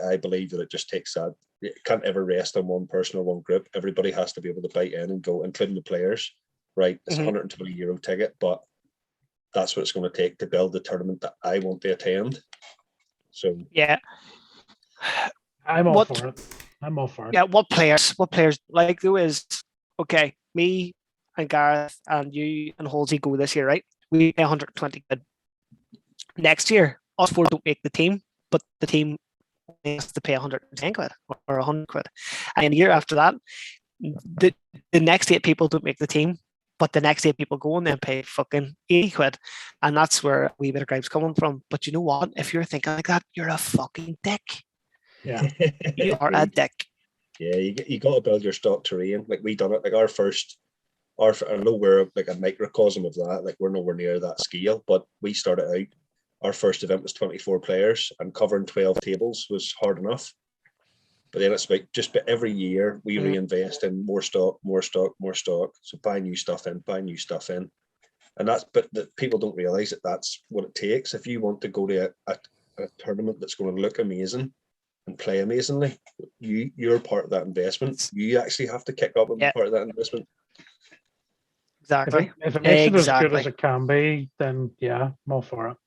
I believe that it just takes that. It can't ever rest on one person or one group. Everybody has to be able to bite in and go, including the players. Right, it's €120 ticket, but that's what it's going to take to build the tournament that I want to attend. So yeah, I'm all for it. I'm all for it. Yeah, what players? What players? Like there is okay. Me and Gareth and you and Halsey go this year, right? We pay 120 quid. Next year, us four don't make the team, but the team has to pay 110 quid or 100 quid. And the year after that, the next 8 people don't make the team, but the next 8 people go and then pay fucking 80 quid. And that's where a wee bit of gripe's coming from. But you know what? If you're thinking like that, you're a fucking dick. Yeah. You are a dick. Yeah, you got to build your stock terrain. Like we done it. Like I know we're like a microcosm of that. Like we're nowhere near that scale, but we started out. Our first event was 24 players, and covering 12 tables was hard enough. But then it's like just every year we reinvest in more stock. So buy new stuff in, and but people don't realize that that's what it takes. If you want to go to a tournament that's going to look amazing and play amazingly, you're part of that investment. You actually have to kick up and be part of that investment. Exactly. If it makes it as good as it can be, then yeah, I'm all for it.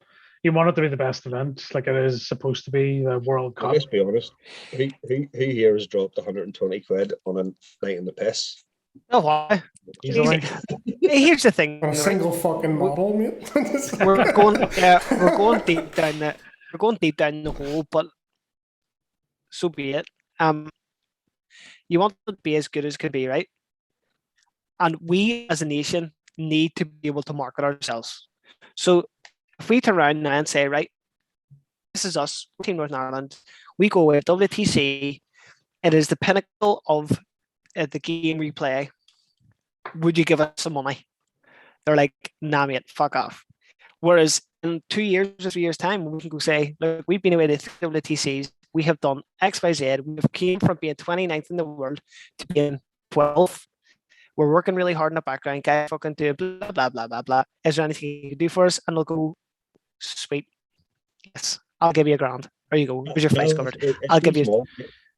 You want it to be the best event, like it is supposed to be, the World Cup. Let's be honest. Who here has dropped 120 quid on a night in the piss? Oh, why? Easily. Here's the thing. A single fucking model, mate. We're going deep down the hole, but so be it. You want it to be as good as can be, right? And we as a nation need to be able to market ourselves. So if we turn around now and say, right, this is us, Team Northern Ireland, we go with WTC, it is the pinnacle of the game we play. Would you give us some money? They're like, nah, mate, fuck off. Whereas in 2 years or 3 years' time, we can go say, look, we've been away to WTCs, we have done X, Y, Z, we've came from being 29th in the world to being 12th. We're working really hard in the background, guys fucking do blah, blah, blah, blah, blah. Is there anything you can do for us? And they'll go, sweet. Yes, I'll give you $1,000. There you go. Here's your flights covered. I'll give you. Small.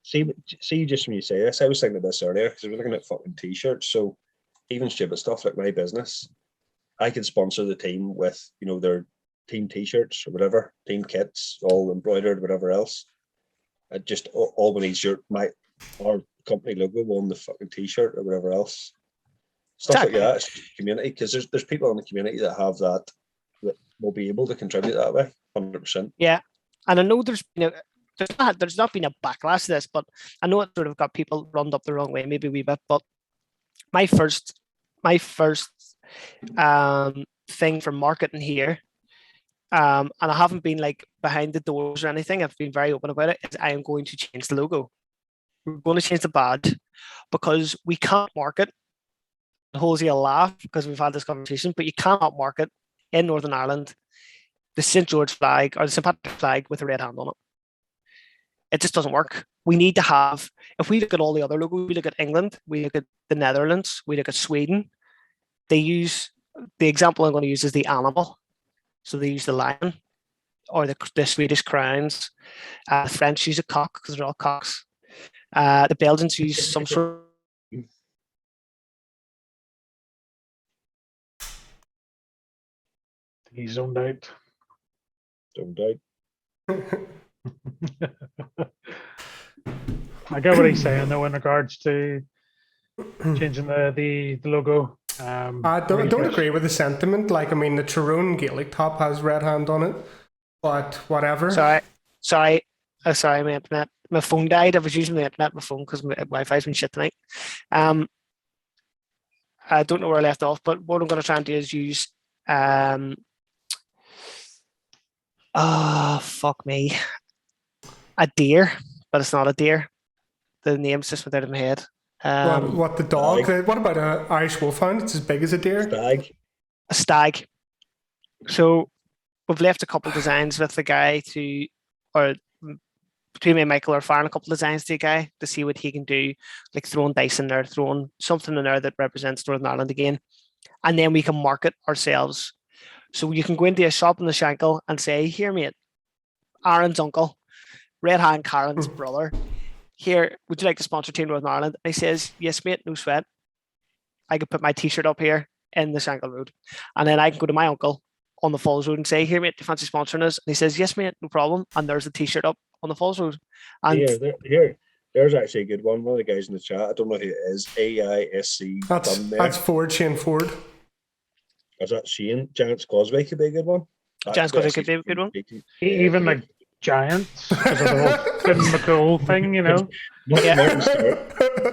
See, just when you say this, I was thinking of this earlier because I was looking at fucking t-shirts. So even stupid stuff like my business, I can sponsor the team with their team t-shirts or whatever, team kits, all embroidered, whatever else. I just all we need is our company logo on the fucking t-shirt or whatever else. Stuff like that. It's community, because there's people in the community that have that will be able to contribute that way, 100%. Yeah, and I know there's not been a backlash to this, but I know it sort of got people run up the wrong way, maybe a wee bit. But my first thing for marketing here, and I haven't been like behind the doors or anything. I've been very open about it. Is I am going to change the logo. We're going to change the badge because we can't market. Halsey will laugh because we've had this conversation, but you cannot market in Northern Ireland the St. George flag or the St. Patrick flag with a red hand on it. It just doesn't work. We need to have, if we look at all the other logos, we look at England, we look at the Netherlands, we look at Sweden, they use, the example I'm going to use is the animal. So they use the lion or the Swedish crowns. The French use a cock because they're all cocks. The Belgians use some sort of He's zoned out. I get what he's saying though in regards to changing the logo. I don't agree with the sentiment. Like, I mean, the Tyrone Gaelic top has red hand on it, but whatever. Sorry, my internet. My phone died. I was using the internet, my phone, because my Wi-Fi's been shit tonight. I don't know where I left off, but what I'm going to try and do is use fuck me, a deer, but it's not a deer. The name's just went out of my head. What the dog? What about an Irish wolfhound? It's as big as a deer. A stag. So we've left a couple of designs with the guy or between me and Michael are firing a couple of designs to the guy to see what he can do, like throwing dice in there, throwing something in there that represents Northern Ireland again, and then we can market ourselves. So you can go into a shop in the Shankill and say, "Here, mate, Aaron's uncle, Red Hand Karen's brother. Here, would you like to sponsor Team Northern Ireland?" And he says, "Yes, mate, no sweat. I could put my T-shirt up here in the Shankill Road, and then I can go to my uncle on the Falls Road and say, 'Here, mate, do you fancy sponsoring us?' And he says, 'Yes, mate, no problem.' And there's the T-shirt up on the Falls Road." And Here, There's actually a good one. One of the guys in the chat, I don't know who it is. AISC done there. That's Ford, Shane Ford. Is that Shane? Giants Causeway could be a good one. Giants Causeway could be a good one. Even like Giants, because of the whole Finn McCool thing, you know. Yeah.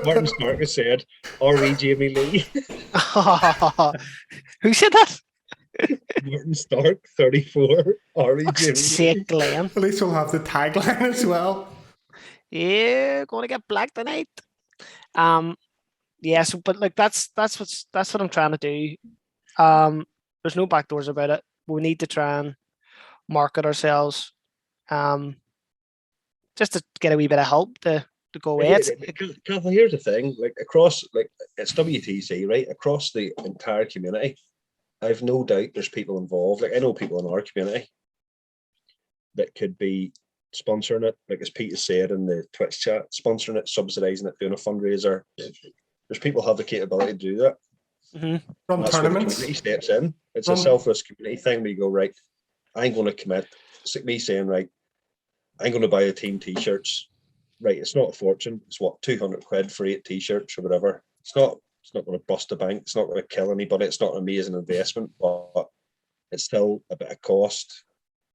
Martin Stark has said, "Re Jamie Lee." Who said that? Martin Stark, 34. Re Fuck's Jamie Lee. sake, Glenn. At least we'll have the tagline as well. Yeah, gonna get black tonight. Yeah, so but like that's what I'm trying to do. There's no back doors about it. We need to try and market ourselves. Just to get a wee bit of help to go away. Cathal, here's the thing: like across, like it's WTC, right? Across the entire community, I've no doubt there's people involved. Like I know people in our community that could be sponsoring it, like as Pete has said in the Twitch chat, sponsoring it, subsidising it, doing a fundraiser. There's people who have the capability to do that. Mm-hmm. Run That's tournaments. where the community steps in. It's a selfless community thing where you go, right, I'm going to commit. It's like me saying, right, I'm going to buy a team t-shirts. Right, it's not a fortune. It's what, 200 quid for 8 t-shirts or whatever. It's not going to bust the bank. It's not going to kill anybody. It's not an amazing investment, but it's still a bit of cost.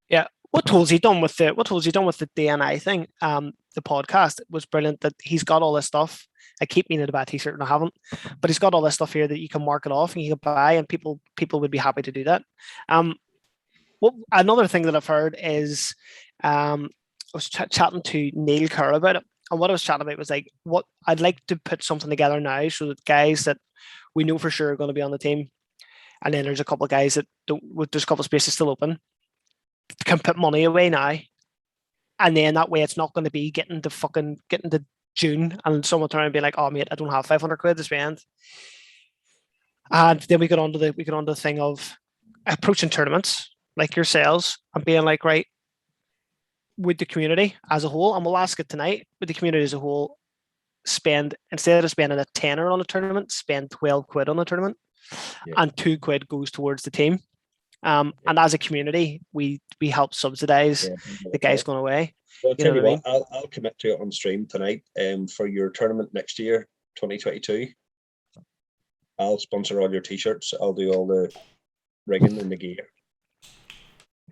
Yeah. What tools he done with the DNI thing? The podcast was brilliant. That he's got all this stuff. I keep meaning to buy a t-shirt and I haven't, but he's got all this stuff here that you can market off and you can buy, and people would be happy to do that. Another thing that I've heard is, I was chatting to Neil Kerr about it, and what I was chatting about was like, what I'd like to put something together now so that guys that we know for sure are going to be on the team, and then there's a couple of guys that there's a couple of spaces still open, can put money away now, and then that way it's not going to be getting to June and someone turn and be like, "Oh mate, I don't have 500 quid to spend." And then we got onto the thing of approaching tournaments like yourselves and being like, right, would the community as a whole, and we'll ask it tonight, would the community as a whole spend, instead of spending a tenner on a tournament, spend 12 quid on a tournament, and 2 quid goes towards the team. And as a community, we help subsidize the guys going away. Well, I'll tell you what, I'll commit to it on stream tonight. For your tournament next year, 2022, I'll sponsor all your t-shirts. I'll do all the rigging and the gear.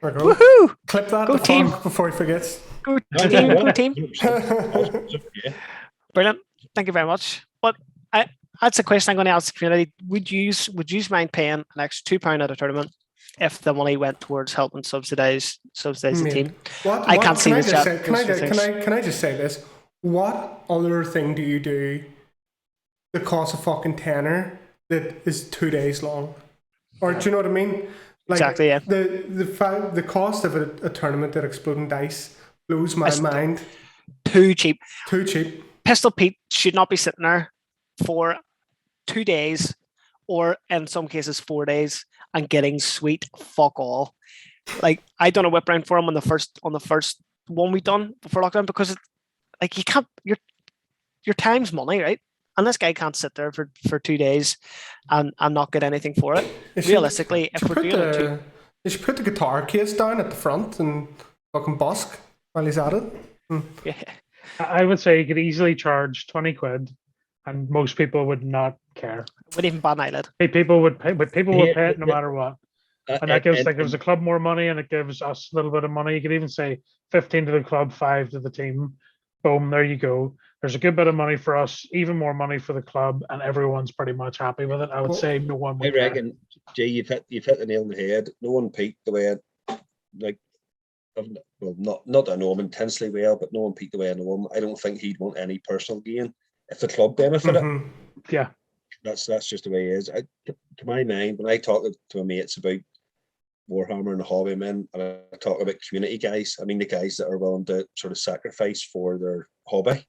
Woohoo! Clip that Go team before he forgets. Go team! Go team! Yeah. Brilliant. Thank you very much. But that's a question I'm going to ask the community. Would you mind paying an extra £2 at a tournament if the money went towards helping subsidize the team? I can't see the chat. Can I just say this? What other thing do you do that costs a fucking tenner that is 2 days long? Or do you know what I mean? Like, exactly, yeah. The cost of a tournament at Exploding Dice blows my mind. Too cheap. Too cheap. Pistol Pete should not be sitting there for 2 days, or in some cases 4 days, and getting sweet fuck all. Like, I done a whip round for him on the first one we done before lockdown, because like you can't, your time's money, right? And this guy can't sit there for 2 days and not get anything for it. Realistically, if we're doing it, you should put the guitar case down at the front and fucking busk while he's at it. Yeah. I would say you could easily charge 20 quid, and most people would not care. Wouldn't even bat an eyelid. People would pay it no matter what. And that gives the club more money, and it gives us a little bit of money. You could even say 15 to the club, 5 to the team. Boom, there you go. There's a good bit of money for us, even more money for the club, and everyone's pretty much happy with it. I would say no one would. I reckon, Jay, you've hit the nail on the head. No one peaked the way not that I know him intensely well, but no one peaked the way I know him. I don't think he'd want any personal gain if the club benefited. Yeah, that's just the way he is. To my mind, when I talk to my mates about Warhammer and the hobby men, and I talk about community guys, I mean the guys that are willing to sort of sacrifice for their hobby.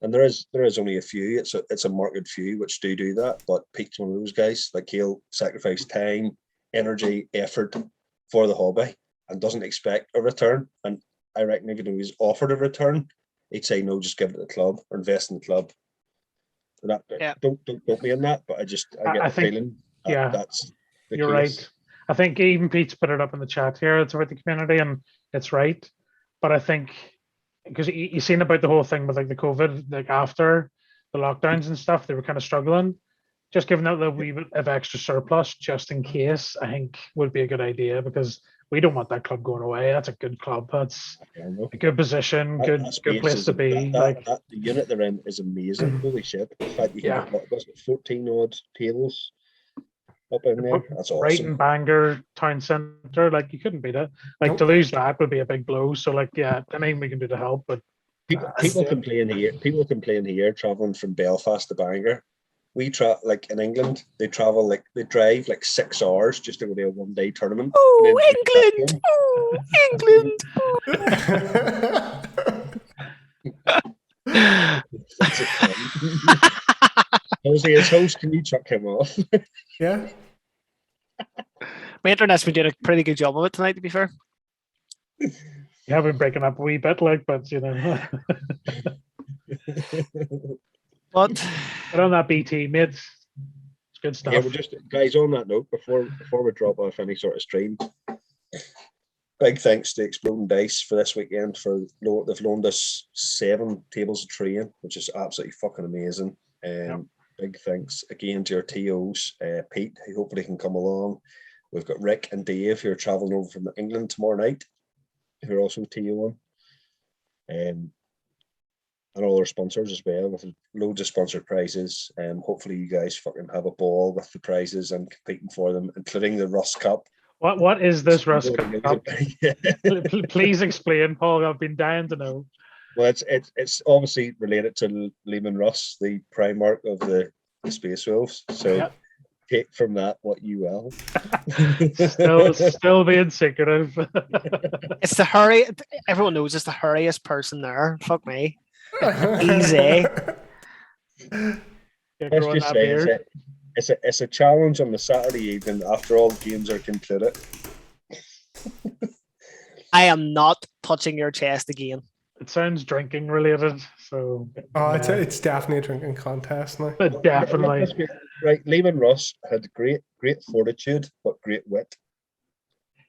And there is only a few. It's a marked few which do that. But Pete's one of those guys. Like, he'll sacrifice time, energy, effort for the hobby and doesn't expect a return. And I reckon if he was offered a return, he'd say no, just give it to the club or invest in the club. Don't put me in that, but I get the feeling that's the you're case. right. I think even Pete's put it up in the chat here. It's about the community, and it's right. But I think because you seen about the whole thing with like the COVID, like after the lockdowns and stuff, they were kind of struggling. Just giving out a wee bit of extra surplus just in case, I think would be a good idea because we don't want that club going away. That's a good club. That's I don't know. a good position, That good space place is to be. that the unit they're in is amazing. Holy shit! The fact you can Yeah. get what was it, 14 odd tables up in there. That's right awesome. in Bangor town centre, like you couldn't beat it. Like Nope. to lose that would be a big blow. So like, yeah, anything we can do to help, but People complain here. People complain here traveling from Belfast to Bangor. We like in England, they drive like 6 hours just to go to a 1-day tournament. and then England! Oh, England! That's a fun. Jose, as host, can you chuck him off? Yeah. My internet's been doing a pretty good job of it tonight, to be fair. you have been breaking up a wee bit, like, but you know, But but on that BT, mate, it's good stuff. Yeah, we're just guys. On that note, before we drop off any sort of stream, big thanks to Exploding Dice for this weekend. They've loaned us 7 tables of train, which is absolutely fucking amazing. Yep. Big thanks again to your TOs, Pete, who hopefully can come along. We've got Rick and Dave who are traveling over from England tomorrow night, who are also TO1. And all our sponsors as well, with loads of sponsored prizes. Hopefully you guys fucking have a ball with the prizes and competing for them, including the Rust Cup. What is this Rust Well, Cup? Please explain, Paul. I've been dying to know. it's obviously related to Lehman Russ, the Primark of the Space Wolves. So Yeah. take from that what you will. Still being secretive. it's the hurry. Everyone knows it's the hurriest person there. Fuck me. Easy. Let's just say it's a challenge on the Saturday evening after all the games are concluded. I am not touching your chest again. It sounds drinking related, so Oh, it's definitely a drinking contest now. but definitely. Right, Lehman Russ had great fortitude, but great wit.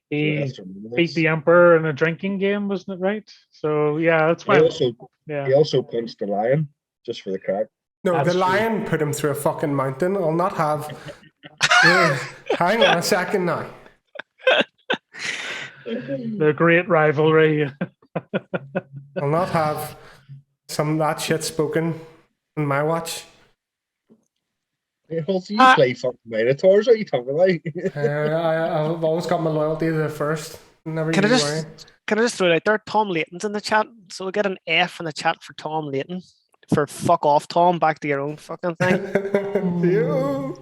He beat the Emperor in a drinking game, wasn't it right? So yeah, that's why. He also punched the lion just for the crack. No, That's the true. lion put him through a fucking mountain. I'll not have. Hang on a second now. The great rivalry. I'll not have some of that shit spoken on my watch. You play fucking Minotaurs, what are you talking about? I've always got my loyalty to the first. Never Can I you just worry. can I just throw it out there? Tom Layton's in the chat, so we'll get an F in the chat for Tom Layton. For fuck off, Tom. Back to your own fucking thing. You.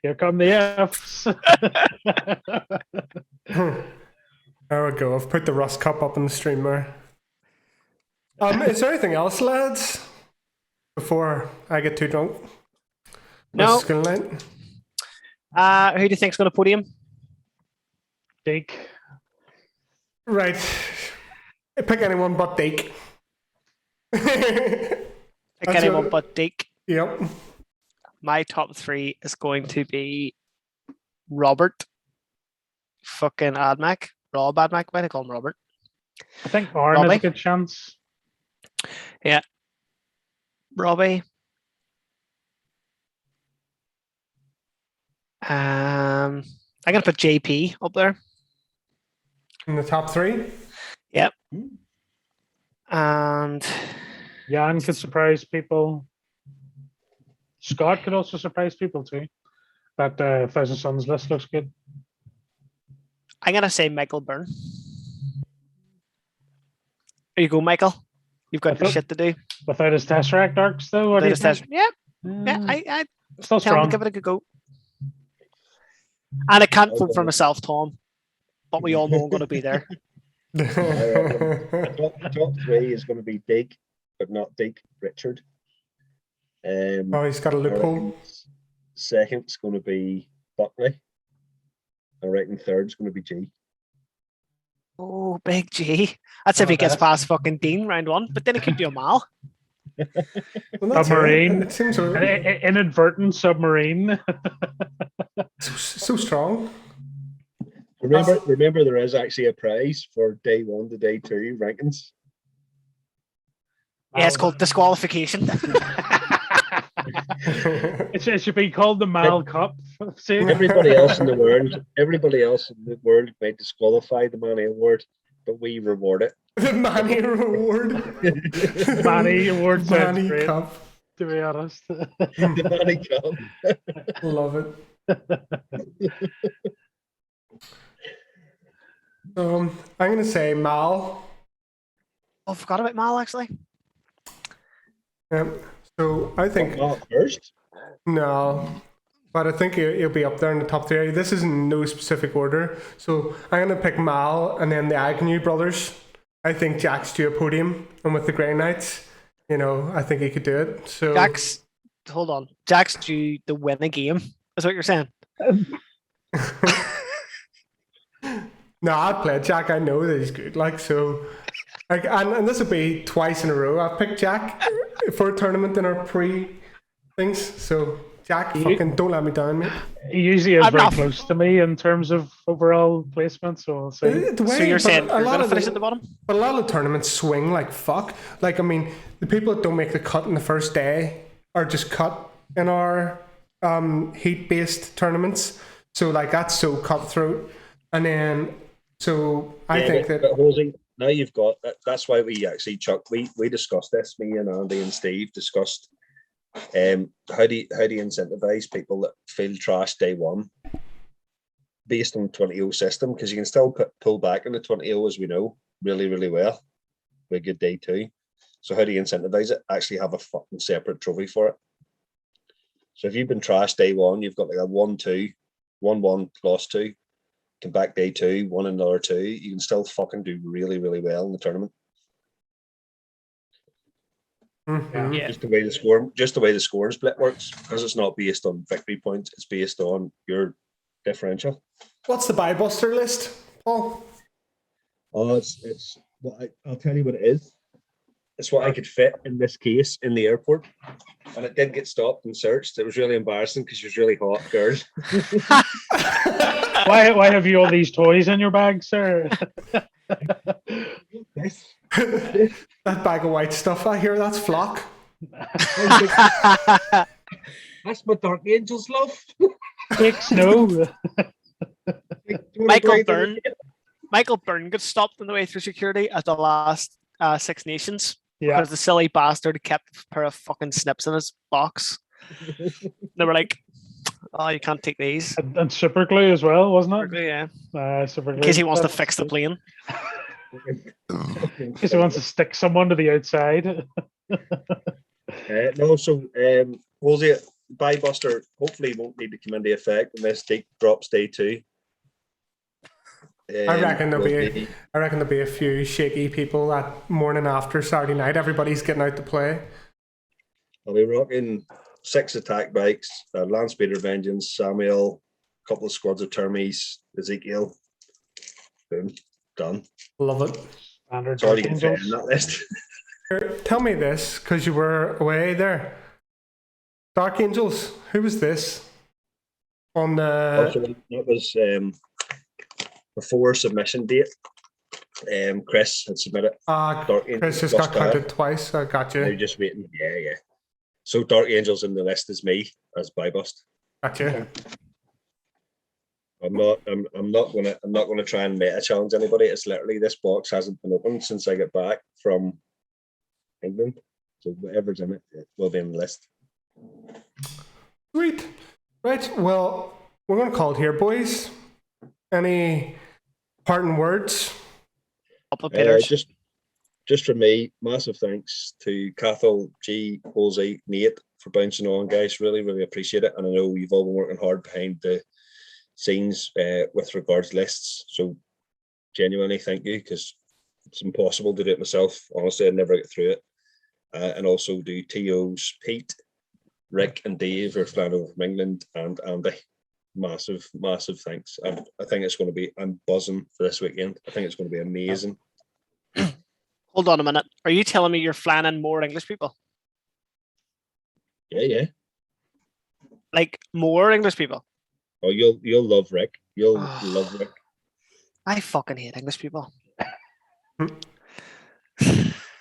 Here come the Fs. There we go. I've put the Rust Cup up in the stream there. Is there anything else, lads? Before I get too drunk? No. School night? Who do you think's going to podium? Dake. Right. Pick anyone but Dake. Pick anyone but Deke. Yep. My top 3 is going to be Robert, fucking Admac, Rob Admac. Why do I call him Robert? I think Arn has Robbie? a good chance. Robbie. I'm gonna put JP up there. In the top 3? Yep. And Jan could surprise people. Scott could also surprise people too. That Thousand Suns list looks good. I'm gonna say Michael Byrne. There you go, Michael. You've got your shit to do. Without his Tesseract arcs, though, what do you think? Yeah, I Still tell him strong. to give it a good go. And I can't vote for myself, Tom. But we all know I'm gonna be there. Top 3 is going to be Dake, but not Dake Richard. Oh, he's got a loophole. Second's going to be Buckley. I reckon third's going to be G. Oh, Big G. That's if he gets past fucking Dean round 1, but then he could do a mile. Well, that's Submarine. It seems Inadvertent submarine. so strong. Remember, there is actually a prize for day 1 to day 2 rankings. Yeah, it's called disqualification. It should be called the Mal Cup. Everybody else in the world may disqualify the Manny Award, but we reward it. The Manny Award. Manny Award sounds Manny great, Cup. to be honest. The Manny Cup. Love it. I'm gonna say Mal. Oh, I forgot about Mal actually. So I think Not first. no, but I think he'll be up there in the top 3. This is in no specific order. So I'm gonna pick Mal and then the Agnew brothers. I think Jack's due a podium, and with the Grey Knights, I think he could do it. So Hold on. Jack's due to win a game. Is what you're saying? No, I'd play Jack. I know that he's good. And this will be twice in a row. I've picked Jack for a tournament in our pre-things. So, Jack, fucking don't let me down, mate. He usually is very close to me in terms of overall placement, so I'll say. So you're saying you're going to finish at the bottom? But a lot of tournaments swing like fuck. The people that don't make the cut in the first day are just cut in our heat-based tournaments. So, that's so cutthroat. And then... So I think that Halsey, now you've got that. That's why we actually we discussed this. Me and Andy and Steve discussed how do you incentivize people that feel trash day 1 based on 20-0 system, because you can still pull back in the 20-0 as we know really, really well with a good day 2. So how do you incentivize it? Actually have a fucking separate trophy for it. So if you've been trash day 1, you've got like a 1-2, 1-1, lost 2. Come back day 2, 1 another 2, you can still fucking do really, really well in the tournament. Mm-hmm. Yeah. Just the way the scoring split works, because it's not based on victory points, it's based on your differential. What's the buy buster list, Paul? Oh, it's what I'll tell you what it is. It's what I could fit in this case in the airport, and it did get stopped and searched. It was really embarrassing because she was really hot, girl. Why have you all these toys in your bag, sir? That bag of white stuff I hear, that's flock. That's my Dark Angels love. Fake snow. Michael Byrne got stopped on the way through security at the last Six Nations because the silly bastard kept a pair of fucking snips in his box. They were like, "Oh, you can't take these." And super glue as well, wasn't it? Yeah. Super glue. In case he wants to fix the plane. In case he wants to stick someone to the outside. No, so Halsey, buy buster hopefully won't need to come into effect unless Deke drops day 2. I reckon there'll be a few shaky people that morning after Saturday night. Everybody's getting out to play. I'll be rocking 6 attack bikes, Landspeeder Vengeance, Samuel, a couple of squads of Termies, Ezekiel. Boom, done. Love it. Standard Sorry to get fit in that list. Tell me this, because you were away there. Dark Angels, who was this? On the... That was before submission date. Chris had submitted. Chris just got counted twice. I got you. Now just waiting. Yeah. So Dark Angels in the list is me as buy bust. Gotcha. I'm not gonna try and meta challenge anybody. It's literally this box hasn't been opened since I got back from England. So whatever's in it, it will be in the list. Sweet. Right. Well, we're gonna call it here, boys. Any parting words? Just from me, massive thanks to Cathal, G, Halsey, Nate for bouncing on, guys. Really, really appreciate it. And I know you've all been working hard behind the scenes with regards lists. So genuinely thank you, because it's impossible to do it myself. Honestly, I'd never get through it. And also do TOs, Pete, Rick and Dave who are flying over from England, and Andy. Massive thanks. I think it's going to be, I'm buzzing for this weekend. I think it's going to be amazing. Hold on a minute. Are you telling me you're flying in more English people? Yeah. Like more English people? Oh, you'll love Rick. You'll love Rick. I fucking hate English people.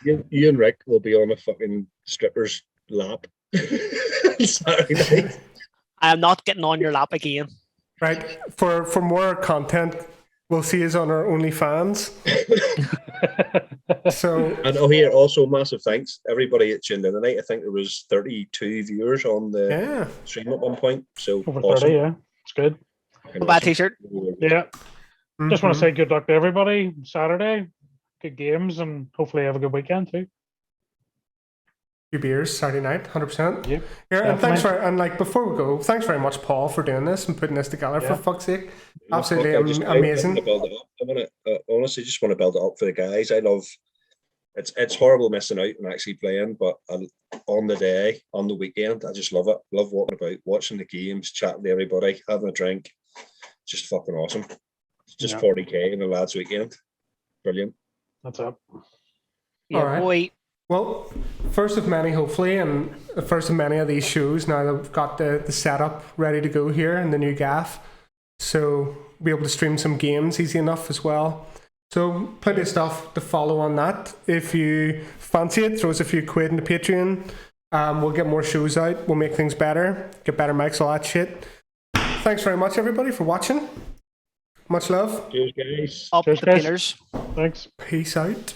You and Rick will be on a fucking stripper's lap Saturday night. I am not getting on your lap again. Right. For more content, we'll see us on our OnlyFans. So And here also massive thanks everybody that tuned in tonight. I think there was 32 viewers on the yeah. stream at one point. So Over awesome. 30, yeah. It's good. Fucking Buy a awesome. t-shirt. Yeah. Just want Mhm. to say good luck to everybody Saturday. Good games, and hopefully have a good weekend too. Few beers Saturday night, 100%. Yep. Yeah, and thanks Definitely. and like before we go, thanks very much, Paul, for doing this and putting this together. Yeah. For fuck's sake, No, absolutely fuck, I want to amazing. build it up. I want to honestly just want to build it up for the guys. I love. It's horrible missing out and actually playing, but on the day, on the weekend, I just love it. Love walking about, watching the games, chatting to everybody, having a drink. Just fucking awesome. It's just Yeah. 40k in the lads' weekend. Brilliant. That's up. Yeah, All right. boy. Well, first of many, hopefully, and the first of many of these shows now that we've got the setup ready to go here in the new gaff. So we'll be able to stream some games easy enough as well. So plenty of stuff to follow on that. If you fancy it, throw us a few quid into Patreon. We'll get more shows out. We'll make things better. Get better mics, all that shit. Thanks very much, everybody, for watching. Much love. Cheers, guys. Up Cheers, the guys. pillars. Thanks. Peace out.